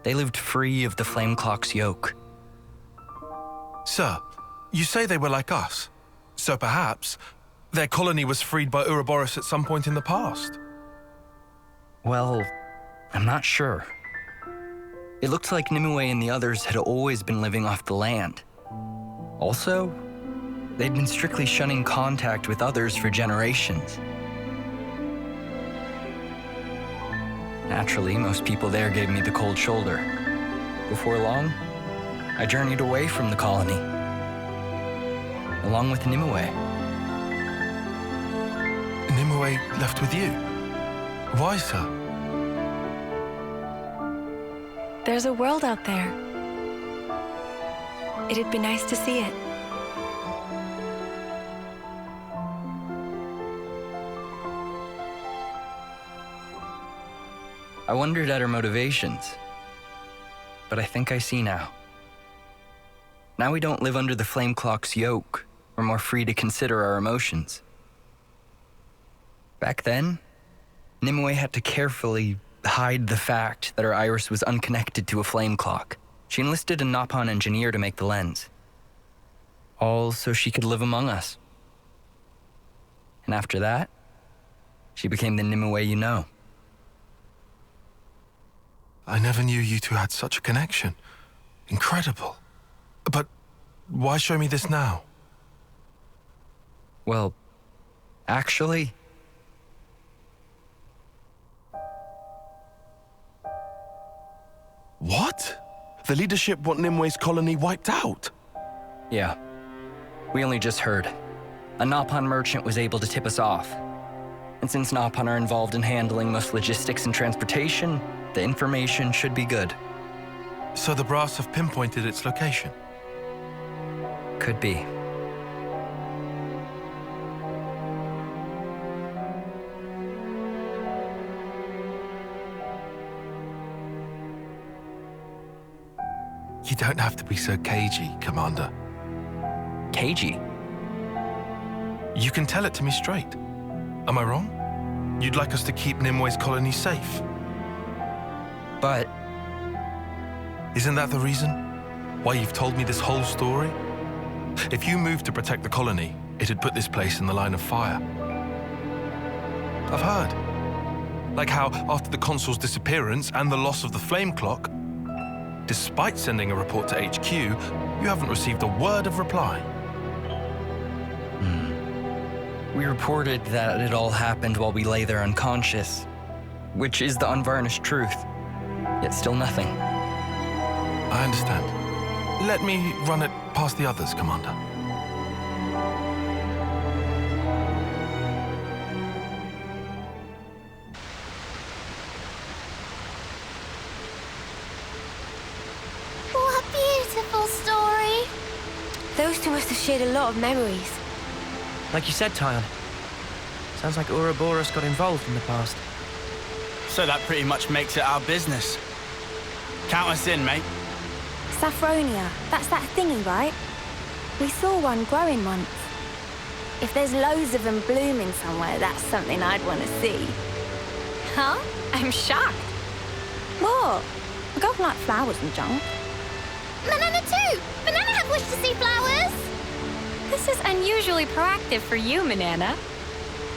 They lived free of the Flame Clock's yoke. Sir, you say they were like us. So perhaps their colony was freed by Ouroboros at some point in the past. Well, I'm not sure. It looks like Nimue and the others had always been living off the land. Also, they'd been strictly shunning contact with others for generations. Naturally, most people there gave me the cold shoulder. Before long, I journeyed away from the colony, along with Nimue. Nimue left with you? Why, sir? There's a world out there. It'd be nice to see it. I wondered at her motivations, but I think I see now. Now we don't live under the Flame Clock's yoke. We're more free to consider our emotions. Back then, Nimue had to carefully hide the fact that her iris was unconnected to a flame clock. She enlisted a Nopon engineer to make the lens. All so she could live among us. And after that, she became the Nimue you know. I never knew you two had such a connection. Incredible. But why show me this now? Well, actually, what? The leadership want Nimue's colony wiped out? Yeah. We only just heard. A Nopon merchant was able to tip us off. And since Nopon are involved in handling most logistics and transportation, the information should be good. So the brass have pinpointed its location? Could be. You don't have to be so cagey, Commander. Cagey? You can tell it to me straight. Am I wrong? You'd like us to keep Nimue's colony safe? But... Isn't that the reason? Why you've told me this whole story? If you moved to protect the colony, it'd put this place in the line of fire. I've heard. Like how, after the Consul's disappearance and the loss of the Flame Clock, despite sending a report to HQ, you haven't received a word of reply. We reported that it all happened while we lay there unconscious, which is the unvarnished truth, yet still nothing. I understand. Let me run it past the others, Commander. What a beautiful story. Those two must have shared a lot of memories. Like you said, Tyon. Sounds like Ouroboros got involved in the past. So that pretty much makes it our business. Count us in, mate. Saffronia, that's that thingy, right? We saw one growing once. If there's loads of them blooming somewhere, that's something I'd want to see. Huh? I'm shocked. What? I don't like flowers and junk. Banana too! Banana had wished to see flowers! This is unusually proactive for you, Manana.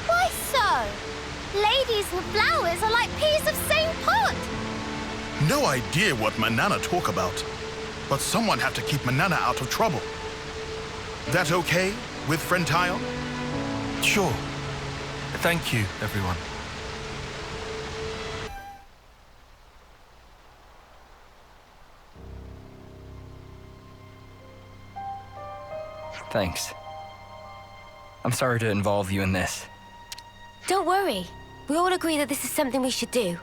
Why so? Ladies with flowers are like peas of same pod! No idea what Manana talk about, but someone have to keep Manana out of trouble. That okay with friend Tyon? Sure. Thank you, everyone. Thanks. I'm sorry to involve you in this. Don't worry. We all agree that this is something we should do.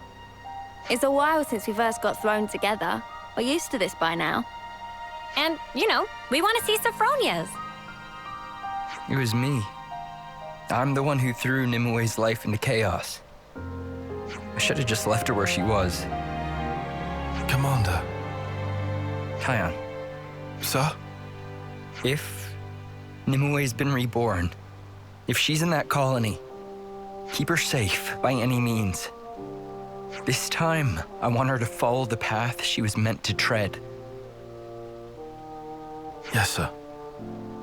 It's a while since we first got thrown together. We're used to this by now. And, you know, we want to see Sophronia's. It was me. I'm the one who threw Nimue's life into chaos. I should have just left her where she was. Commander. Tyon. Sir? If Nimue's been reborn, if she's in that colony, keep her safe by any means. This time, I want her to follow the path she was meant to tread. Yes, sir.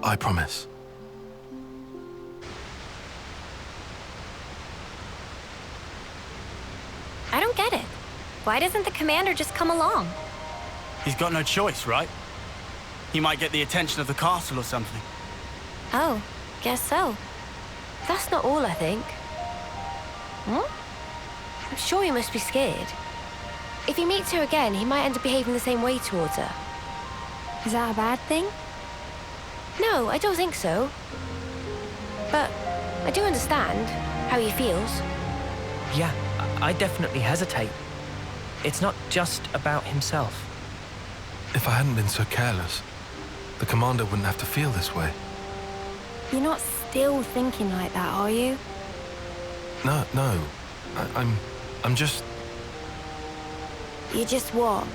I promise. I don't get it. Why doesn't the commander just come along? He's got no choice, right? He might get the attention of the castle or something. Oh, guess so. That's not all, I think. What? I'm sure he must be scared. If he meets her again, he might end up behaving the same way towards her. Is that a bad thing? No, I don't think so. But I do understand how he feels. Yeah, I definitely hesitate. It's not just about himself. If I hadn't been so careless, the commander wouldn't have to feel this way. You're not still thinking like that, are you? No. I'm just... You just what?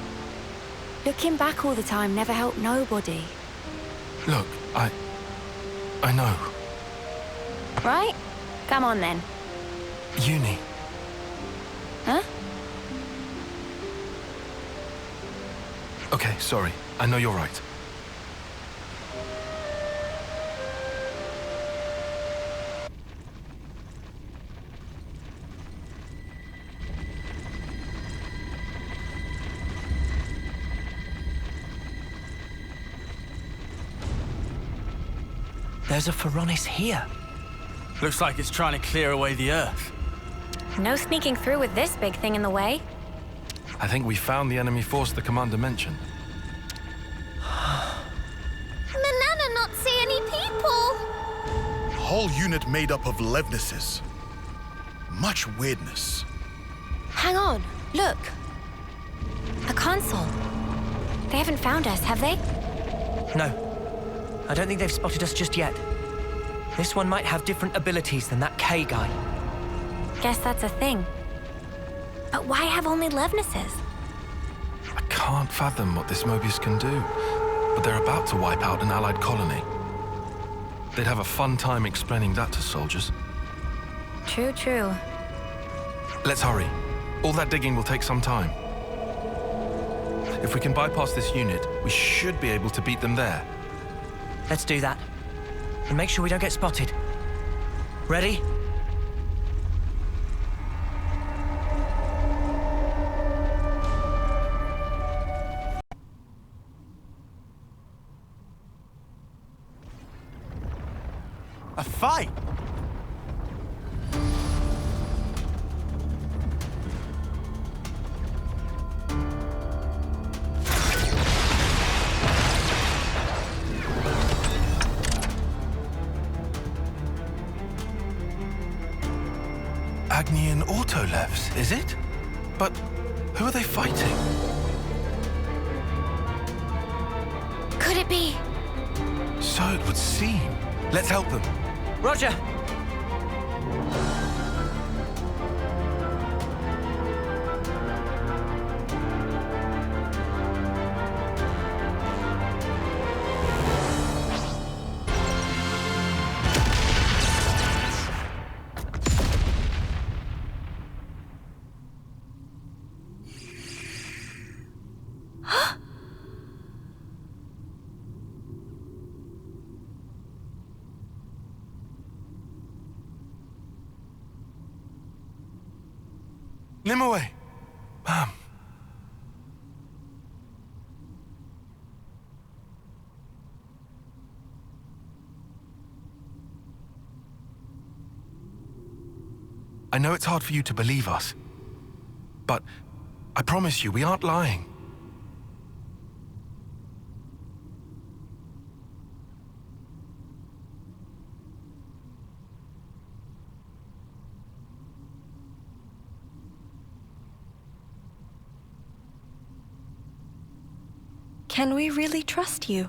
Looking back all the time never helped nobody. Look, I know. Right? Come on then. Uni. Huh? Okay, sorry. I know you're right. There's a Phoronis here. Looks like it's trying to clear away the earth. No sneaking through with this big thing in the way. I think we found the enemy force the commander mentioned. Manana not see any people! Whole unit made up of Levnesses. Much weirdness. Hang on, look. A console. They haven't found us, have they? No. I don't think they've spotted us just yet. This one might have different abilities than that K guy. Guess that's a thing. But why have only Levnesses? I can't fathom what this Moebius can do, but they're about to wipe out an allied colony. They'd have a fun time explaining that to soldiers. True, true. Let's hurry. All that digging will take some time. If we can bypass this unit, we should be able to beat them there. Let's do that. And make sure we don't get spotted. Ready? A fight? Agnian Autolevs, is it? But who are they fighting? Could it be? So it would seem. Let's help them. Roger! Nimue! Ma'am. I know it's hard for you to believe us, but I promise you, we aren't lying. Can we really trust you?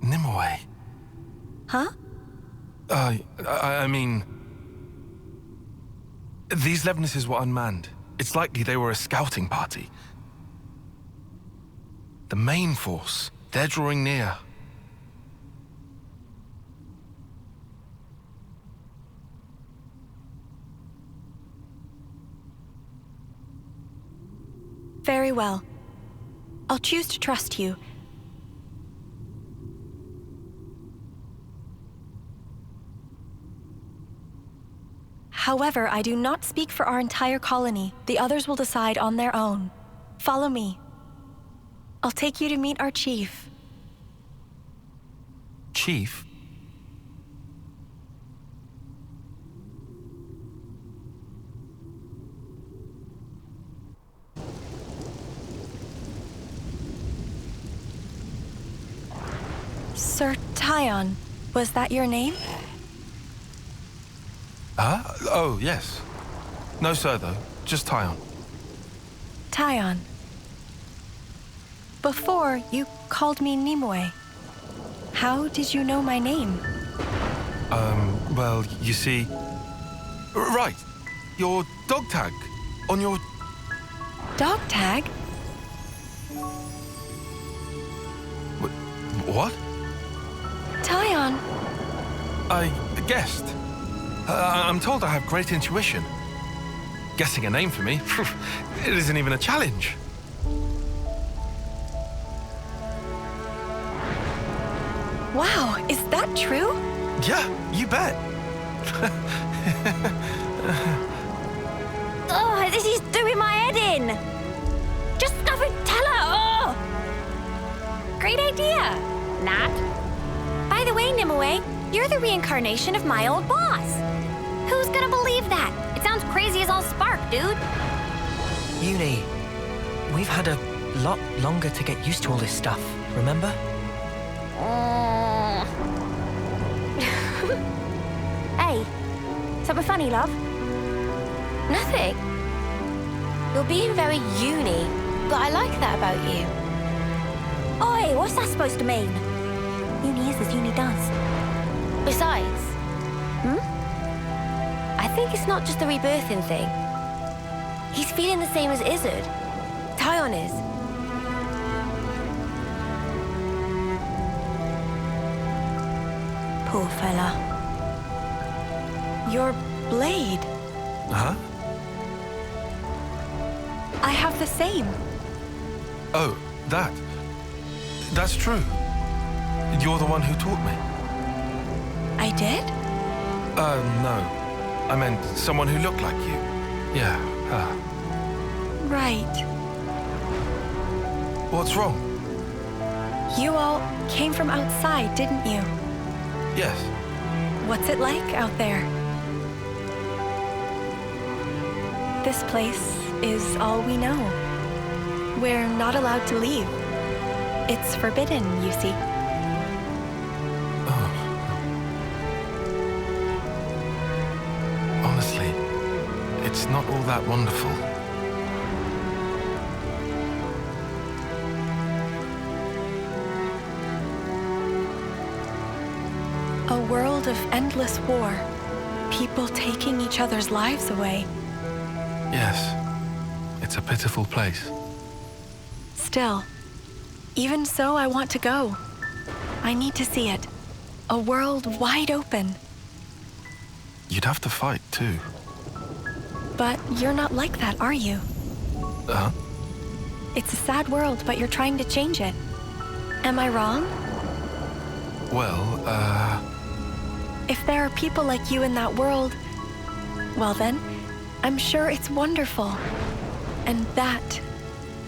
Nimue. Huh? I mean... These Levnesses were unmanned. It's likely they were a scouting party. The main force, they're drawing near. Very well. I'll choose to trust you. However, I do not speak for our entire colony. The others will decide on their own. Follow me. I'll take you to meet our chief. Chief? Sir Tyon, was that your name? Oh, yes. No, sir, though. Just Tyon. Tyon. Before, you called me Nimue. How did you know my name? Well, you see... Right. Your dog tag. On your... Dog tag? What? Tyon. I guessed. I'm told I have great intuition. Guessing a name for me, it isn't even a challenge. Wow, is that true? Yeah, you bet. Oh, this is doing my head in. Just stuff it, tell her. Oh. Great idea. Not. By the way, Nimue, you're the reincarnation of my old boss. Who's gonna believe that? It sounds crazy as all spark, dude. Uni, we've had a lot longer to get used to all this stuff, remember? Hey, something funny, love? Nothing. You're being very uni, but I like that about you. Oi, what's that supposed to mean? Uni is as uni does. Besides, I think it's not just the rebirthing thing. He's feeling the same as Izzard. Tyon is. Poor fella. Your blade. Huh? I have the same. Oh, that's true. You're the one who taught me. I did? No. I meant someone who looked like you. Yeah, Right. What's wrong? You all came from outside, didn't you? Yes. What's it like out there? This place is all we know. We're not allowed to leave. It's forbidden, you see. Honestly, it's not all that wonderful. A world of endless war. People taking each other's lives away. Yes. It's a pitiful place. Still, even so, I want to go. I need to see it. A world wide open. You'd have to fight, too. But you're not like that, are you? Huh? It's a sad world, but you're trying to change it. Am I wrong? Well, If there are people like you in that world, well then, I'm sure it's wonderful. And that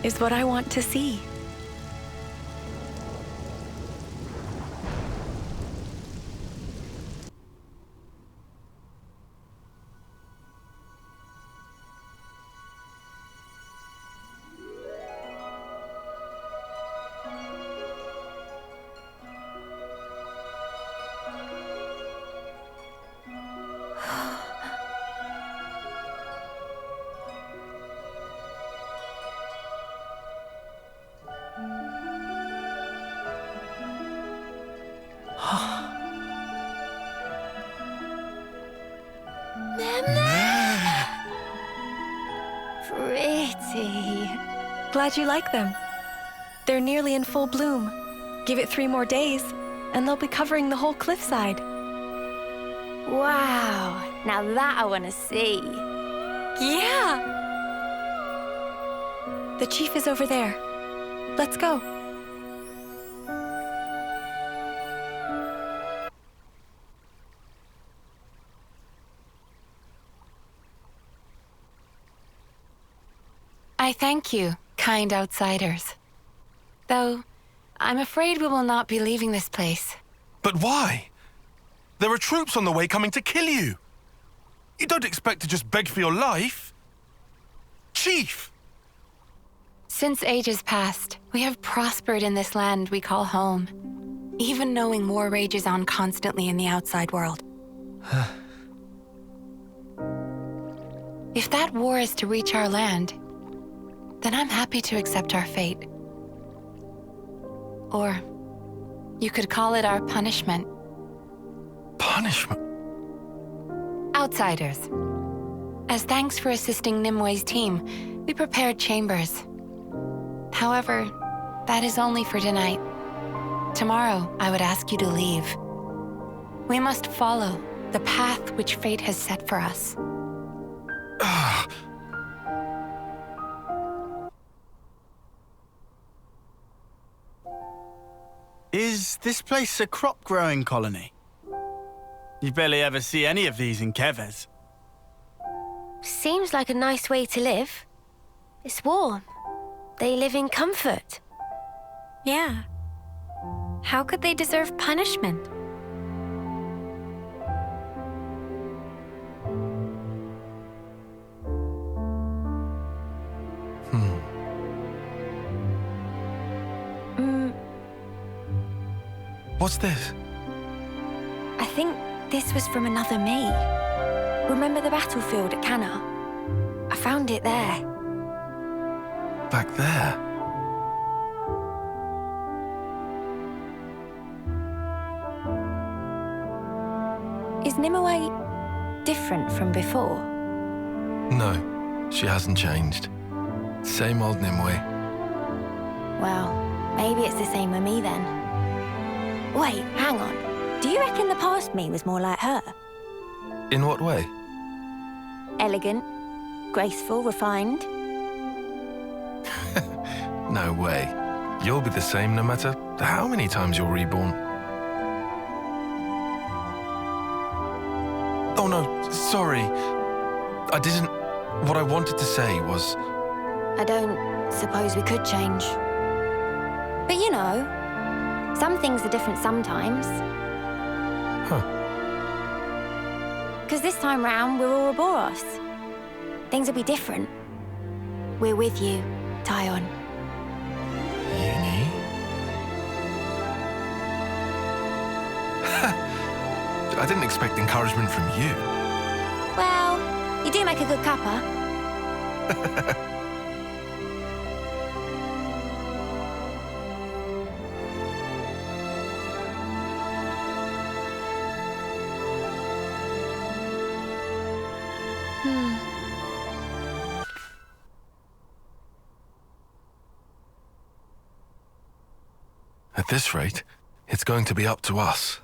is what I want to see. Pretty. Glad you like them. They're nearly in full bloom. Give it 3 more days, and they'll be covering the whole cliffside. Wow. Now that I want to see. Yeah! The chief is over there. Let's go. I thank you, kind outsiders. Though, I'm afraid we will not be leaving this place. But why? There are troops on the way coming to kill you. You don't expect to just beg for your life. Chief! Since ages past, we have prospered in this land we call home, even knowing war rages on constantly in the outside world. If that war is to reach our land, then I'm happy to accept our fate. Or you could call it our punishment. Punishment? Outsiders. As thanks for assisting Nimue's team, we prepared chambers. However, that is only for tonight. Tomorrow, I would ask you to leave. We must follow the path which fate has set for us. Is this place a crop-growing colony? You barely ever see any of these in Keves. Seems like a nice way to live. It's warm. They live in comfort. Yeah. How could they deserve punishment? What's this? I think this was from another me. Remember the battlefield at Cana? I found it there. Back there? Is Nimue different from before? No, she hasn't changed. Same old Nimue. Well, maybe it's the same with me then. Wait, hang on. Do you reckon the past me was more like her? In what way? Elegant, graceful, refined? No way. You'll be the same no matter how many times you're reborn. Oh no, sorry. I didn't... What I wanted to say was... I don't suppose we could change. But you know, some things are different sometimes. Huh. Because this time round, we're Ouroboros. Things will be different. We're with you, Tyon. Uni? I didn't expect encouragement from you. Well, you do make a good cuppa. At this rate, it's going to be up to us.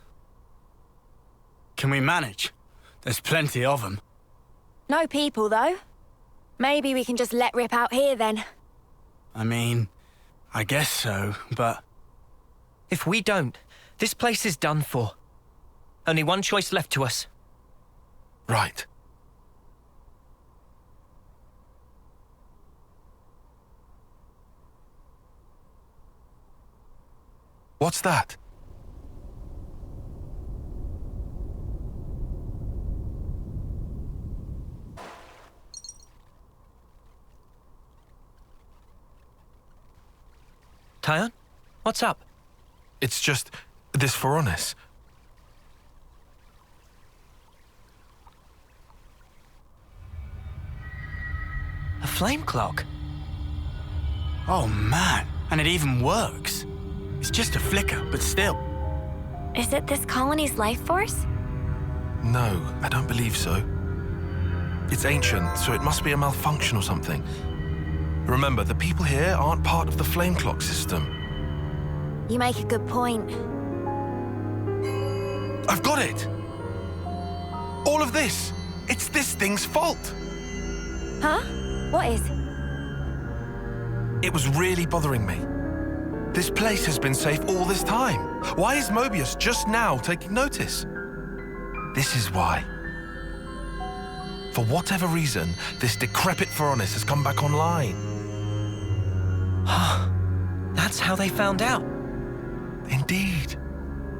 Can we manage? There's plenty of them. No people, though. Maybe we can just let rip out here, then. I mean, I guess so, but... If we don't, this place is done for. Only one choice left to us. Right. What's that? Tyon? What's up? It's just this Phoronis. A flame clock? Oh man, and it even works. It's just a flicker, but still. Is it this colony's life force? No, I don't believe so. It's ancient, so it must be a malfunction or something. Remember, the people here aren't part of the flame clock system. You make a good point. I've got it! All of this! It's this thing's fault! Huh? What is? It was really bothering me. This place has been safe all this time. Why is Moebius just now taking notice? This is why. For whatever reason, this decrepit Phoronis has come back online. That's how they found out. Indeed.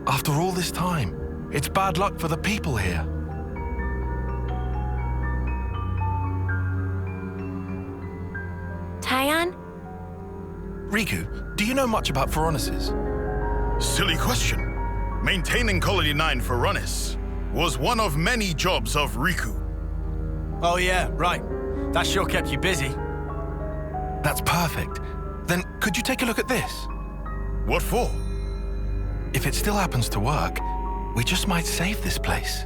After all this time, it's bad luck for the people here. Tyon? Riku, do you know much about Phoronises? Silly question. Maintaining Colony 9 Phoronis was one of many jobs of Riku. Oh yeah, right. That sure kept you busy. That's perfect. Then could you take a look at this? What for? If it still happens to work, we just might save this place.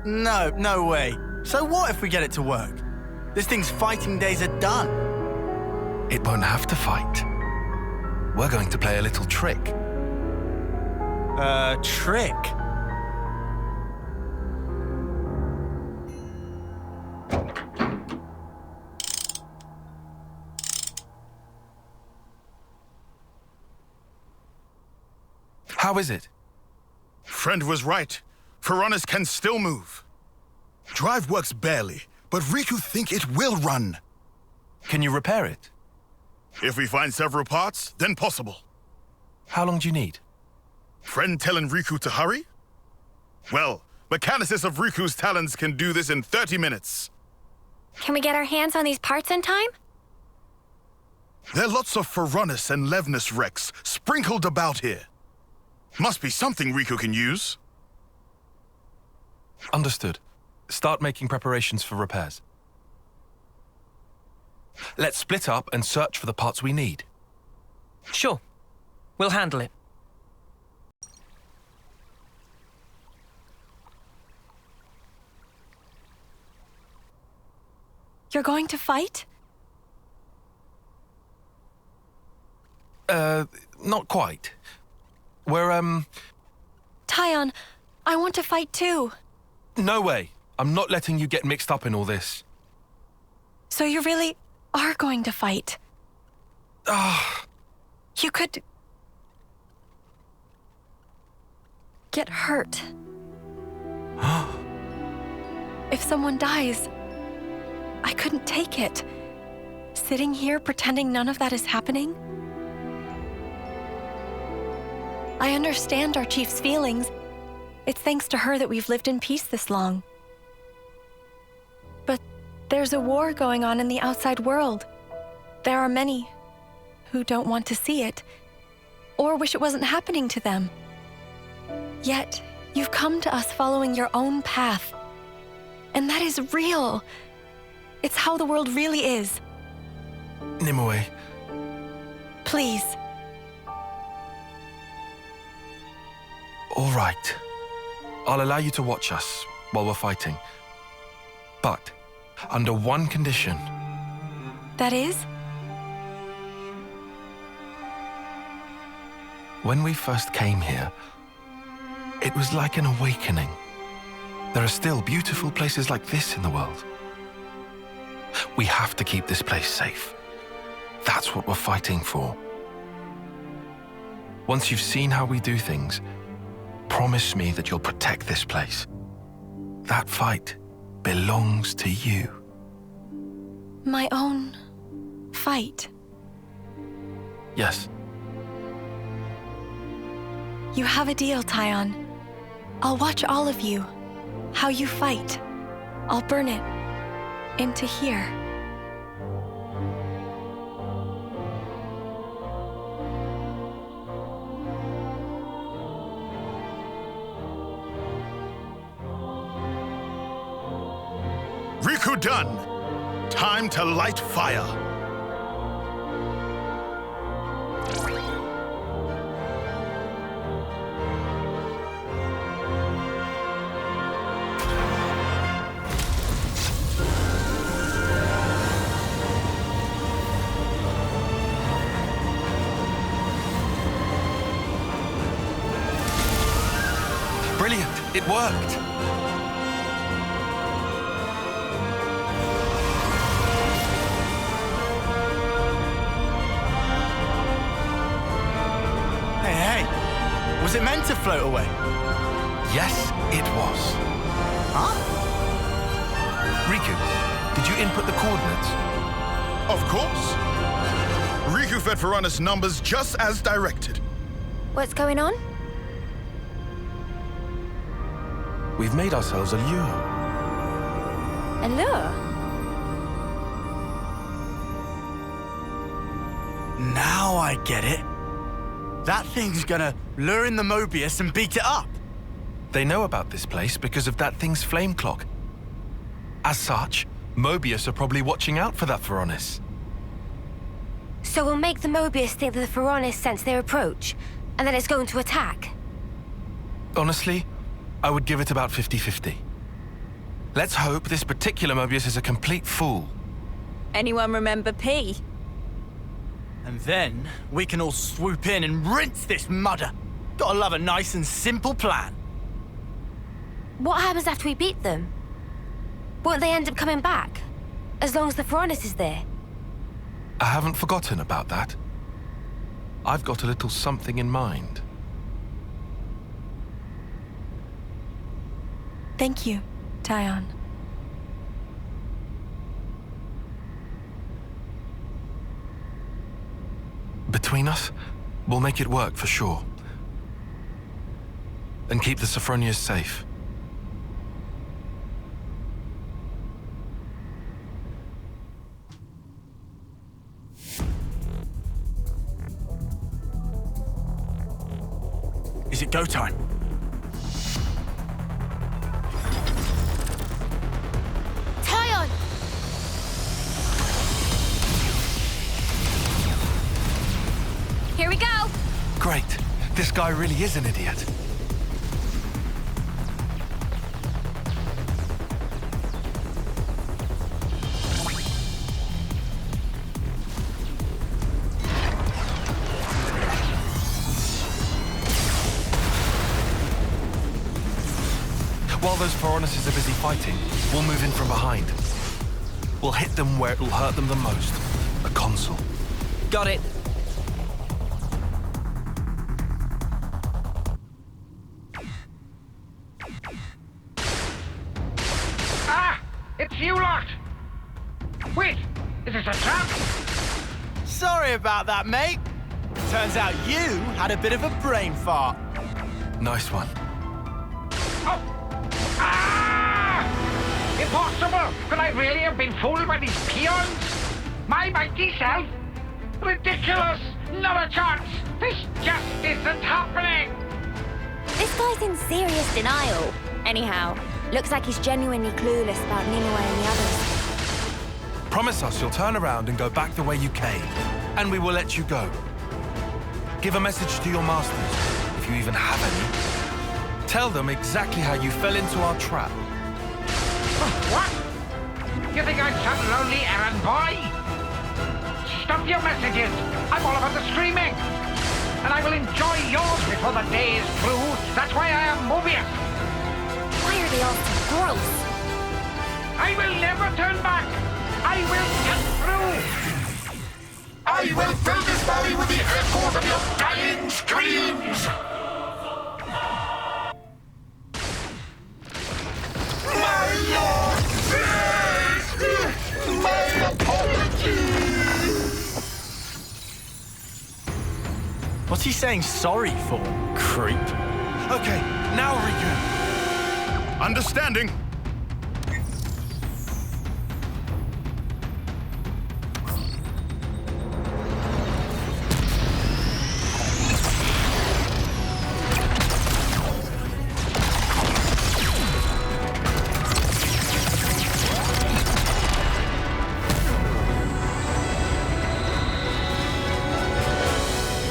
No way. So what if we get it to work? This thing's fighting days are done. It won't have to fight. We're going to play a little trick. Trick? How is it? Friend was right. Phoronis can still move. Drive works barely, but Riku think it will run. Can you repair it? If we find several parts, then possible. How long do you need? Friend telling Riku to hurry? Well, mechanicists of Riku's talents can do this in 30 minutes. Can we get our hands on these parts in time? There are lots of Phoronis and Levnus wrecks sprinkled about here. Must be something Riku can use. Understood. Start making preparations for repairs. Let's split up and search for the parts we need. Sure. We'll handle it. You're going to fight? Not quite. We're, Tyon, I want to fight too. No way. I'm not letting you get mixed up in all this. So you really are going to fight? You could get hurt. If someone dies, I couldn't take it. Sitting here pretending none of that is happening? I understand our chief's feelings. It's thanks to her that we've lived in peace this long. But there's a war going on in the outside world. There are many who don't want to see it, or wish it wasn't happening to them. Yet, you've come to us following your own path. And that is real. It's how the world really is. Nimue. Please. All right. I'll allow you to watch us while we're fighting. But under one condition. That is? When we first came here, it was like an awakening. There are still beautiful places like this in the world. We have to keep this place safe. That's what we're fighting for. Once you've seen how we do things, promise me that you'll protect this place. That fight belongs to you. My own fight. Yes. You have a deal, Tyon. I'll watch all of you. How you fight. I'll burn it into here. Riku done. Time to light fire. Brilliant! It worked! Hey, was it meant to float away? Yes, it was. Huh? Riku, did you input the coordinates? Of course. Riku fed Varanus numbers just as directed. What's going on? We've made ourselves a lure. A lure? Now I get it. That thing's gonna lure in the Moebius and beat it up. They know about this place because of that thing's flame clock. As such, Moebius are probably watching out for that Varanus. So we'll make the Moebius think that the Varanus sense their approach, and then it's going to attack. Honestly, I would give it about 50-50. Let's hope this particular Moebius is a complete fool. Anyone remember P? And then we can all swoop in and rinse this mudder. Gotta love a nice and simple plan. What happens after we beat them? Won't they end up coming back? As long as the Varanus is there? I haven't forgotten about that. I've got a little something in mind. Thank you, Tyon. Between us, we'll make it work for sure. And keep the Sophronias safe. Is it go time? Tyon! Here we go! Great. This guy really is an idiot. While those Varanus are busy fighting, we'll move in from behind. We'll hit them where it'll hurt them the most. The console. Got it. Ah! It's you lot! Wait, is this a trap? Sorry about that, mate. Turns out you had a bit of a brain fart. Nice one. Impossible! Could I really have been fooled by these peons? My mighty self? Ridiculous! Not a chance! This just isn't happening! This guy's in serious denial. Anyhow, looks like he's genuinely clueless about Nimue and the others. Promise us you'll turn around and go back the way you came, and we will let you go. Give a message to your masters, if you even have any. Tell them exactly how you fell into our trap. What? You think I'm some lonely errand boy? Stop your messages! I'm all about the screaming! And I will enjoy yours before the day is through. That's why I am Moebius! Why are they all so gross? I will never turn back! I will cut through! I will fill this valley with the echoes of your dying screams! My lord! My apologies! What's he saying sorry for, creep? Okay, now Riku. Understanding.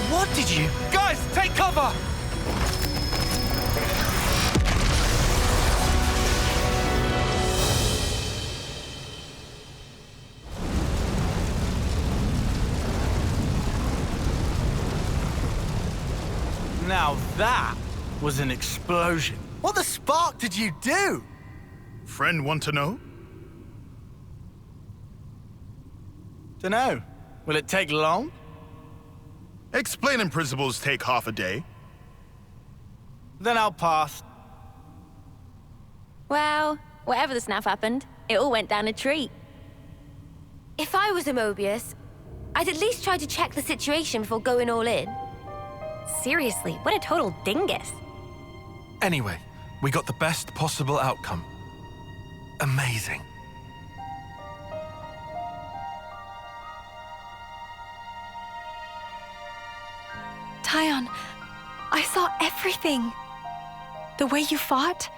What did you? Guys, take cover! Now that was an explosion. What the spark did you do? Friend want to know? Dunno. Will it take long? Explaining principles take half a day. Then I'll pass. Well, whatever the snaff happened, it all went down a treat. If I was a Moebius, I'd at least try to check the situation before going all in. Seriously, what a total dingus. Anyway, we got the best possible outcome. Amazing. Tyon, I saw everything. The way you fought.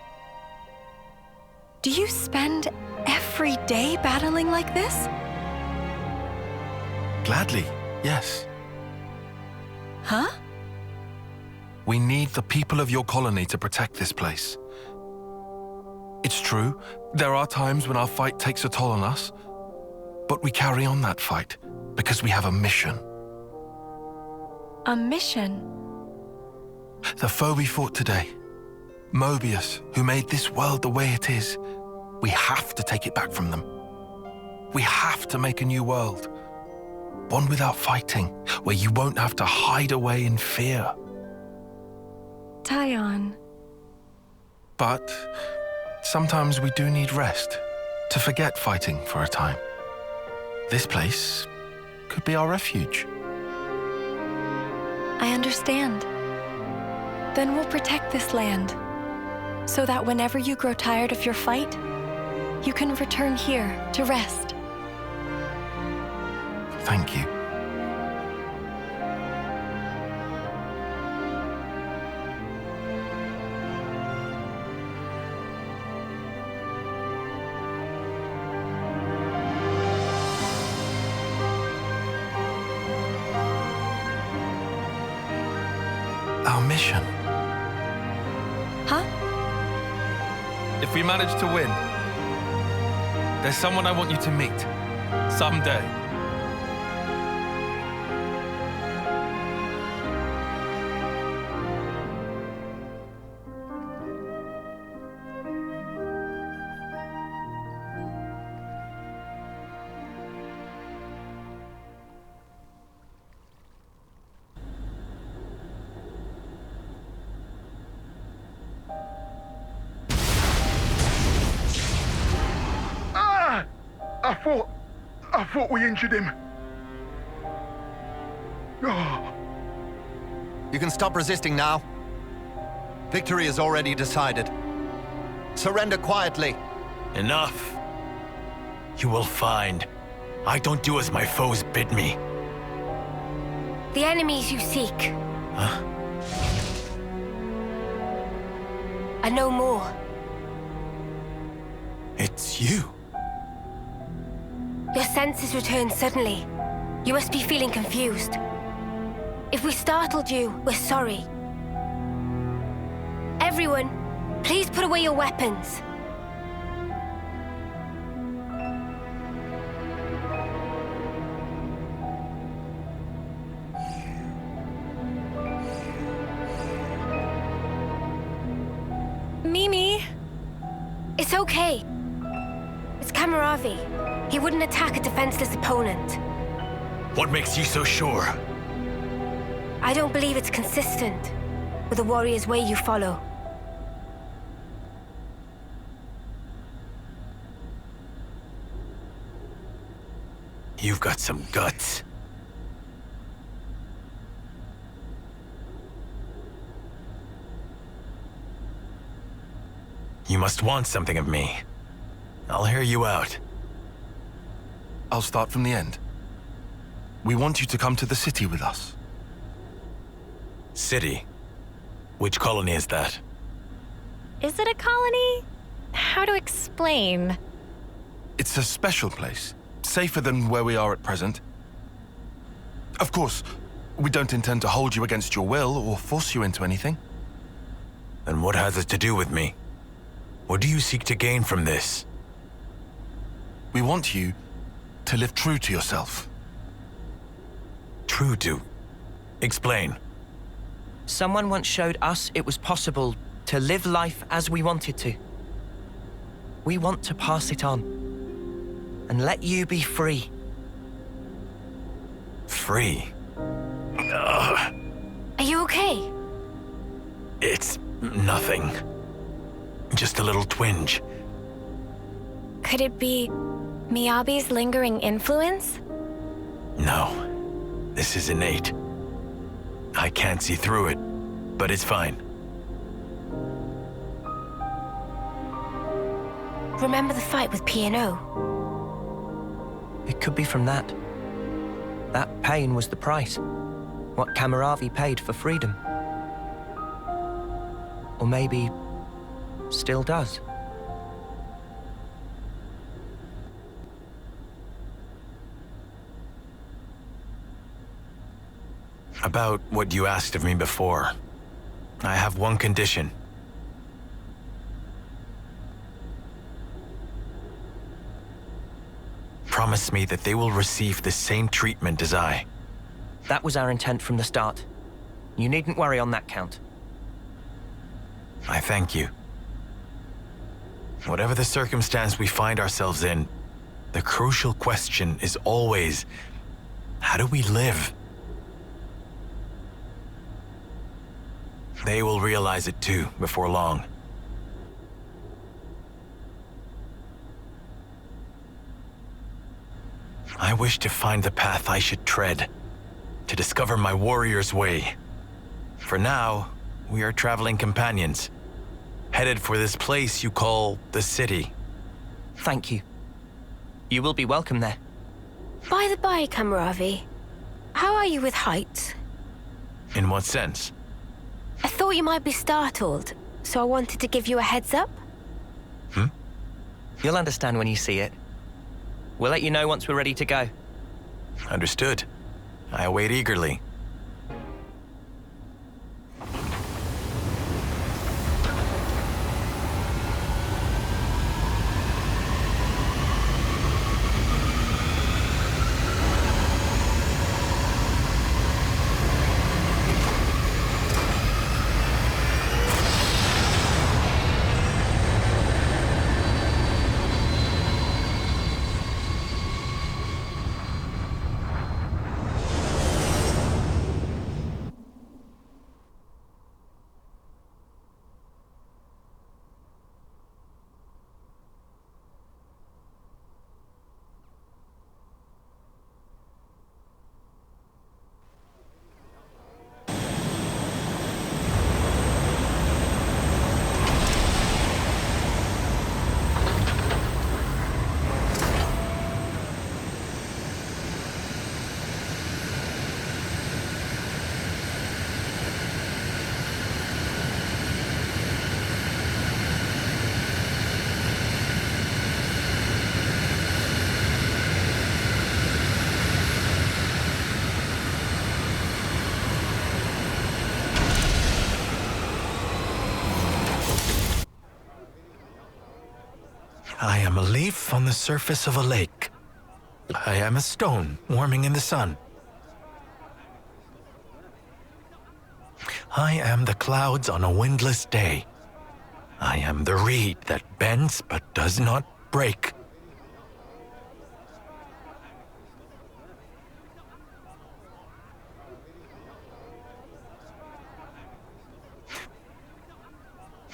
Do you spend every day battling like this? Gladly, yes. Huh? We need the people of your colony to protect this place. It's true, there are times when our fight takes a toll on us, but we carry on that fight because we have a mission. A mission? The foe we fought today, Moebius, who made this world the way it is, we have to take it back from them. We have to make a new world. One without fighting, where you won't have to hide away in fear. Tyon. But sometimes we do need rest, to forget fighting for a time. This place could be our refuge. I understand. Then we'll protect this land, so that whenever you grow tired of your fight, you can return here to rest. Thank you. Our mission. Huh? If we manage to win, there's someone I want you to meet. Someday. I thought we injured him. Oh. You can stop resisting now. Victory is already decided. Surrender quietly. Enough. You will find I don't do as my foes bid me. The enemies you seek Huh? are no more. It's you. Your senses returned suddenly. You must be feeling confused. If we startled you, we're sorry. Everyone, please put away your weapons. Mimi! It's okay. It's Camaravi. He wouldn't attack a defenseless opponent. What makes you so sure? I don't believe it's consistent with the warrior's way you follow. You've got some guts. You must want something of me. I'll hear you out. I'll start from the end. We want you to come to the city with us. City? Which colony is that? Is it a colony? How to explain? It's a special place, safer than where we are at present. Of course, we don't intend to hold you against your will or force you into anything. And what has it to do with me? What do you seek to gain from this? We want you to live true to yourself. True to? Explain. Someone once showed us it was possible to live life as we wanted to. We want to pass it on and let you be free. Free? Are you okay? It's nothing. Just a little twinge. Could it be Miyabi's lingering influence? No. This is innate. I can't see through it, but it's fine. Remember the fight with P&O? It could be from that. That pain was the price. What Kamaravi paid for freedom. Or maybe still does. About what you asked of me before. I have one condition. Promise me that they will receive the same treatment as I. That was our intent from the start. You needn't worry on that count. I thank you. Whatever the circumstance we find ourselves in, the crucial question is always, how do we live? They will realize it too, before long. I wish to find the path I should tread, to discover my warrior's way. For now, we are traveling companions, headed for this place you call the city. Thank you. You will be welcome there. By the by, Kamaravi, how are you with heights? In what sense? I thought you might be startled, so I wanted to give you a heads up. You'll understand when you see it. We'll let you know once we're ready to go. Understood. I await eagerly. I am a leaf on the surface of a lake. I am a stone warming in the sun. I am the clouds on a windless day. I am the reed that bends but does not break.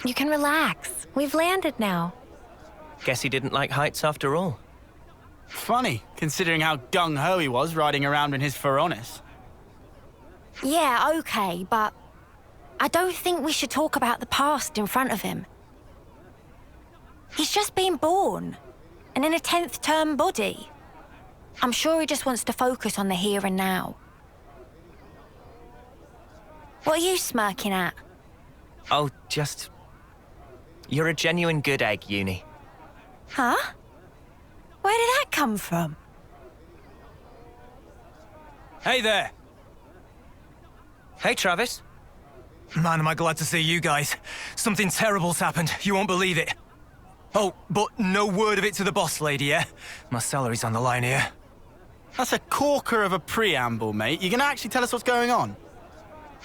You can relax. We've landed now. Guess he didn't like heights after all. Funny, considering how gung-ho he was riding around in his Feronis. Yeah, okay, but I don't think we should talk about the past in front of him. He's just been born, and in a 10th term body. I'm sure he just wants to focus on the here and now. What are you smirking at? Oh, just... You're a genuine good egg, Uni. Huh? Where did that come from? Hey there! Hey, Travis. Man, am I glad to see you guys. Something terrible's happened. You won't believe it. Oh, but no word of it to the boss lady, yeah? My salary's on the line here. That's a corker of a preamble, mate. You gonna actually tell us what's going on?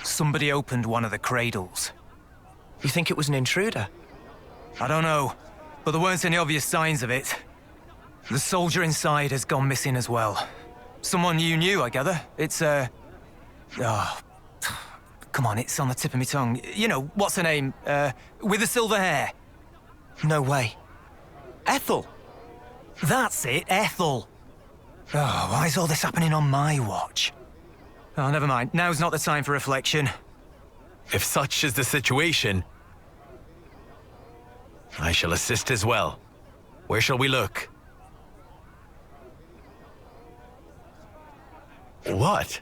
Somebody opened one of the cradles. You think it was an intruder? I don't know, but there weren't any obvious signs of it. The soldier inside has gone missing as well. Someone you knew, I gather. It's, Oh, come on, it's on the tip of my tongue. You know, what's her name? With the silver hair. No way. Ethel! That's it, Ethel. Oh, why is all this happening on my watch? Oh, never mind. Now's not the time for reflection. If such is the situation, I shall assist as well. Where shall we look? What?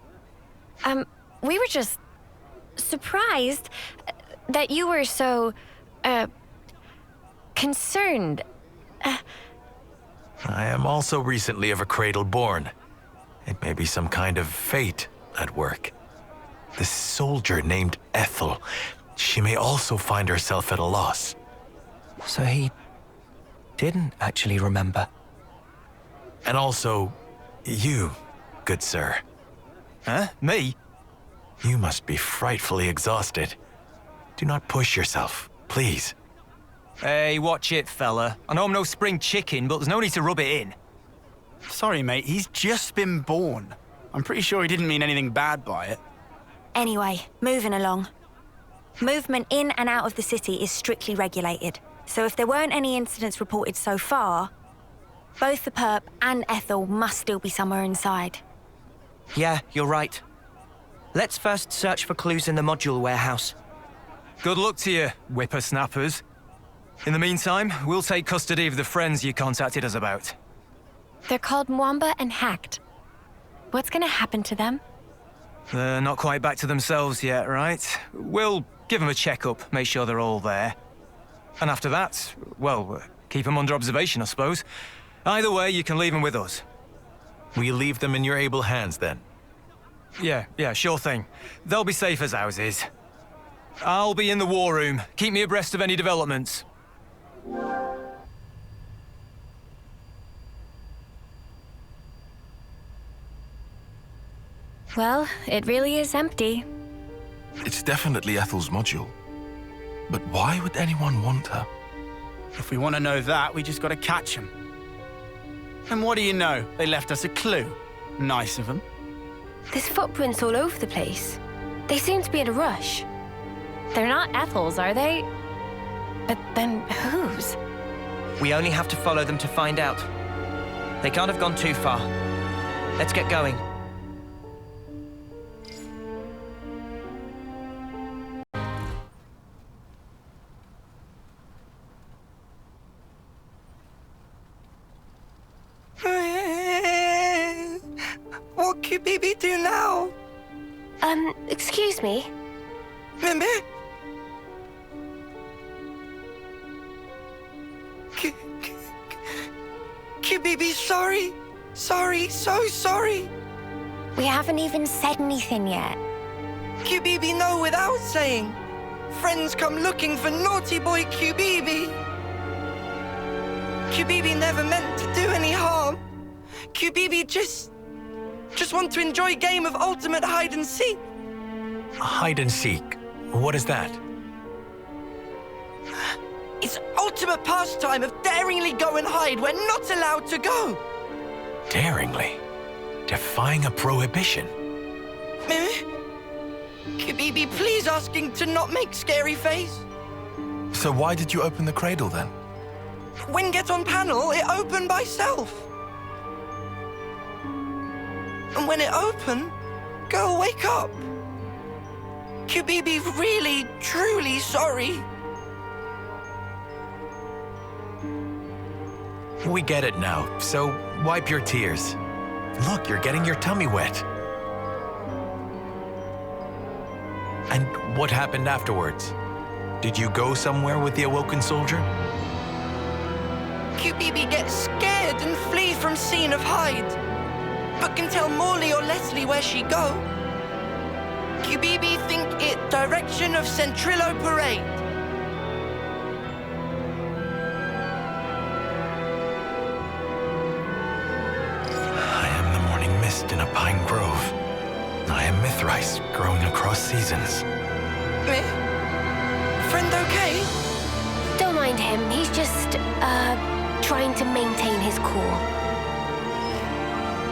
We were just surprised that you were so, concerned. I am also recently of a cradle born. It may be some kind of fate at work. This soldier named Ethel, she may also find herself at a loss. So he didn't actually remember. And also, you, good sir. Huh? Me? You must be frightfully exhausted. Do not push yourself, please. Hey, watch it, fella. I know I'm no spring chicken, but there's no need to rub it in. Sorry, mate, he's just been born. I'm pretty sure he didn't mean anything bad by it. Anyway, moving along. Movement in and out of the city is strictly regulated. So if there weren't any incidents reported so far, both the perp and Ethel must still be somewhere inside. Yeah, you're right. Let's first search for clues in the module warehouse. Good luck to you, whippersnappers. In the meantime, we'll take custody of the friends you contacted us about. They're called Mwamba and Hacked. What's gonna happen to them? They're not quite back to themselves yet, right? We'll give them a checkup, make sure they're all there. And after that, well, keep them under observation, I suppose. Either way, you can leave them with us. We leave them in your able hands, then? Yeah, sure thing. They'll be safe as houses. I'll be in the war room. Keep me abreast of any developments. Well, it really is empty. It's definitely Ethel's module. But why would anyone want her? If we want to know that, we just gotta catch him. And what do you know? They left us a clue. Nice of them. There's footprints all over the place. They seem to be in a rush. They're not Ethel's, are they? But then whose? We only have to follow them to find out. They can't have gone too far. Let's get going. What could Bibi do now? Excuse me? Mimi? Bibi, sorry. Sorry, so sorry. We haven't even said anything yet. Bibi, no, without saying. Friends come looking for naughty boy Bibi. Bibi never meant to do any harm. Bibi just want to enjoy a game of ultimate hide and seek. Hide and seek? What is that? It's ultimate pastime of daringly go and hide where not allowed to go. Daringly? Defying a prohibition? Bibi, please asking to not make scary face. So why did you open the cradle then? When get on panel, it opened by self. And when it opened, girl, wake up. Bibi, really, truly sorry. We get it now, so wipe your tears. Look, you're getting your tummy wet. And what happened afterwards? Did you go somewhere with the awoken soldier? QBB gets scared and flees from scene of hide, but can tell Morley or Leslie where she go. QBB think it direction of Centrillo Parade. I am the morning mist in a pine grove. I am Mithrice growing across seasons. Friend okay? Don't mind him. He's just, trying to maintain his cool.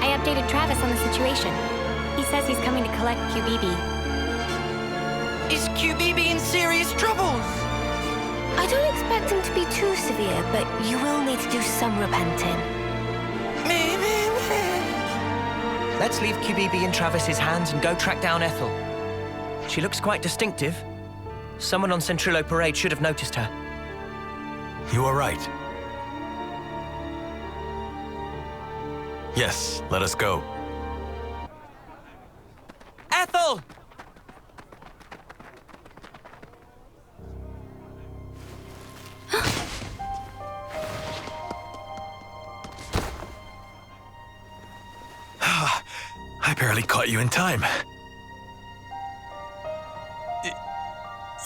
I updated Travis on the situation. He says he's coming to collect QBB. Is QBB in serious troubles? I don't expect him to be too severe, but you will need to do some repenting. Let's leave QBB in Travis's hands and go track down Ethel. She looks quite distinctive. Someone on Centrillo Parade should have noticed her. You are right. Yes, let us go. Ethel! I barely caught you in time.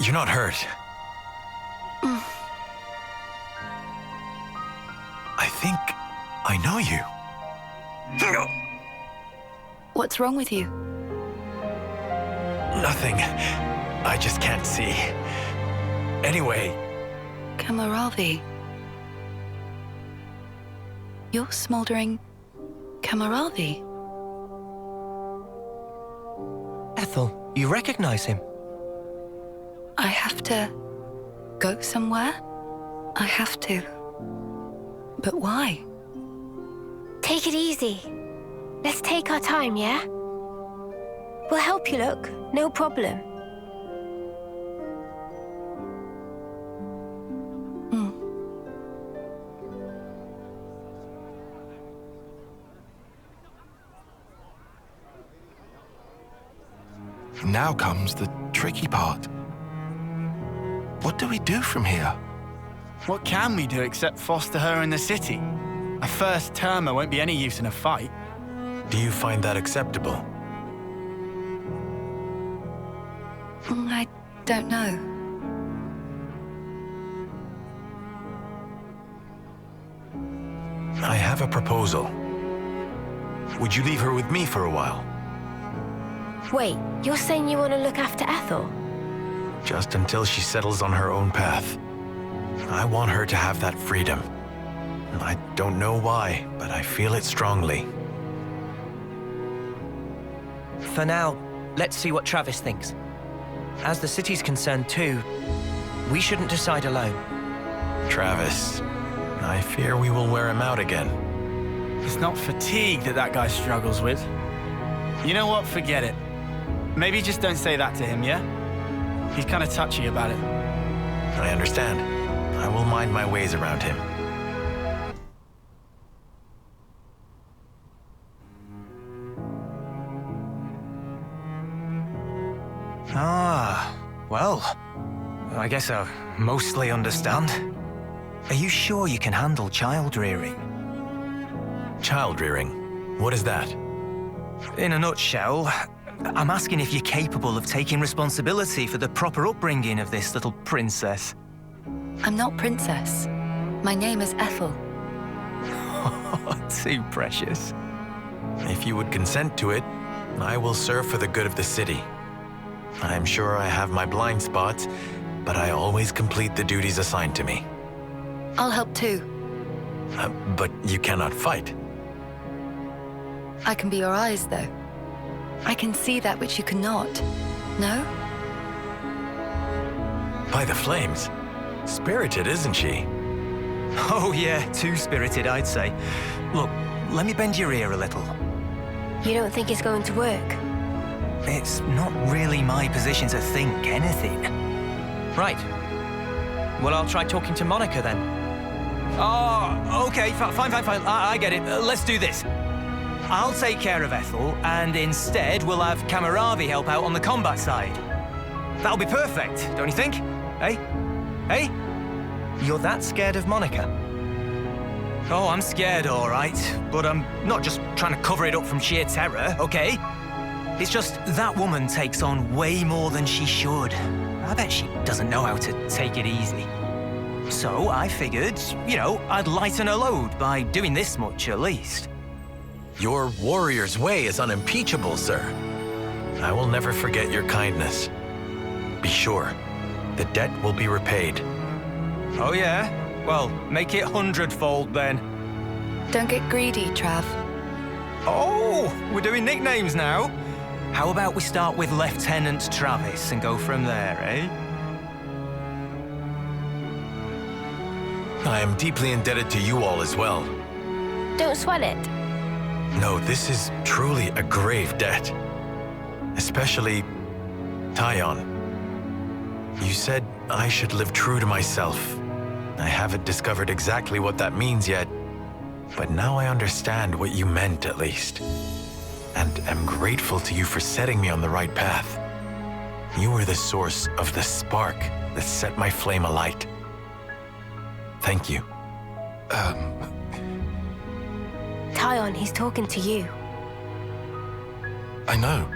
You're not hurt. I think I know you. What's wrong with you? Nothing. I just can't see. Anyway. Camaralvi. You're smoldering Camaralvi. Ethel, you recognize him? I have to go somewhere? I have to. But why? Take it easy. Let's take our time, yeah? We'll help you look. No problem. Now comes the tricky part. What do we do from here? What can we do except foster her in the city? A first termer won't be any use in a fight. Do you find that acceptable? I don't know. I have a proposal. Would you leave her with me for a while? Wait, you're saying you want to look after Ethel? Just until she settles on her own path. I want her to have that freedom. I don't know why, but I feel it strongly. For now, let's see what Travis thinks. As the city's concerned too, we shouldn't decide alone. Travis, I fear we will wear him out again. It's not fatigue that guy struggles with. You know what? Forget it. Maybe just don't say that to him, yeah? He's kind of touchy about it. I understand. I will mind my ways around him. Well, I guess I mostly understand. Are you sure you can handle child rearing? Child rearing? What is that? In a nutshell, I'm asking if you're capable of taking responsibility for the proper upbringing of this little princess. I'm not princess. My name is Ethel. Too precious. If you would consent to it, I will serve for the good of the city. I'm sure I have my blind spots, but I always complete the duties assigned to me. I'll help too. But you cannot fight. I can be your eyes, though. I can see that which you cannot. No? By the flames. Spirited, isn't she? Oh yeah, too spirited, I'd say. Look, let me bend your ear a little. You don't think it's going to work? It's not really my position to think anything. Right. Well, I'll try talking to Monica then. Oh, okay, fine. I get it. Let's do this. I'll take care of Ethel, and instead we'll have Kamaravi help out on the combat side. That'll be perfect, don't you think? Hey? Hey? You're that scared of Monica? Oh, I'm scared, all right. But I'm not just trying to cover it up from sheer terror, okay? It's just that woman takes on way more than she should. I bet she doesn't know how to take it easy. So I figured, I'd lighten her load by doing this much at least. Your warrior's way is unimpeachable, sir. I will never forget your kindness. Be sure, the debt will be repaid. Oh yeah? Well, make it 100-fold then. Don't get greedy, Trav. Oh, we're doing nicknames now. How about we start with Lieutenant Travis and go from there, eh? I am deeply indebted to you all as well. Don't sweat it. No, this is truly a grave debt. Especially Tyon. You said I should live true to myself. I haven't discovered exactly what that means yet, but now I understand what you meant at least. And am grateful to you for setting me on the right path. You were the source of the spark that set my flame alight. Thank you. Tyon, he's talking to you. I know.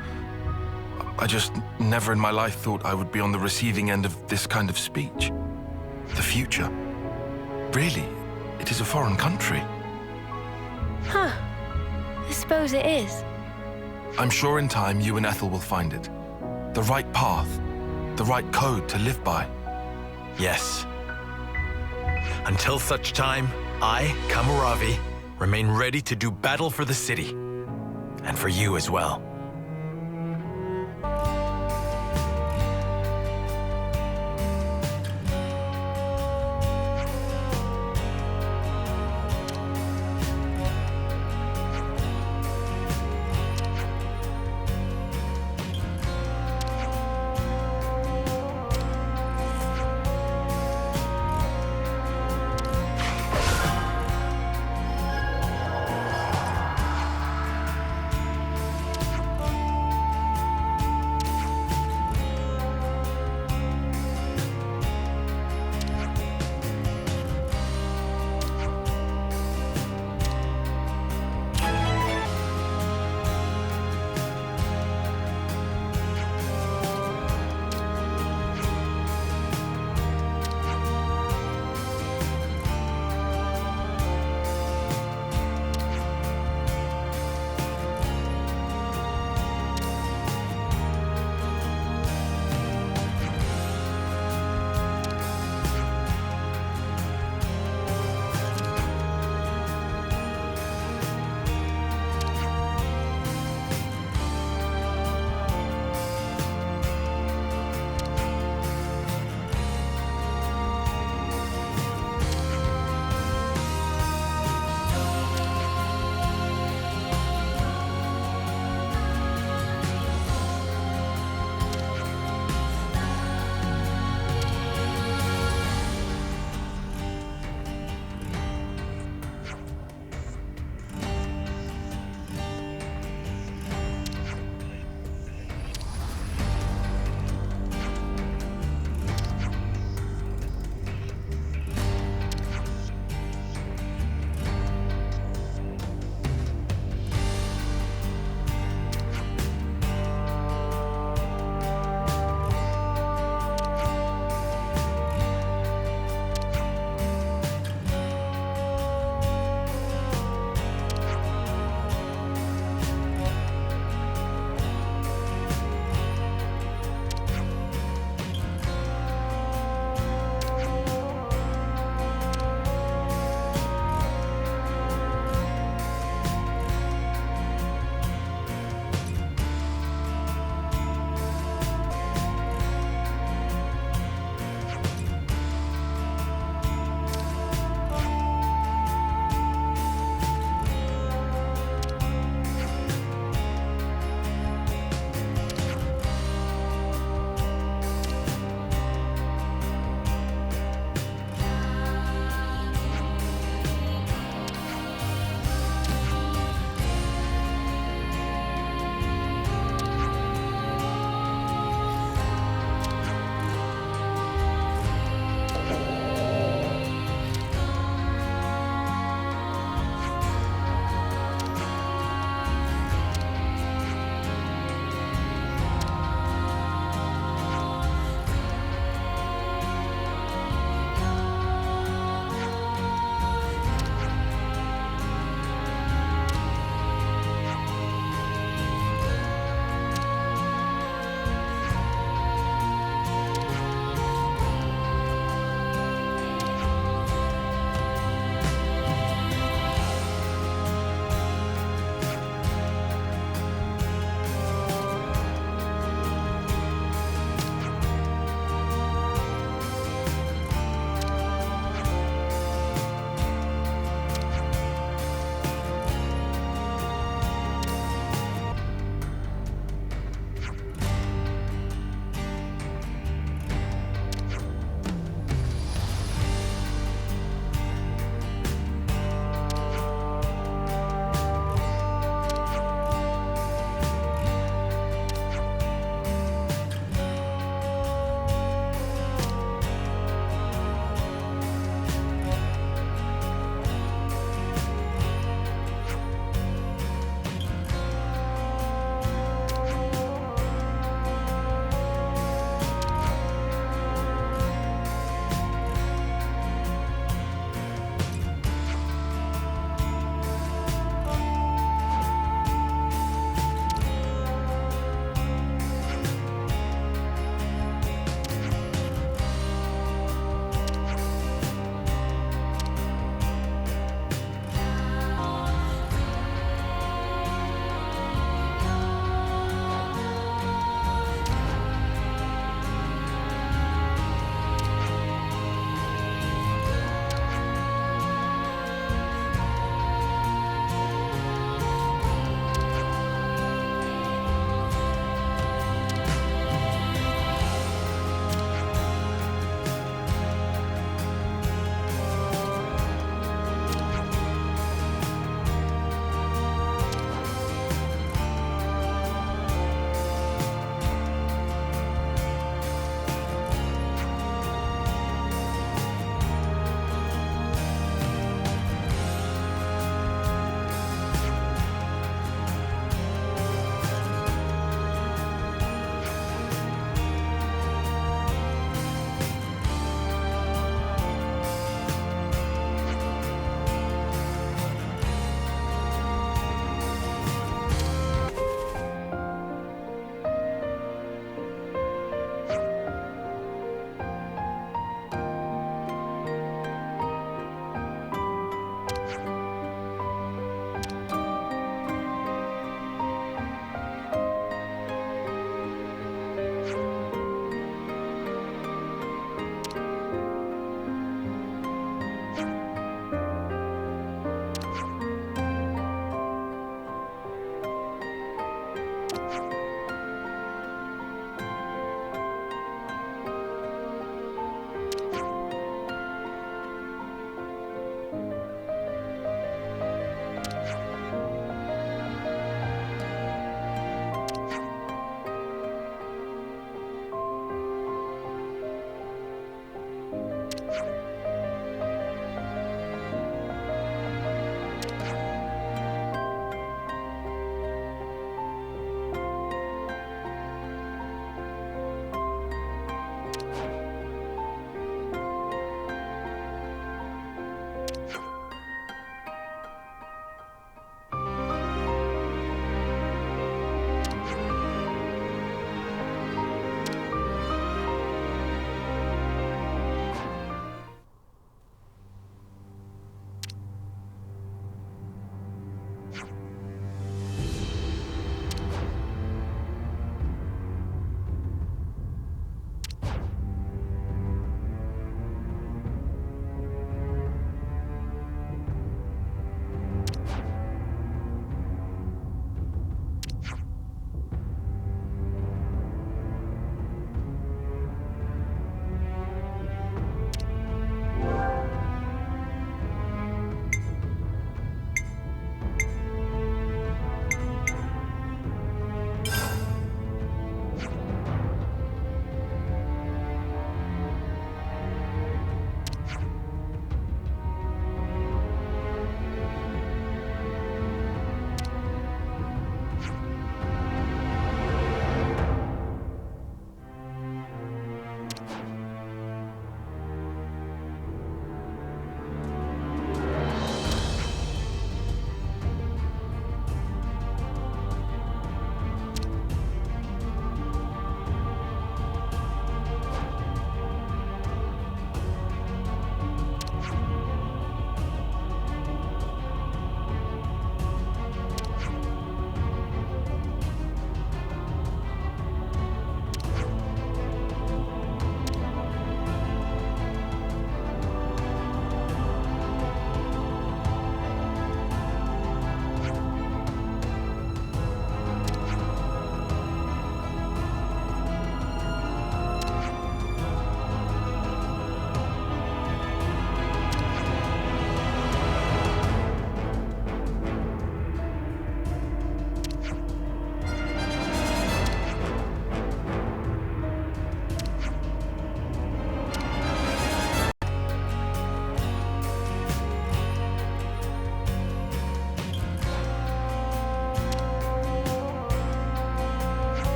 I just never in my life thought I would be on the receiving end of this kind of speech. The future. Really, it is a foreign country. Huh. I suppose it is. I'm sure in time you and Ethel will find it. The right path. The right code to live by. Yes. Until such time, I, Kamaravi, remain ready to do battle for the city. And for you as well.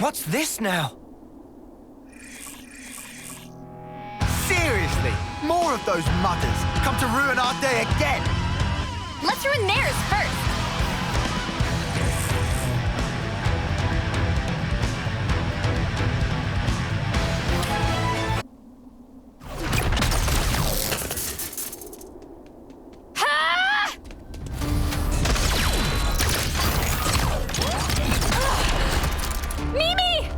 What's this now? Seriously, more of those mudders come to ruin our day again. Let's ruin theirs first. Mimi!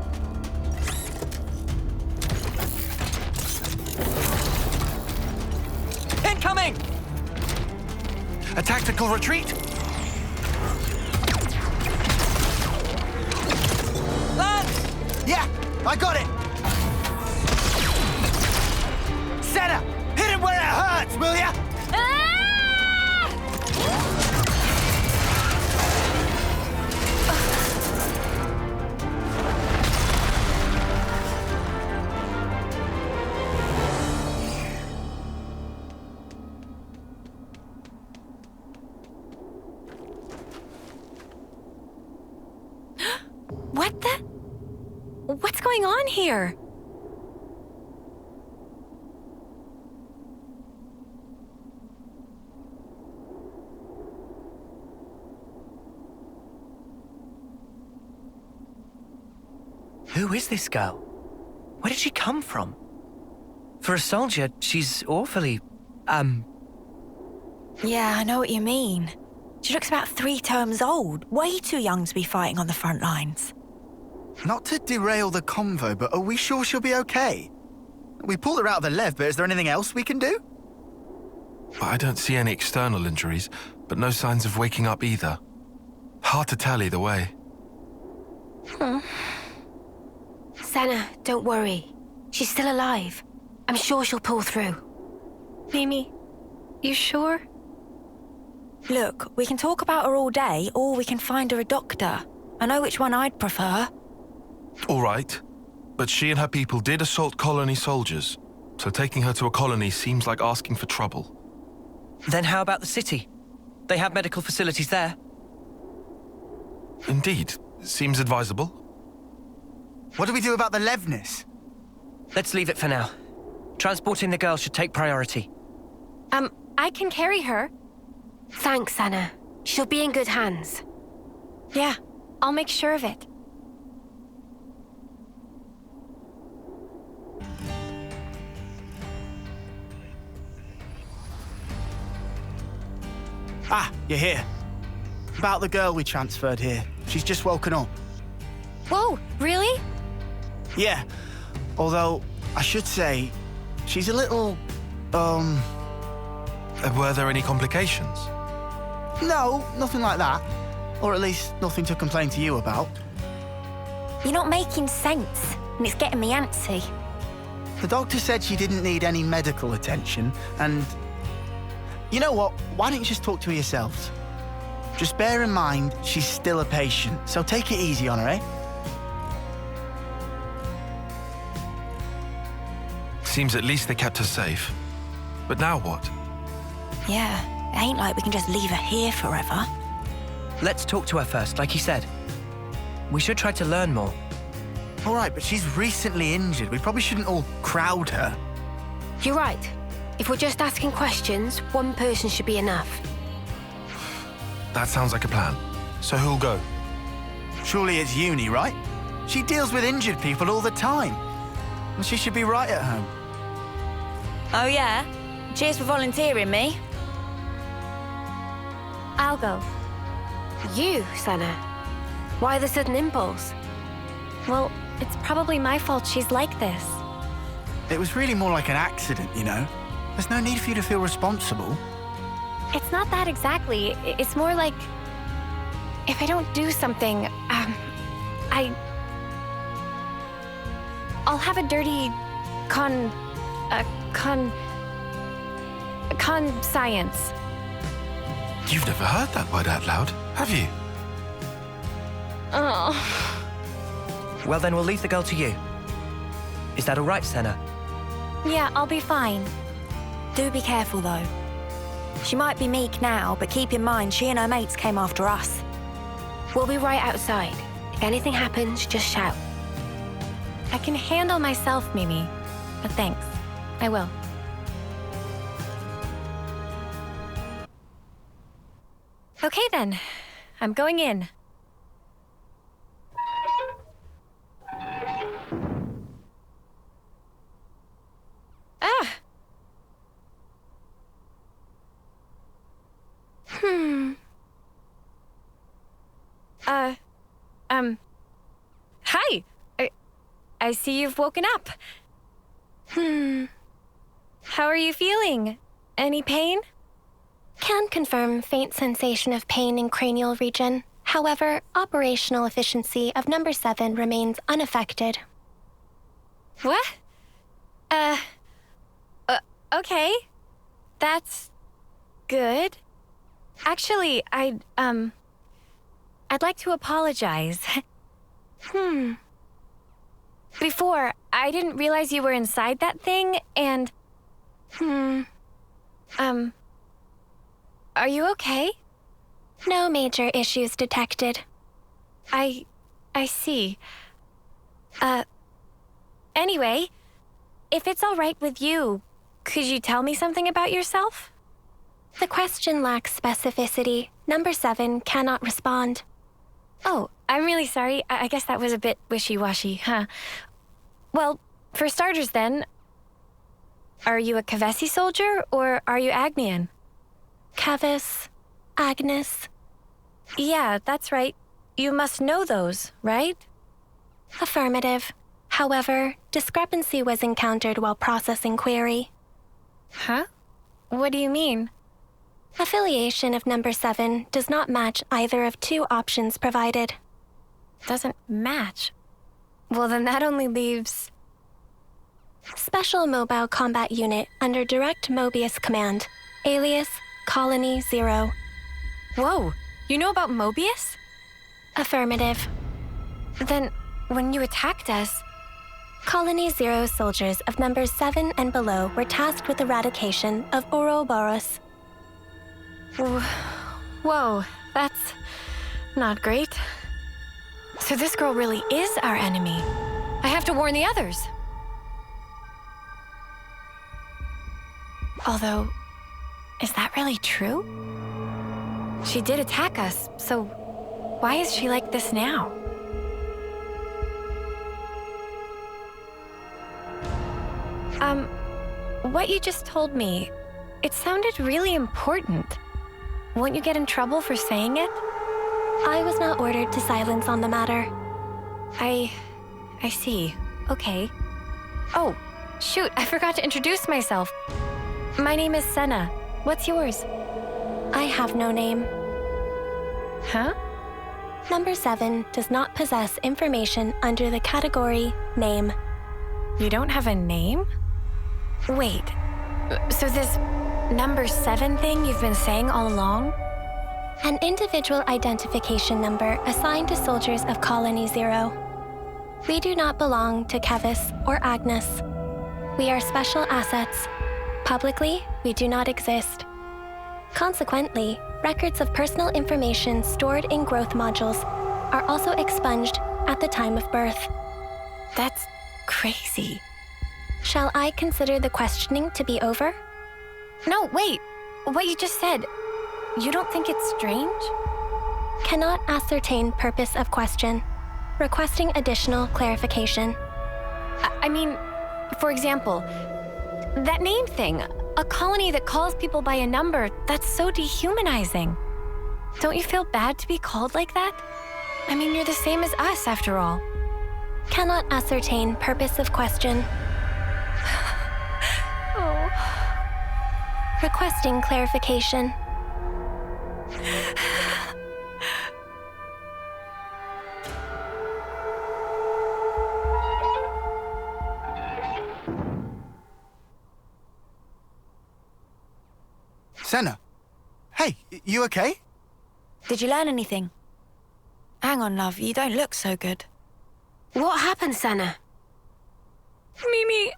Incoming! A tactical retreat? Lance! Yeah, I got it! Senna, hit him where it hurts, will ya? What the? What's going on here? Who is this girl? Where did she come from? For a soldier, she's awfully, Yeah, I know what you mean. She looks about 3 terms old, way too young to be fighting on the front lines. Not to derail the convo, but are we sure she'll be okay? We pulled her out of the Lev, but is there anything else we can do? I don't see any external injuries, but no signs of waking up either. Hard to tell either way. Senna, don't worry. She's still alive. I'm sure she'll pull through. Mimi, you sure? Look, we can talk about her all day, or we can find her a doctor. I know which one I'd prefer. All right, but she and her people did assault colony soldiers, so taking her to a colony seems like asking for trouble. Then how about the city? They have medical facilities there. Indeed, seems advisable. What do we do about the Levnis? Let's leave it for now. Transporting the girl should take priority. I can carry her. Thanks, Senna. She'll be in good hands. Yeah, I'll make sure of it. Ah, you're here. About the girl we transferred here. She's just woken up. Whoa, really? Yeah, although I should say, she's a little, Were there any complications? No, nothing like that. Or at least nothing to complain to you about. You're not making sense, and it's getting me antsy. The doctor said she didn't need any medical attention, and... You know what? Why don't you just talk to her yourselves? Just bear in mind, she's still a patient, so take it easy on her, eh? Seems at least they kept her safe. But now what? Yeah, it ain't like we can just leave her here forever. Let's talk to her first, like you said. We should try to learn more. All right, but she's recently injured. We probably shouldn't all crowd her. You're right. If we're just asking questions, one person should be enough. That sounds like a plan. So who'll go? Surely it's Uni, right? She deals with injured people all the time. And she should be right at home. Oh yeah? Cheers for volunteering me. I'll go. You, Senna. Why the sudden impulse? Well, it's probably my fault she's like this. It was really more like an accident, you know? There's no need for you to feel responsible. It's not that exactly. It's more like... if I don't do something, I'll have a dirty... science. You've never heard that word out loud, have you? Oh. Well, then we'll leave the girl to you. Is that all right, Senna? Yeah, I'll be fine. Do be careful, though. She might be meek now, but keep in mind she and her mates came after us. We'll be right outside. If anything happens, just shout. I can handle myself, Mimi. But thanks. I will. Okay then. I'm going in. Ah! Hi! I see you've woken up. How are you feeling? Any pain? Can confirm faint sensation of pain in cranial region. However, operational efficiency of number 7 remains unaffected. What? Okay. That's good. Actually, I'd like to apologize. Before, I didn't realize you were inside that thing, and... Are you okay? No major issues detected. I see. Anyway, if it's all right with you, could you tell me something about yourself? The question lacks specificity. Number 7 cannot respond. Oh, I'm really sorry. I guess that was a bit wishy-washy, huh? Well, for starters then, are you a Kavesi soldier or are you Agnian? Kavis, Agnus. Yeah, that's right. You must know those, right? Affirmative. However, discrepancy was encountered while processing query. Huh? What do you mean? Affiliation of number 7 does not match either of 2 options provided. Doesn't match? Well, then that only leaves... Special Mobile Combat Unit under direct Moebius command. Alias, Colony 0. Whoa, you know about Moebius? Affirmative. Then, when you attacked us... Colony 0 soldiers of numbers 7 and below were tasked with eradication of Ouroboros. Whoa, that's not great. So this girl really is our enemy. I have to warn the others. Although, is that really true? She did attack us, so why is she like this now? What you just told me, it sounded really important. Won't you get in trouble for saying it? I was not ordered to silence on the matter. I see. Okay. Oh, shoot, I forgot to introduce myself. My name is Senna. What's yours? I have no name. Huh? Number 7 does not possess information under the category name. You don't have a name? Wait, so this number 7 thing you've been saying all along? An individual identification number assigned to soldiers of Colony 0. We do not belong to Kevis or Agnus. We are special assets. Publicly, we do not exist. Consequently, records of personal information stored in growth modules are also expunged at the time of birth. That's crazy. Shall I consider the questioning to be over? No, wait. What you just said, you don't think it's strange? Cannot ascertain purpose of question. Requesting additional clarification. I mean, for example, that name thing, a colony that calls people by a number, that's so dehumanizing. Don't you feel bad to be called like that? I mean, you're the same as us, after all. Cannot ascertain purpose of question. Oh. Requesting clarification. Senna. Hey, you okay? Did you learn anything? Hang on, love, you don't look so good. What happened, Senna? Mimi,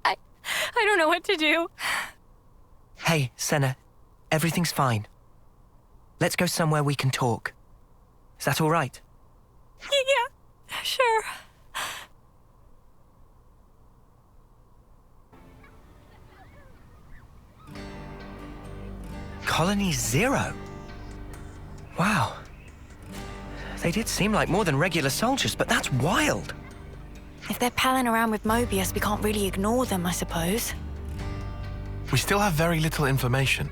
I don't know what to do. Hey, Senna, everything's fine. Let's go somewhere we can talk. Is that all right? Yeah, sure. Colony Zero. Wow. They did seem like more than regular soldiers, but that's wild. If they're palling around with Moebius, we can't really ignore them, I suppose. We still have very little information.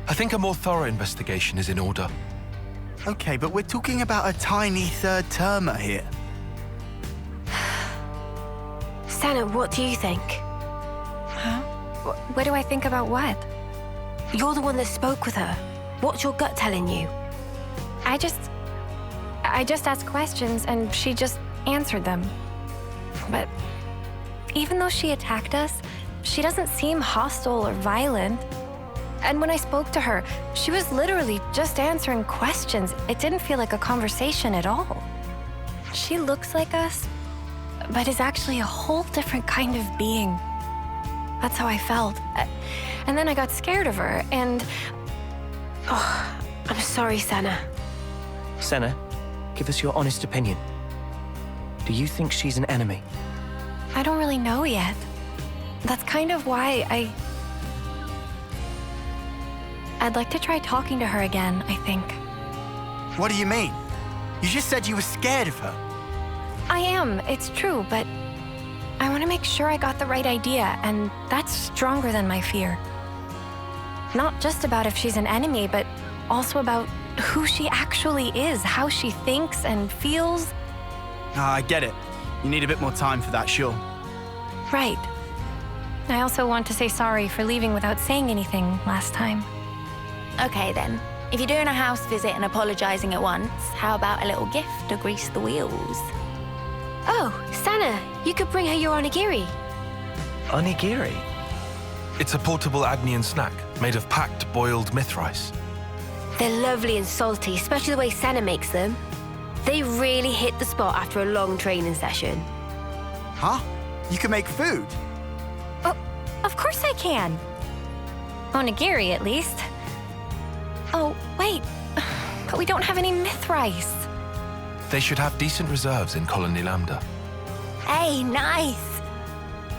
I think a more thorough investigation is in order. Okay, but we're talking about a tiny third termer here. Senna, what do you think? Huh? What do I think about what? You're the one that spoke with her. What's your gut telling you? I just asked questions and she just answered them. But even though she attacked us, she doesn't seem hostile or violent. And when I spoke to her, she was literally just answering questions. It didn't feel like a conversation at all. She looks like us, but is actually a whole different kind of being. That's how I felt. And then I got scared of her, and... Oh, I'm sorry, Senna. Senna, give us your honest opinion. Do you think she's an enemy? I don't really know yet. That's kind of why I'd like to try talking to her again, I think. What do you mean? You just said you were scared of her. I am, it's true, but I want to make sure I got the right idea, and that's stronger than my fear. Not just about if she's an enemy, but also about who she actually is, how she thinks and feels. I get it. You need a bit more time for that, sure. Right. I also want to say sorry for leaving without saying anything last time. Okay then. If you're doing a house visit and apologizing at once, how about a little gift to grease the wheels? Oh, Senna, you could bring her your onigiri. Onigiri? It's a portable Agnian snack made of packed boiled myth rice. They're lovely and salty, especially the way Senna makes them. They really hit the spot after a long training session. Huh? You can make food? Oh, of course I can. Onigiri, at least. Oh, wait. But we don't have any myth rice. They should have decent reserves in Colony Lambda. Hey, nice.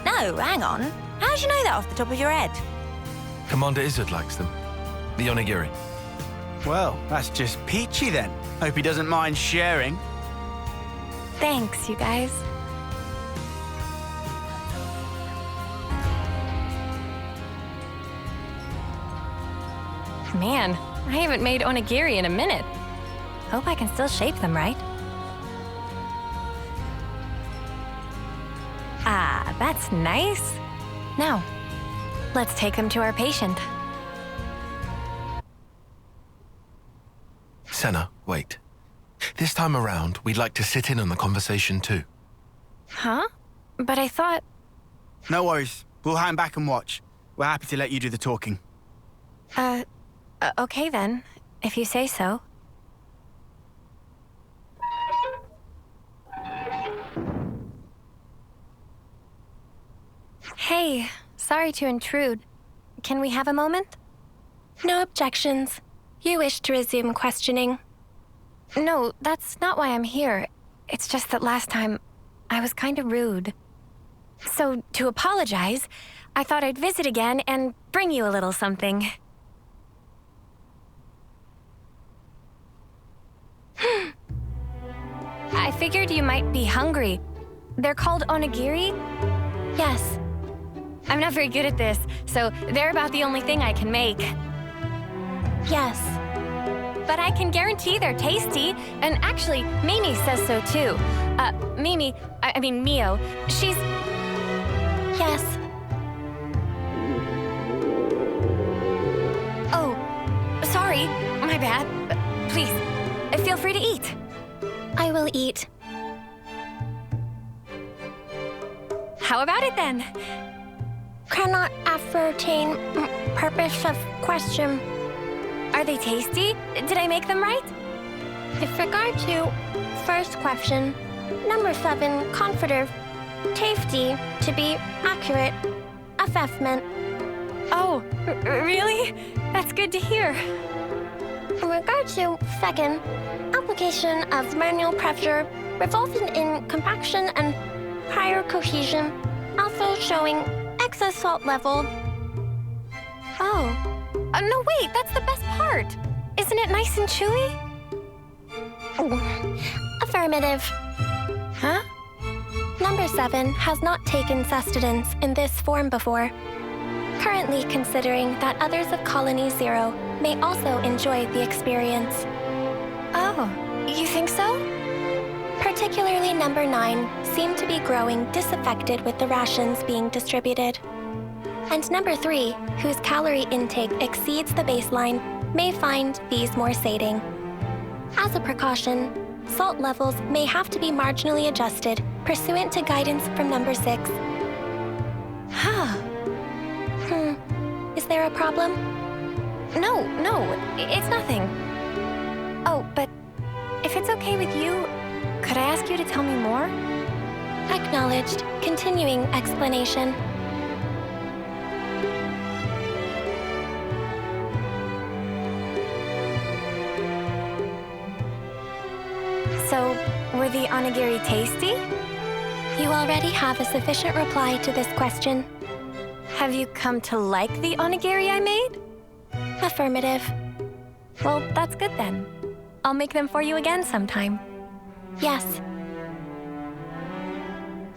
No, hang on. How'd you know that off the top of your head? Commander Izzard likes them. The onigiri. Well, that's just peachy then. Hope he doesn't mind sharing. Thanks, you guys. Man, I haven't made onigiri in a minute. Hope I can still shape them right. Ah, that's nice. Now, let's take them to our patient. Senna, wait. This time around, we'd like to sit in on the conversation too. Huh? But I thought... No worries. We'll hang back and watch. We're happy to let you do the talking. Okay then, if you say so. Hey, sorry to intrude. Can we have a moment? No objections. You wish to resume questioning? No, that's not why I'm here. It's just that last time, I was kind of rude. So, to apologize, I thought I'd visit again and bring you a little something. I figured you might be hungry. They're called onigiri? Yes. I'm not very good at this, so they're about the only thing I can make. Yes. But I can guarantee they're tasty, and actually, Mimi says so too. I mean Mio, she's... Yes. Oh, sorry, my bad. Please, feel free to eat. I will eat. How about it then? Cannot ascertain purpose of question. Are they tasty? Did I make them right? With regard to first question, number 7, confident, tasty, to be accurate, assessment. Oh, really? That's good to hear. In regard to second, application of manual pressure resulting in compaction and higher cohesion, also showing excess salt level. Oh, No, wait, that's the best part. Isn't it nice and chewy? Affirmative. Huh? Number 7 has not taken sustenance in this form before, currently considering that others of Colony 0 may also enjoy the experience. Oh, you think so? Particularly number 9 seem to be growing disaffected with the rations being distributed. And number 3, whose calorie intake exceeds the baseline, may find these more sating. As a precaution, salt levels may have to be marginally adjusted pursuant to guidance from number 6. Huh. Is there a problem? No, it's nothing. Oh, but if it's okay with you, could I ask you to tell me more? Acknowledged. Continuing explanation. So, were the onigiri tasty? You already have a sufficient reply to this question. Have you come to like the onigiri I made? Affirmative. Well, that's good then. I'll make them for you again sometime. Yes.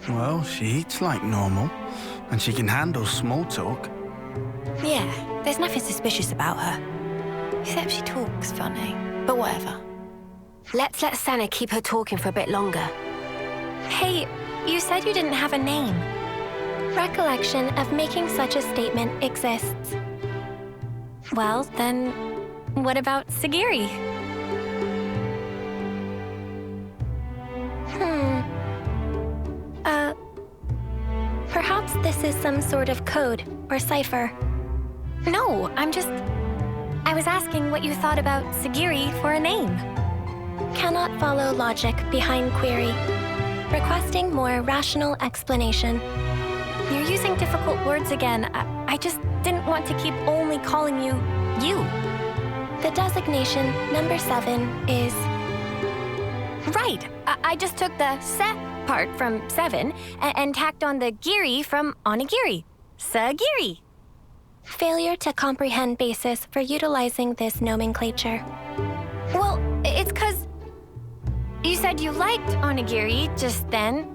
Well, she eats like normal, and she can handle small talk. Yeah, there's nothing suspicious about her. Except she talks funny. But whatever. Let's let Senna keep her talking for a bit longer. Hey, you said you didn't have a name. Recollection of making such a statement exists. Well, then, what about Sagiri? Perhaps this is some sort of code or cipher. No, I was asking what you thought about Sagiri for a name. Cannot follow logic behind query. Requesting more rational explanation. You're using difficult words again. I just didn't want to keep only calling you, you. The designation number 7 is... Right. I just took the se part from 7 and tacked on the giri from onigiri. Sagiri. Failure to comprehend basis for utilizing this nomenclature. Well, it's 'cause you said you liked onigiri just then.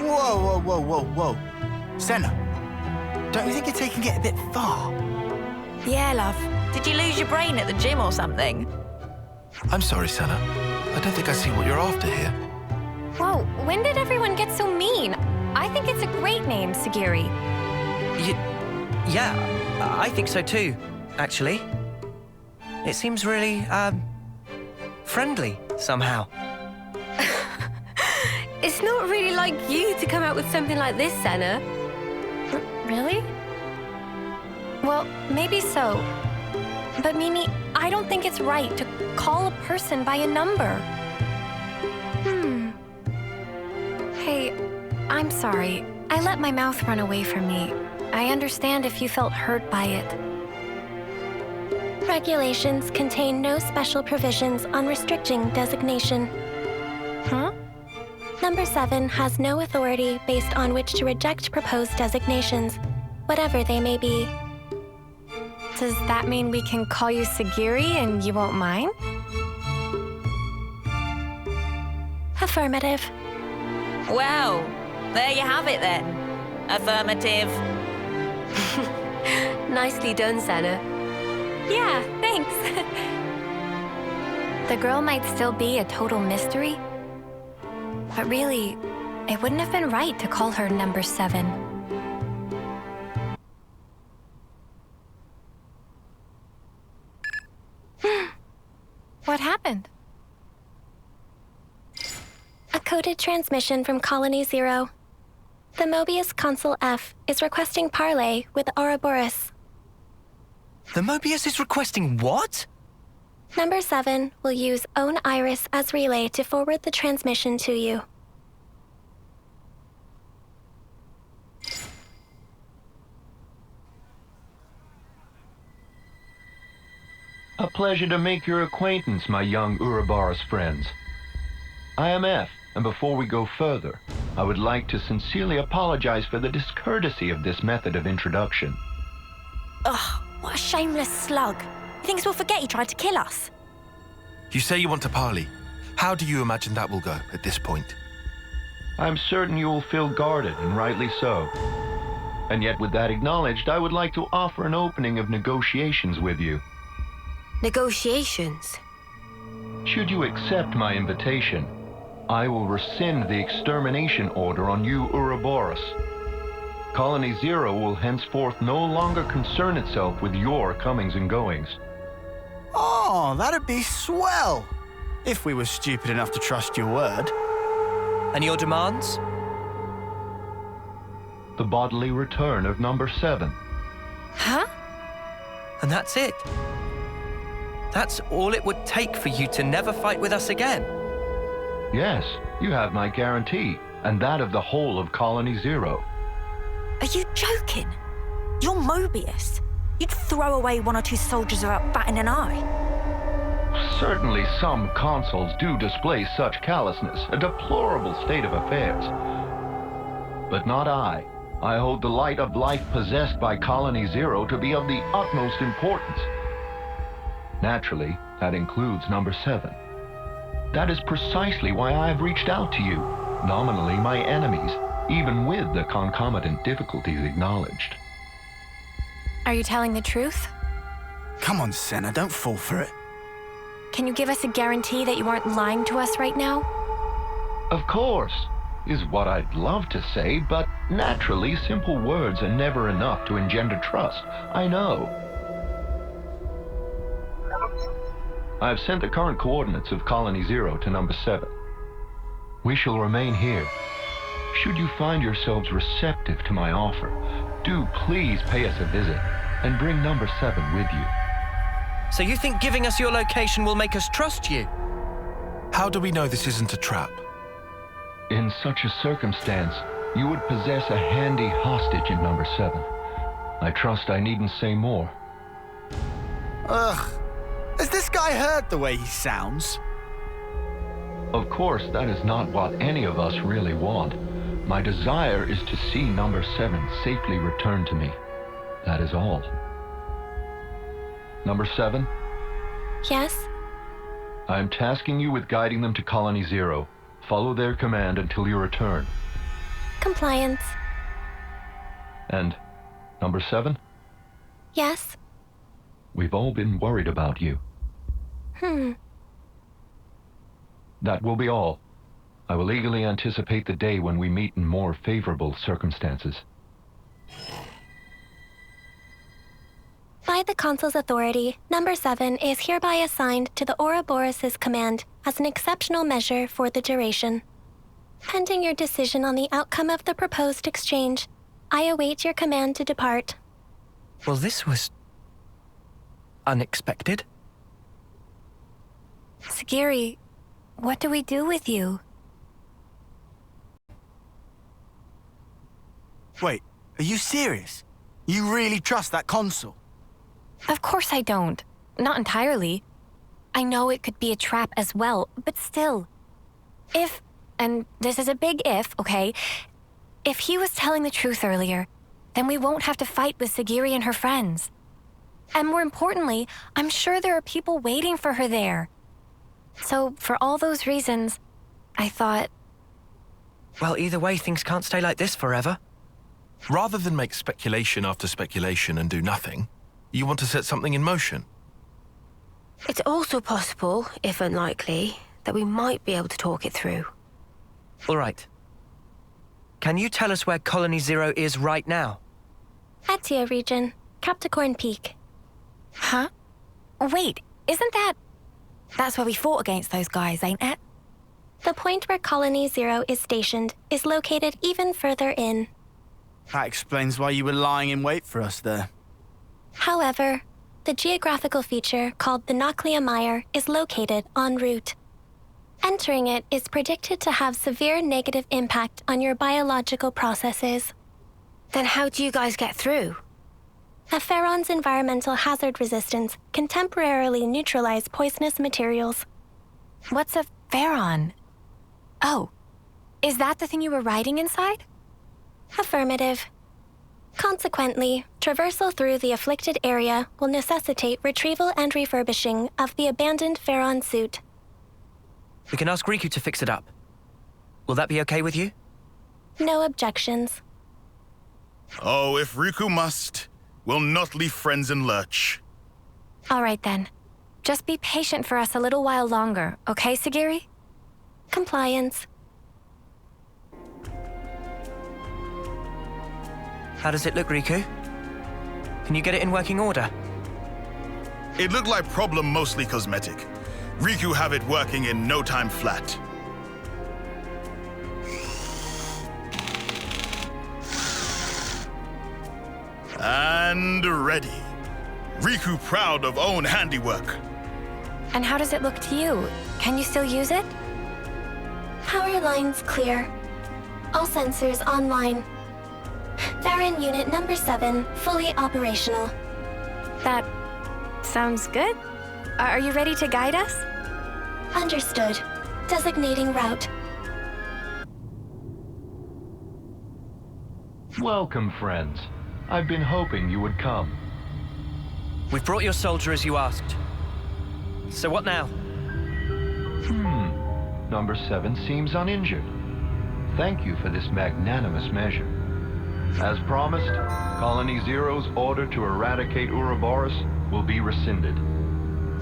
Whoa. Senna, don't you think you're taking it a bit far? Yeah, love. Did you lose your brain at the gym or something? I'm sorry, Senna. I don't think I see what you're after here. Whoa, when did everyone get so mean? I think it's a great name, Sagiri. Yeah, I think so too, actually. It seems really, friendly somehow. It's not really like you to come out with something like this, Senna. Really? Well, maybe so. But Mimi, I don't think it's right to call a person by a number. Hey, I'm sorry. I let my mouth run away from me. I understand if you felt hurt by it. Regulations contain no special provisions on restricting designation. Huh? Number 7 has no authority based on which to reject proposed designations, whatever they may be. Does that mean we can call you Sagiri and you won't mind? Affirmative. Well, there you have it then. Affirmative. Nicely done, Senna. Yeah, thanks. The girl might still be a total mystery, but really, it wouldn't have been right to call her number 7. What happened? A coded transmission from Colony 0. The Moebius Consul F is requesting parley with Ouroboros. The Moebius is requesting what? Number 7 will use own iris as relay to forward the transmission to you. A pleasure to make your acquaintance, my young Ouroboros friends. I am F, and before we go further, I would like to sincerely apologize for the discourtesy of this method of introduction. Ugh, what a shameless slug. He thinks we'll forget he tried to kill us. You say you want to parley. How do you imagine that will go at this point? I'm certain you will feel guarded, and rightly so. And yet, with that acknowledged, I would like to offer an opening of negotiations with you. Negotiations? Should you accept my invitation, I will rescind the extermination order on you Ouroboros. Colony Zero will henceforth no longer concern itself with your comings and goings. Oh, that'd be swell. If we were stupid enough to trust your word. And your demands? The bodily return of number 7. Huh? And that's it? That's all it would take for you to never fight with us again? Yes, you have my guarantee, and that of the whole of Colony Zero. Are you joking? You're Moebius. You'd throw away 1 or 2 soldiers without batting an eye. Certainly some consuls do display such callousness, a deplorable state of affairs. But not I. I hold the light of life possessed by Colony Zero to be of the utmost importance. Naturally, that includes number 7. That is precisely why I have reached out to you, nominally my enemies, even with the concomitant difficulties acknowledged. Are you telling the truth? Come on, Senna, don't fall for it. Can you give us a guarantee that you aren't lying to us right now? Of course, is what I'd love to say, but naturally simple words are never enough to engender trust. I know. I've sent the current coordinates of Colony Zero to number 7. We shall remain here. Should you find yourselves receptive to my offer, do please pay us a visit and bring number 7 with you. So you think giving us your location will make us trust you? How do we know this isn't a trap? In such a circumstance, you would possess a handy hostage in number 7. I trust I needn't say more. Ugh. Has this guy heard the way he sounds? Of course, that is not what any of us really want. My desire is to see number 7 safely returned to me. That is all. Number 7? Yes? I am tasking you with guiding them to Colony Zero. Follow their command until you return. Compliance. And number 7? Yes? We've all been worried about you. That will be all. I will eagerly anticipate the day when we meet in more favorable circumstances. By the Consul's authority, number 7 is hereby assigned to the Ouroboros' command as an exceptional measure for the duration. Pending your decision on the outcome of the proposed exchange, I await your command to depart. Well, this was unexpected. Sagiri, what do we do with you? Wait, are you serious? You really trust that consul? Of course I don't. Not entirely. I know it could be a trap as well, but still. If, and this is a big if, okay? If he was telling the truth earlier, then we won't have to fight with Sagiri and her friends. And more importantly, I'm sure there are people waiting for her there. So, for all those reasons, I thought... Well, either way, things can't stay like this forever. Rather than make speculation after speculation and do nothing, you want to set something in motion. It's also possible, if unlikely, that we might be able to talk it through. All right. Can you tell us where Colony Zero is right now? Atia region, Captocorn Peak. Huh? Wait, isn't that... That's where we fought against those guys, ain't it? The point where Colony Zero is stationed is located even further in. That explains why you were lying in wait for us there. However, the geographical feature called the Noclia Mire is located en route. Entering it is predicted to have severe negative impact on your biological processes. Then how do you guys get through? A Pharaon's environmental hazard resistance can temporarily neutralize poisonous materials. What's a Pharaon? Oh, is that the thing you were riding inside? Affirmative. Consequently, traversal through the afflicted area will necessitate retrieval and refurbishing of the abandoned Pharaon suit. We can ask Riku to fix it up. Will that be okay with you? No objections. Oh, if Riku must, we'll not leave friends in lurch. All right then. Just be patient for us a little while longer, okay, Sagiri? Compliance. How does it look, Riku? Can you get it in working order? It looked like problem mostly cosmetic. Riku have it working in no time flat. And ready. Riku proud of own handiwork. And how does it look to you? Can you still use it? Power lines clear. All sensors online. Farron Unit number 7, fully operational. That sounds good. Are you ready to guide us? Understood. Designating route. Welcome, friends. I've been hoping you would come. We've brought your soldier as you asked. So what now? Number 7 seems uninjured. Thank you for this magnanimous measure. As promised, Colony Zero's order to eradicate Ouroboros will be rescinded.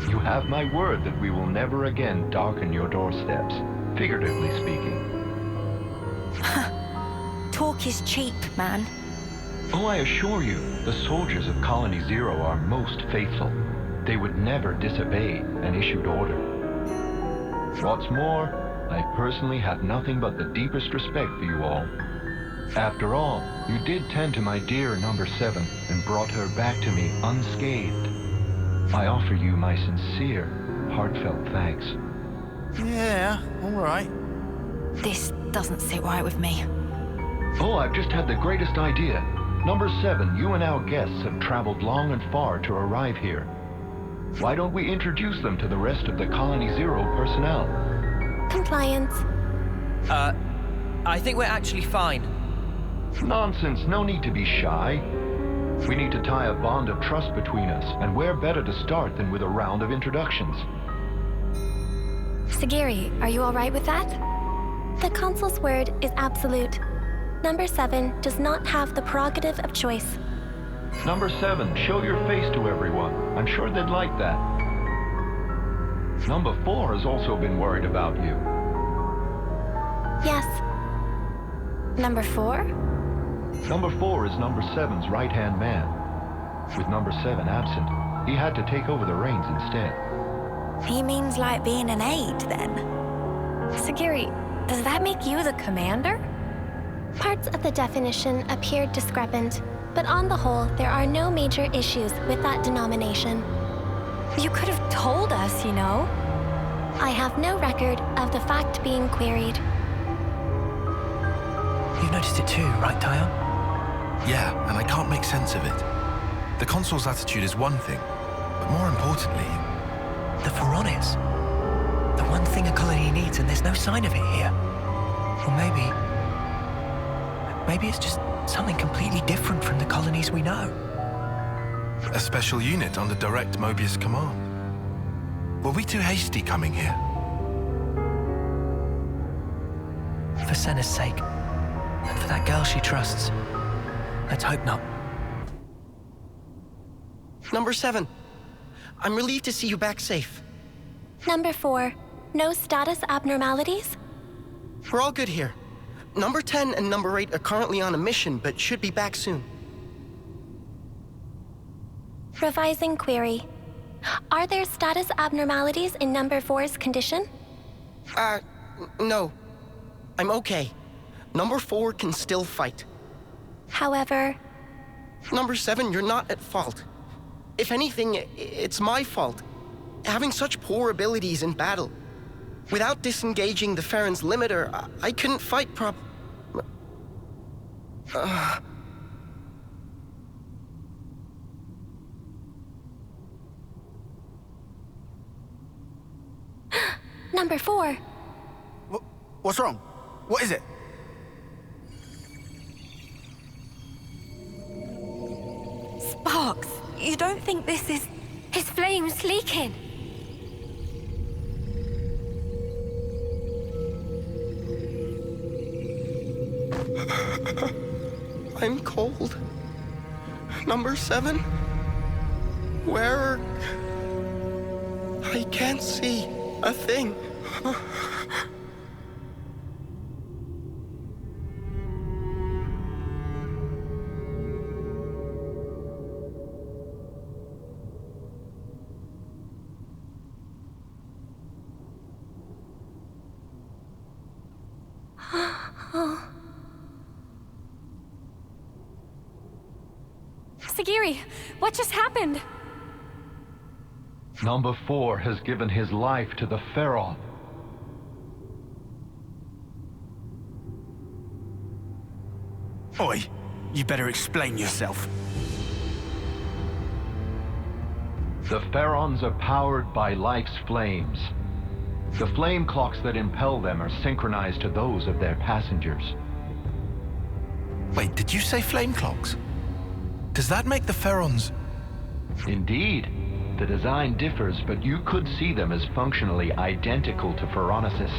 You have my word that we will never again darken your doorsteps, figuratively speaking. Talk is cheap, man. Oh, I assure you, the soldiers of Colony Zero are most faithful. They would never disobey an issued order. What's more, I personally have nothing but the deepest respect for you all. After all, you did tend to my dear number 7 and brought her back to me unscathed. I offer you my sincere, heartfelt thanks. Yeah, all right. This doesn't sit right with me. Oh, I've just had the greatest idea. Number 7, you and our guests have traveled long and far to arrive here. Why don't we introduce them to the rest of the Colony Zero personnel? Compliance. I think we're actually fine. Nonsense, no need to be shy. We need to tie a bond of trust between us, and where better to start than with a round of introductions? Sagiri, are you all right with that? The Consul's word is absolute. Number 7 does not have the prerogative of choice. Number 7, show your face to everyone. I'm sure they'd like that. Number 4 has also been worried about you. Yes. Number 4? Number 4 is Number 7's right-hand man. With Number 7 absent, he had to take over the reins instead. He means like being an aide, then. Sagiri, does that make you the commander? Parts of the definition appeared discrepant, but on the whole, there are no major issues with that denomination. You could have told us, you know. I have no record of the fact being queried. You've noticed it too, right, Tyon? Yeah, and I can't make sense of it. The Consul's attitude is one thing, but more importantly... The Pharaonis. The one thing a colony needs, and there's no sign of it here. Or maybe it's just something completely different from the colonies we know. A special unit under direct Moebius command. Were we too hasty coming here? For Senna's sake, and for that girl she trusts, let's hope not. Number 7, I'm relieved to see you back safe. Number 4, no status abnormalities? We're all good here. Number 10 and Number 8 are currently on a mission, but should be back soon. Revising query. Are there status abnormalities in Number 4's condition? No. I'm okay. Number 4 can still fight. However... Number 7, you're not at fault. If anything, it's my fault. Having such poor abilities in battle. Without disengaging the Farron's limiter, I couldn't fight Number 4. What's wrong? What is it? don't think this is... His flame's leaking. I'm cold. Number 7? Where... I can't see a thing. Sagiri, what just happened? Number 4 has given his life to the Pharaoh. Oi, you better explain yourself. The Pharaons are powered by life's flames. The flame clocks that impel them are synchronized to those of their passengers. Wait, did you say flame clocks? Does that make the Pharaons... Indeed. The design differs, but you could see them as functionally identical to Pharaonesis.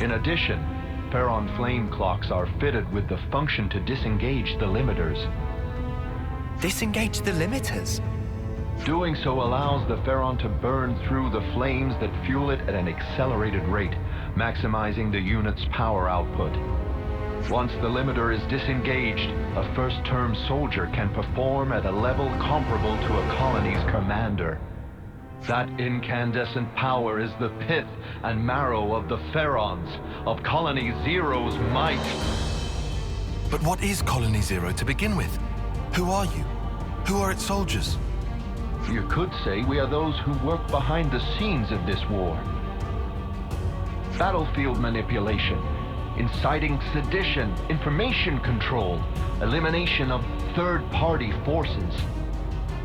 In addition, Pharaon flame clocks are fitted with the function to disengage the limiters. Disengage the limiters? Doing so allows the Pharaon to burn through the flames that fuel it at an accelerated rate, maximizing the unit's power output. Once the limiter is disengaged, a first-term soldier can perform at a level comparable to a colony's commander. That incandescent power is the pith and marrow of the Pharaons, of Colony Zero's might. But what is Colony Zero to begin with? Who are you? Who are its soldiers? You could say we are those who work behind the scenes of this war. Battlefield manipulation, inciting sedition, information control, elimination of third-party forces.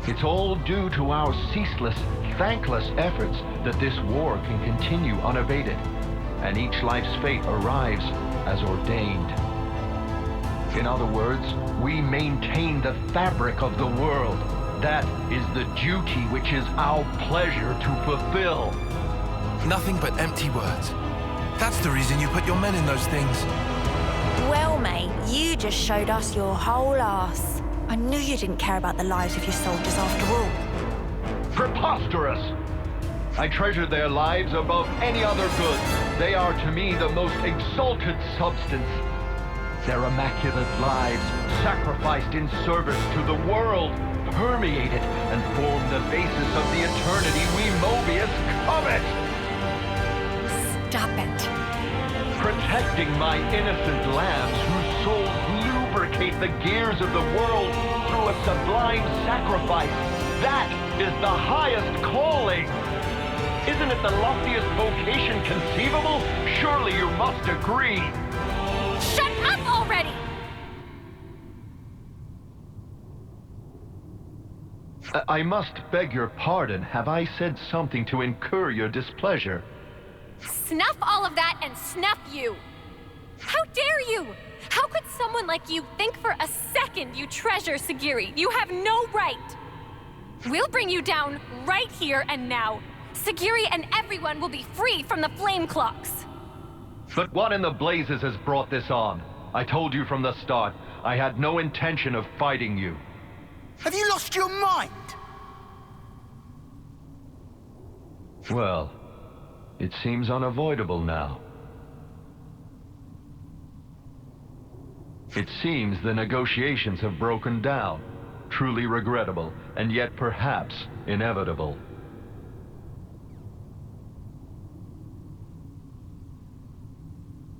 It's all due to our ceaseless, thankless efforts that this war can continue unabated, and each life's fate arrives as ordained. In other words, we maintain the fabric of the world. That is the duty which is our pleasure to fulfill. Nothing but empty words. That's the reason you put your men in those things. Well, mate, you just showed us your whole arse. I knew you didn't care about the lives of your soldiers after all. Preposterous! I treasure their lives above any other good. They are to me the most exalted substance. Their immaculate lives, sacrificed in service to the world, permeate it and form the basis of the eternity we Moebius covet! Stop it. Protecting my innocent lambs whose souls lubricate the gears of the world through a sublime sacrifice. That is the highest calling! Isn't it the loftiest vocation conceivable? Surely you must agree. Shut up already! I must beg your pardon. Have I said something to incur your displeasure? Snuff all of that and snuff you! How dare you! How could someone like you think for a second you treasure Sagiri? You have no right! We'll bring you down right here and now. Sagiri and everyone will be free from the flame clocks. But what in the blazes has brought this on? I told you from the start, I had no intention of fighting you. Have you lost your mind? Well, it seems unavoidable now. It seems the negotiations have broken down. Truly regrettable, and yet perhaps inevitable.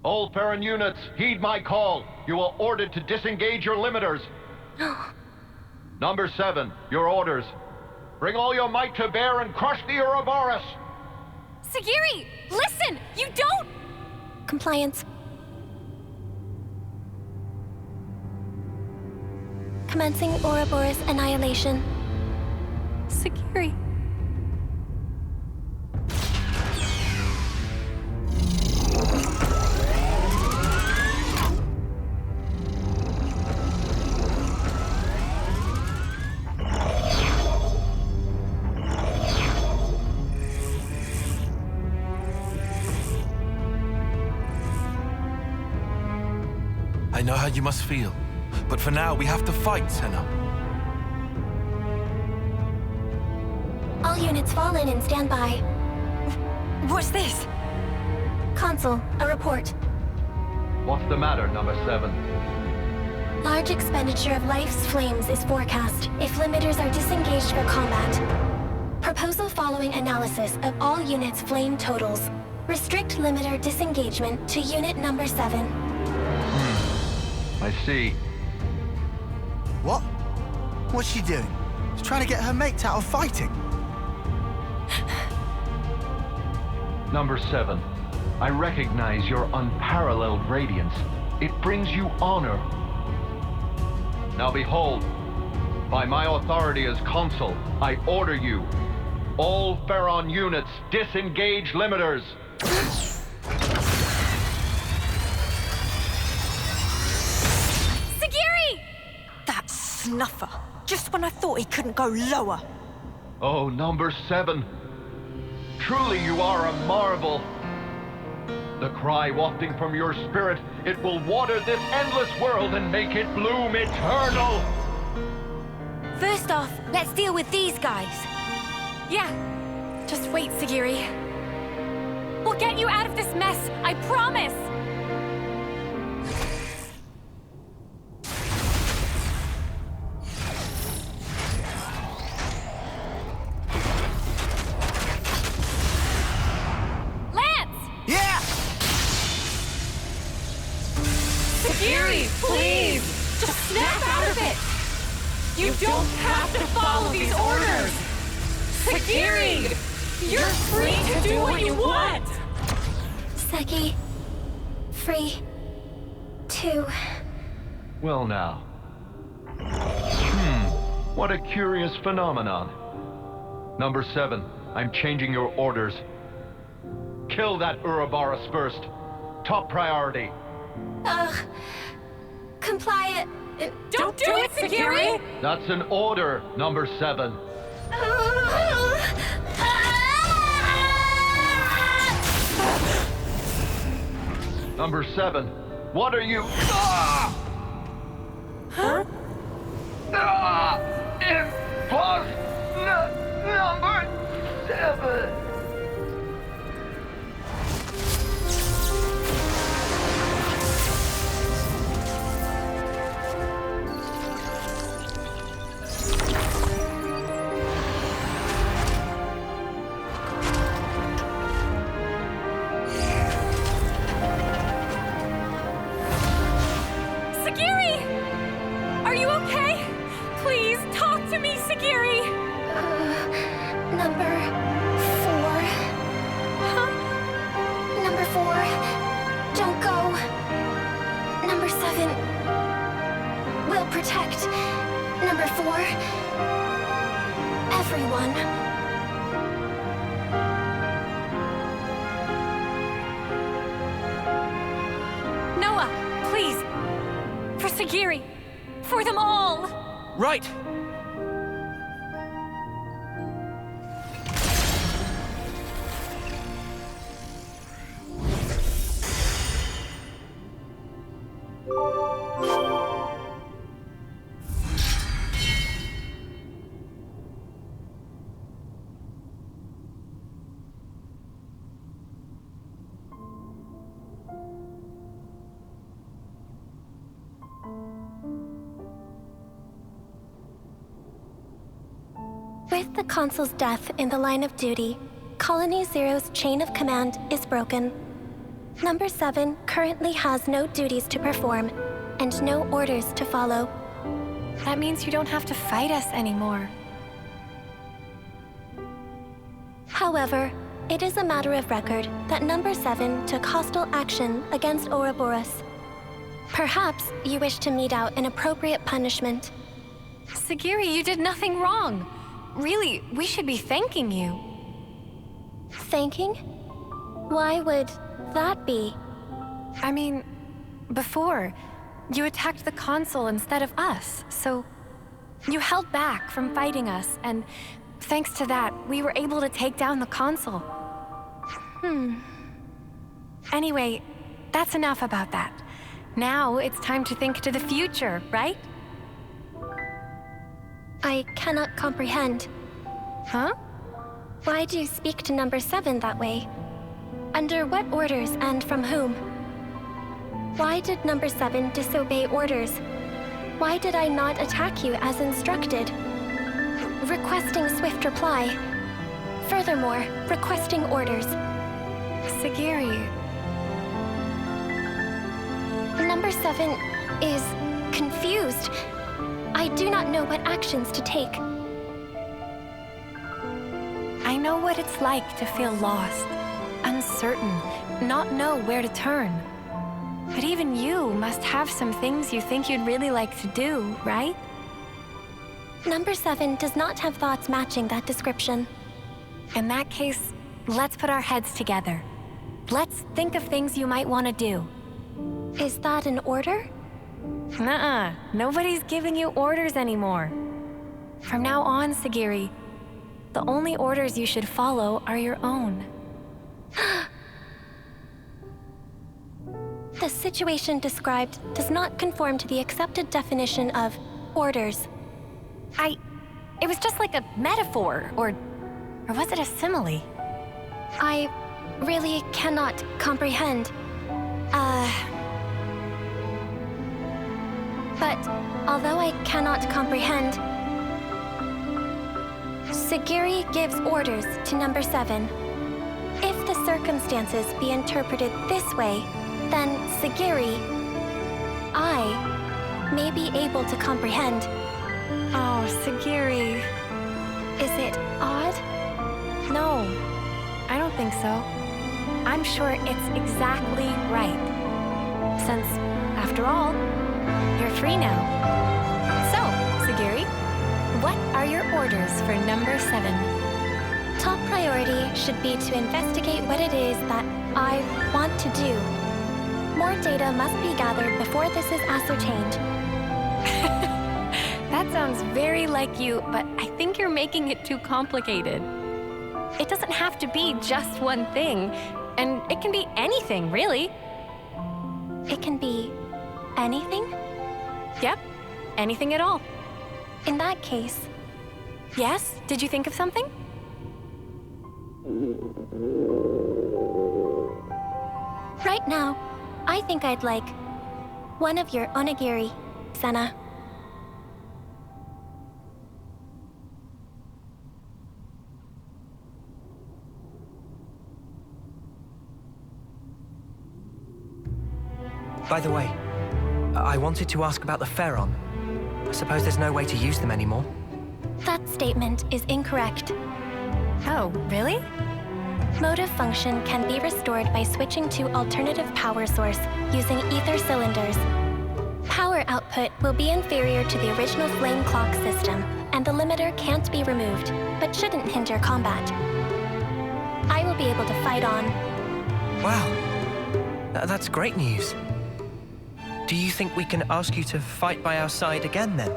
All Pharaon units, heed my call. You are ordered to disengage your limiters. Number 7, your orders. Bring all your might to bear and crush the Ouroboros! Sagiri, listen! You don't... Compliance. Commencing Ouroboros annihilation. Sagiri. I know how you must feel, but for now we have to fight, Senna. All units fall in and stand by. What's this? Consul, a report. What's the matter, number 7? Large expenditure of life's flames is forecast if limiters are disengaged for combat. Proposal following analysis of all units' flame totals. Restrict limiter disengagement to unit number 7. I see. What? What's she doing? She's trying to get her mates out of fighting. Number 7, I recognize your unparalleled radiance. It brings you honor. Now behold, by my authority as consul, I order you, all Pharaon units, disengage limiters. Sagiri! That snuffer. Just when I thought he couldn't go lower. Oh, number 7. Truly you are a marvel. The cry wafting from your spirit, it will water this endless world and make it bloom eternal. First off, let's deal with these guys. Yeah. Just wait, Sagiri. We'll get you out of this mess, I promise! Lance! Yeah! Sagiri, please! Just snap out of it! You don't have to follow these orders! Sagiri! You're free to do what you want! Seki. Free. To... Well now. What a curious phenomenon. Number 7, I'm changing your orders. Kill that Ouroboros first. Top priority. Comply it. Don't do it, Sagiri! That's an order, number 7. Number 7, what are you... Huh? Number 7. Sagiri! Are you okay? Please, talk to me, Sagiri! Number 4. Huh? Number 4. Don't go. Number 7. We'll protect. Number 4. Everyone. Noah, please. For Sagiri. For them all. Right. With the Consul's death in the line of duty, Colony Zero's chain of command is broken. Number 7 currently has no duties to perform and no orders to follow. That means you don't have to fight us anymore. However, it is a matter of record that Number 7 took hostile action against Ouroboros. Perhaps you wish to mete out an appropriate punishment. Sagiri, you did nothing wrong. Really, we should be thanking you. Thanking? Why would that be? I mean, before, you attacked the Consul instead of us, so you held back from fighting us, and thanks to that, we were able to take down the Consul. Hmm. Anyway, that's enough about that. Now it's time to think to the future, right? I cannot comprehend. Huh? Why do you speak to number 7 that way? Under what orders and from whom? Why did number 7 disobey orders? Why did I not attack you as instructed? Requesting swift reply. Furthermore, requesting orders. Sagiri. Number 7 is confused. I do not know what actions to take. I know what it's like to feel lost, uncertain, not know where to turn. But even you must have some things you think you'd really like to do, right? Number 7 does not have thoughts matching that description. In that case, let's put our heads together. Let's think of things you might want to do. Is that an order? Nuh-uh. Nobody's giving you orders anymore. From now on, Sagiri, the only orders you should follow are your own. The situation described does not conform to the accepted definition of orders. It was just like a metaphor, or was it a simile? I really cannot comprehend. But although I cannot comprehend, Sagiri gives orders to number 7. If the circumstances be interpreted this way, then Sagiri, I, may be able to comprehend. Oh, Sagiri. Is it odd? No, I don't think so. I'm sure it's exactly right. Since, after all, you're free now. So, Sagiri, what are your orders for number 7? Top priority should be to investigate what it is that I want to do. More data must be gathered before this is ascertained. That sounds very like you, but I think you're making it too complicated. It doesn't have to be just one thing, and it can be anything, really. It can be anything? Yep, anything at all. In that case... Yes? Did you think of something? Right now, I think I'd like one of your onigiri, Senna. By the way, I wanted to ask about the Pharaon. I suppose there's no way to use them anymore. That statement is incorrect. Oh, really? Motive function can be restored by switching to alternative power source using ether cylinders. Power output will be inferior to the original flame clock system, and the limiter can't be removed, but shouldn't hinder combat. I will be able to fight on. Wow, that's great news. Do you think we can ask you to fight by our side again, then?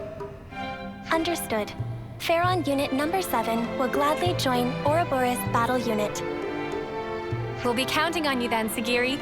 Understood. Pharaon Unit Number 7 will gladly join Ouroboros Battle Unit. We'll be counting on you then, Sagiri.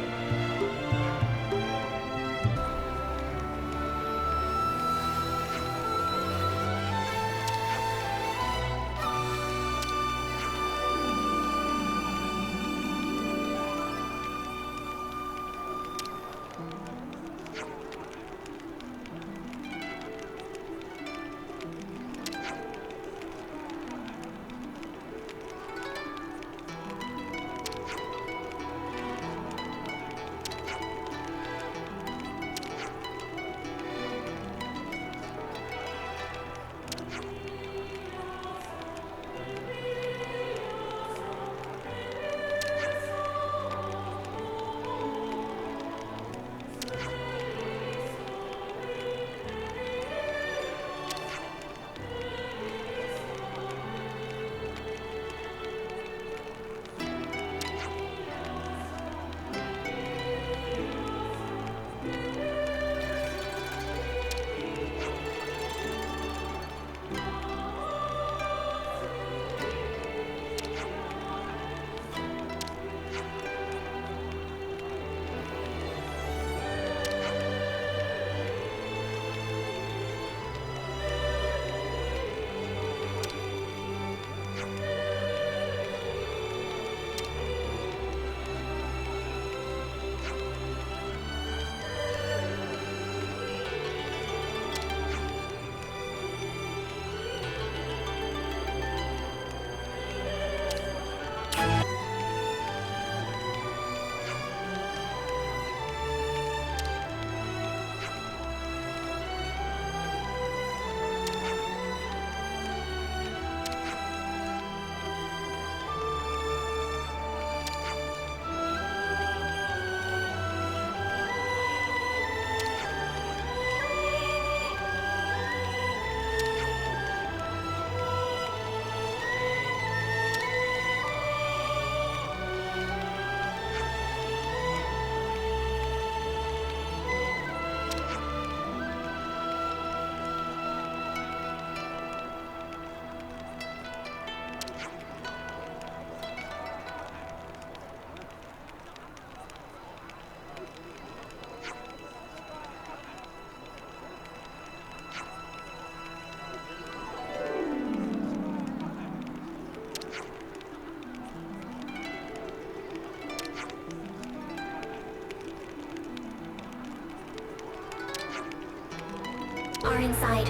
are inside.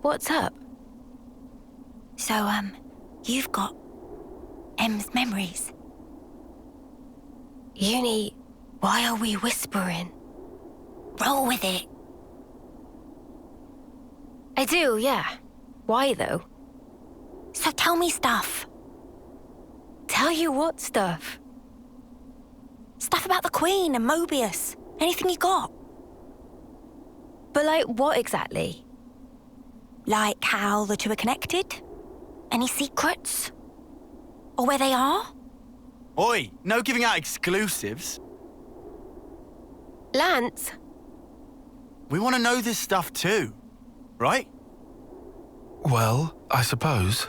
What's up? So, you've got M's memories. Uni, why are we whispering? Roll with it. I do, yeah. Why, though? So tell me stuff. Tell you what stuff? Stuff about the Queen and Moebius. Anything you got. But like, what exactly? Like how the two are connected? Any secrets? Or where they are? Oi, no giving out exclusives. Lance? We want to know this stuff too, right? Well, I suppose.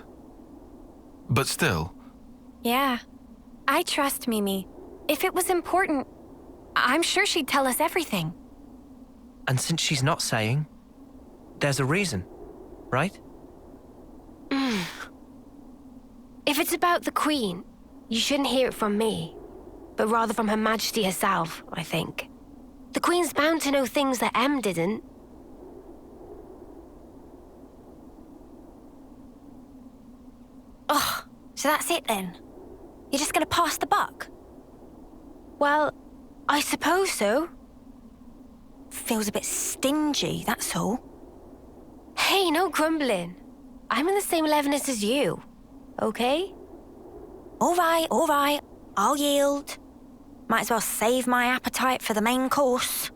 But still. Yeah. I trust Mimi. If it was important, I'm sure she'd tell us everything. And since she's not saying, there's a reason, right? If it's about the Queen, you shouldn't hear it from me, but rather from Her Majesty herself, I think. The Queen's bound to know things that M didn't. Oh, so that's it then? You're just gonna pass the buck? Well, I suppose so. Feels a bit stingy, that's all. Hey, no grumbling. I'm in the same levelness as you, okay? All right. I'll yield. Might as well save my appetite for the main course.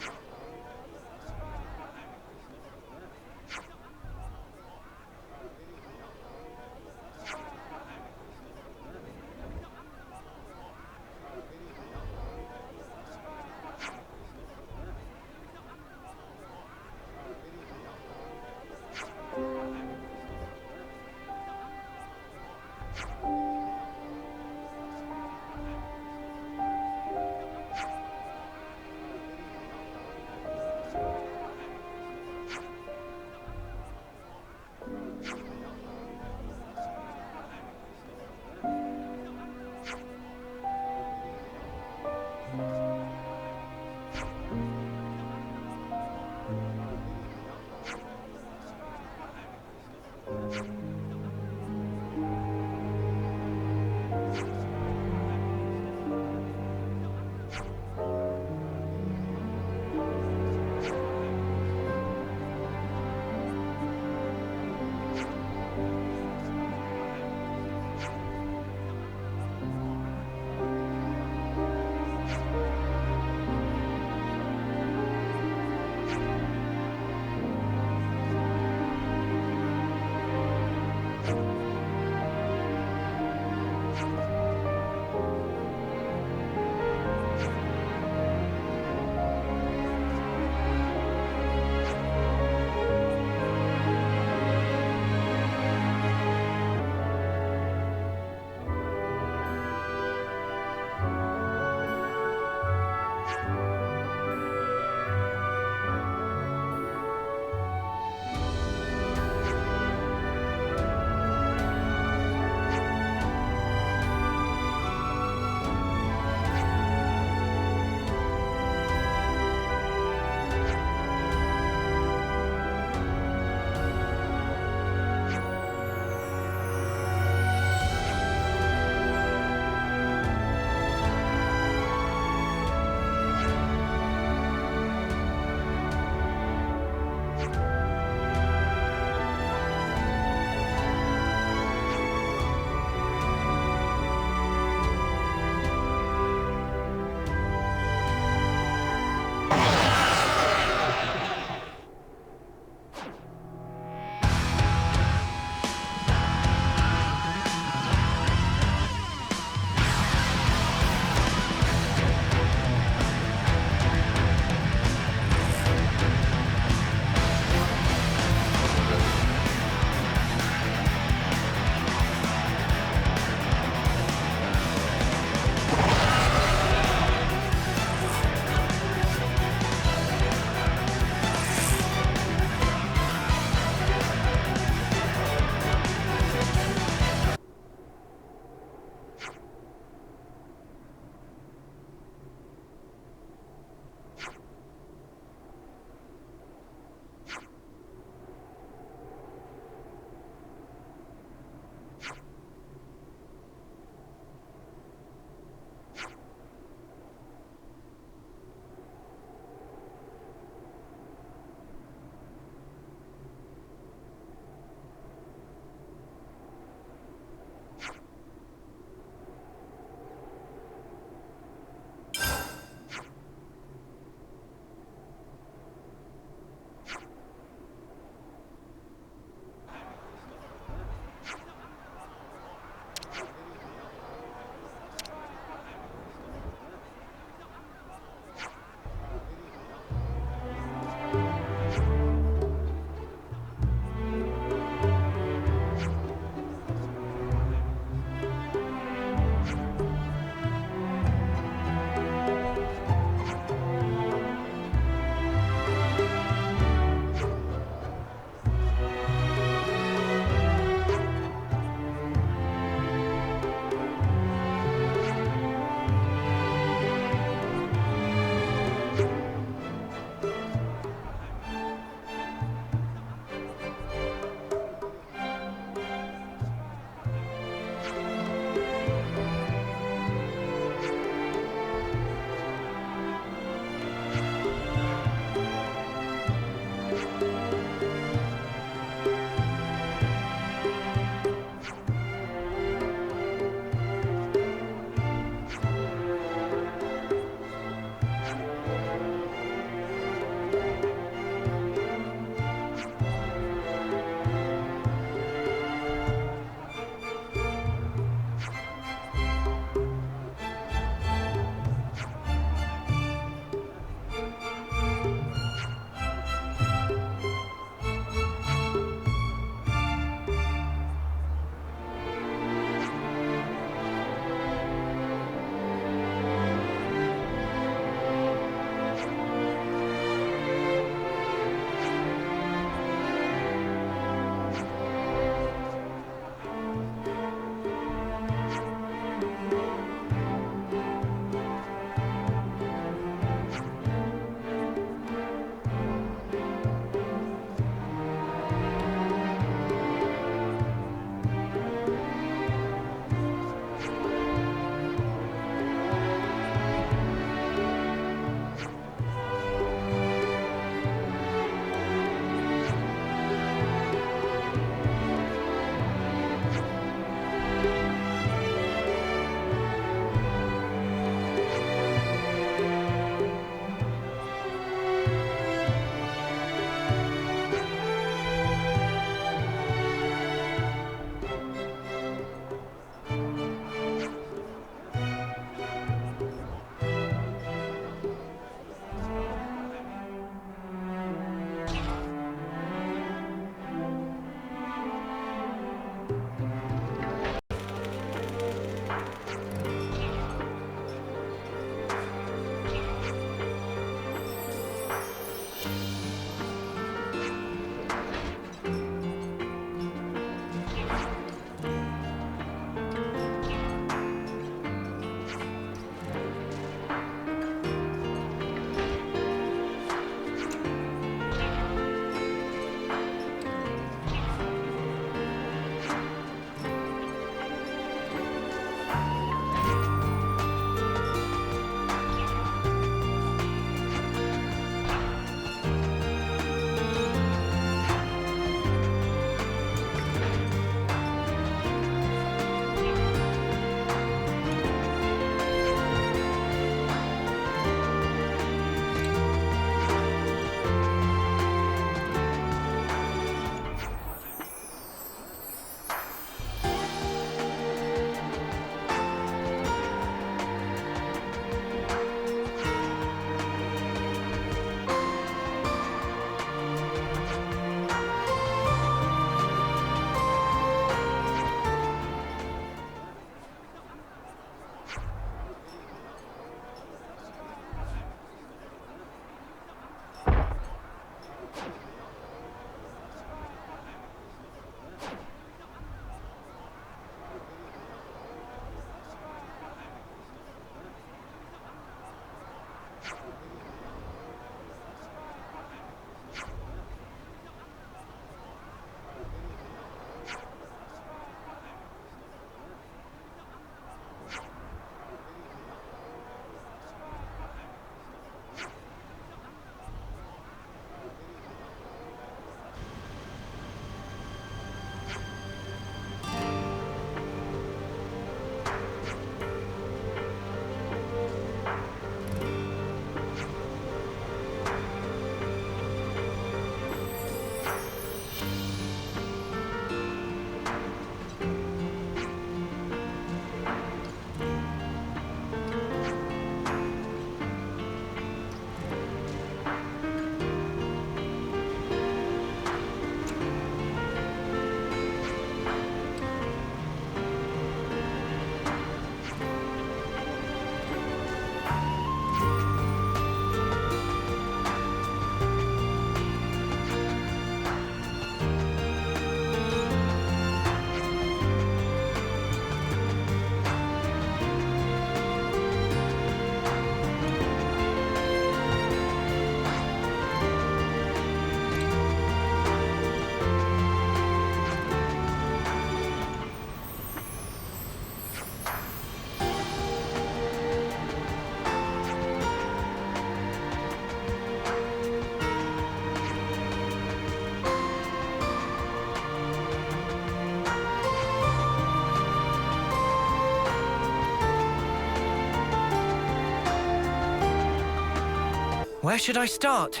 Where should I start?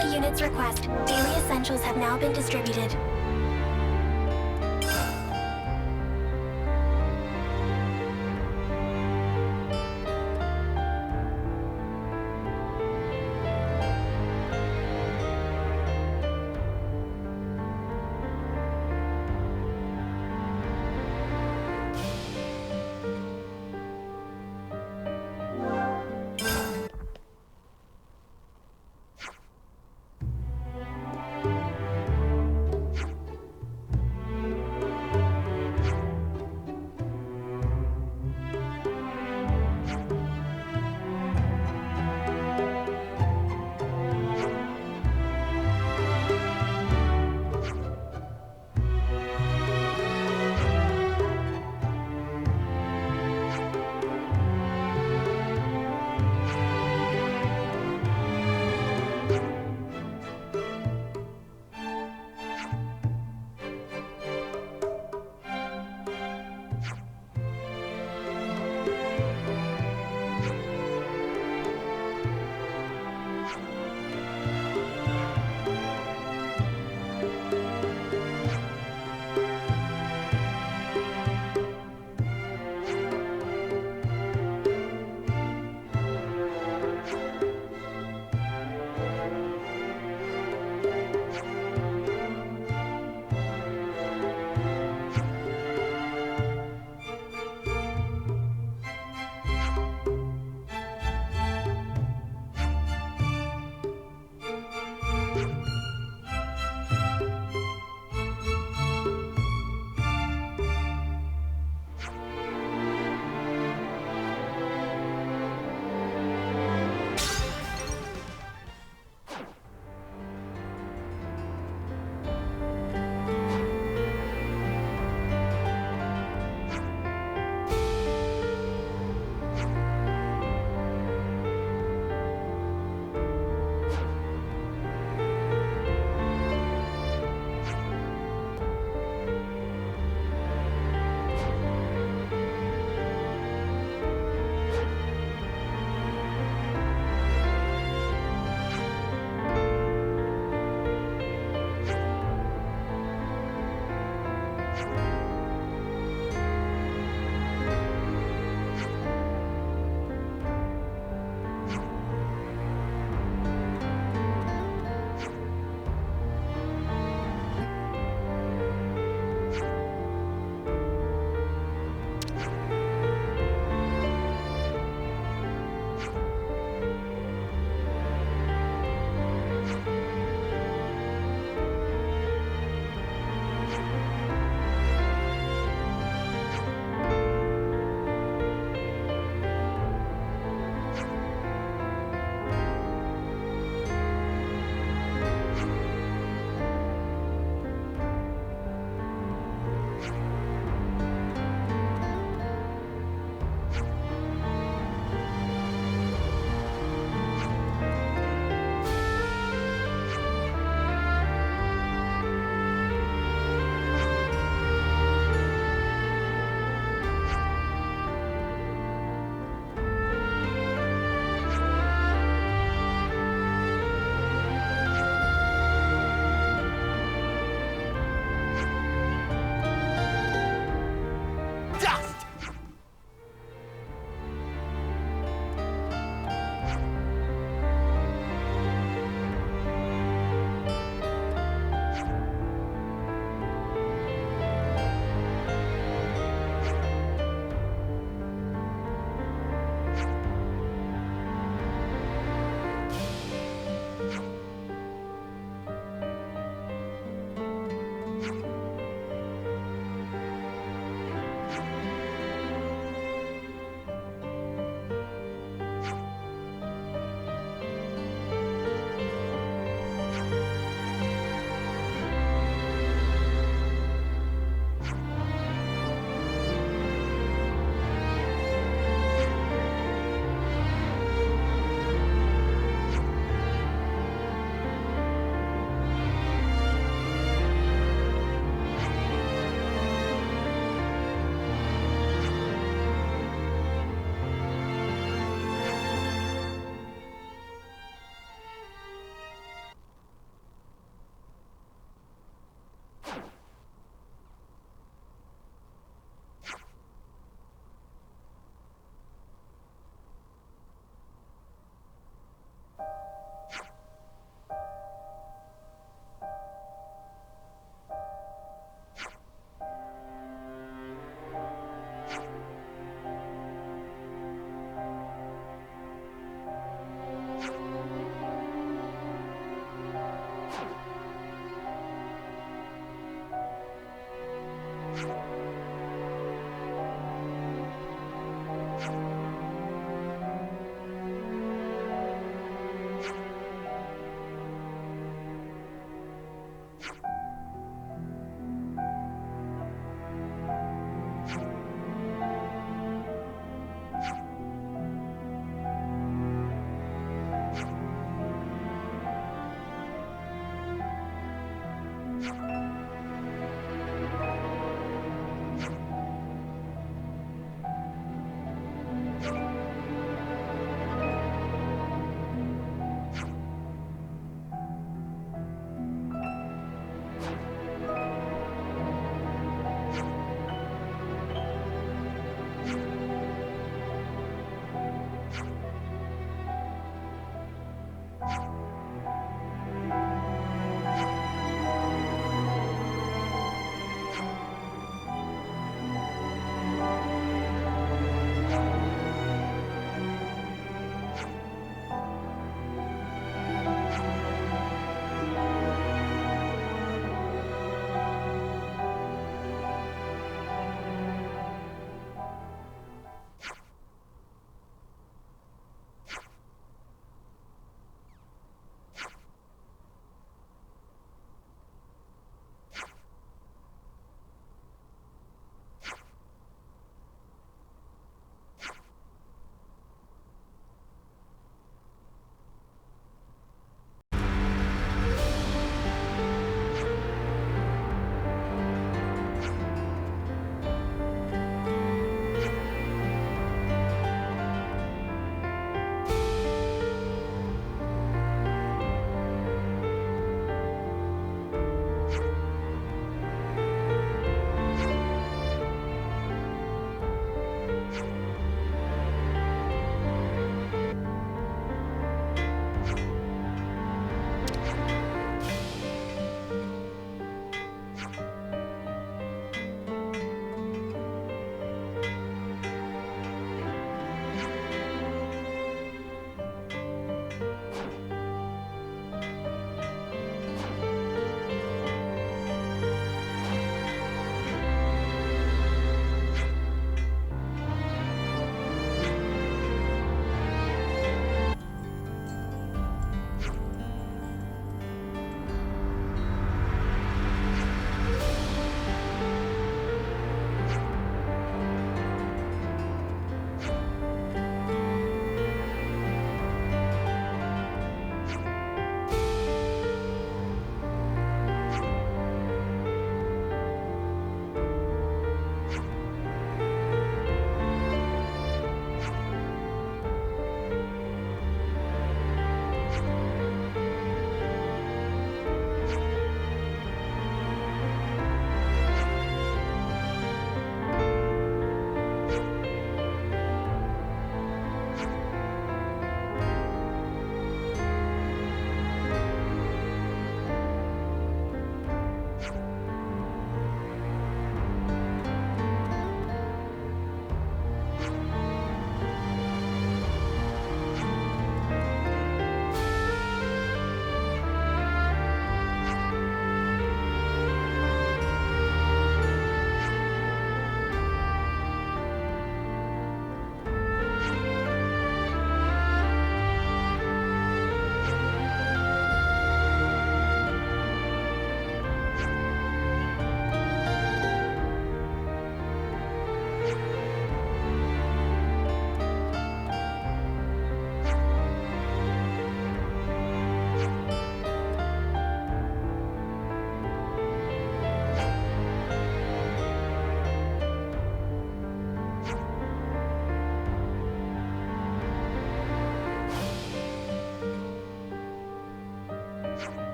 the unit's request, daily essentials have now been distributed.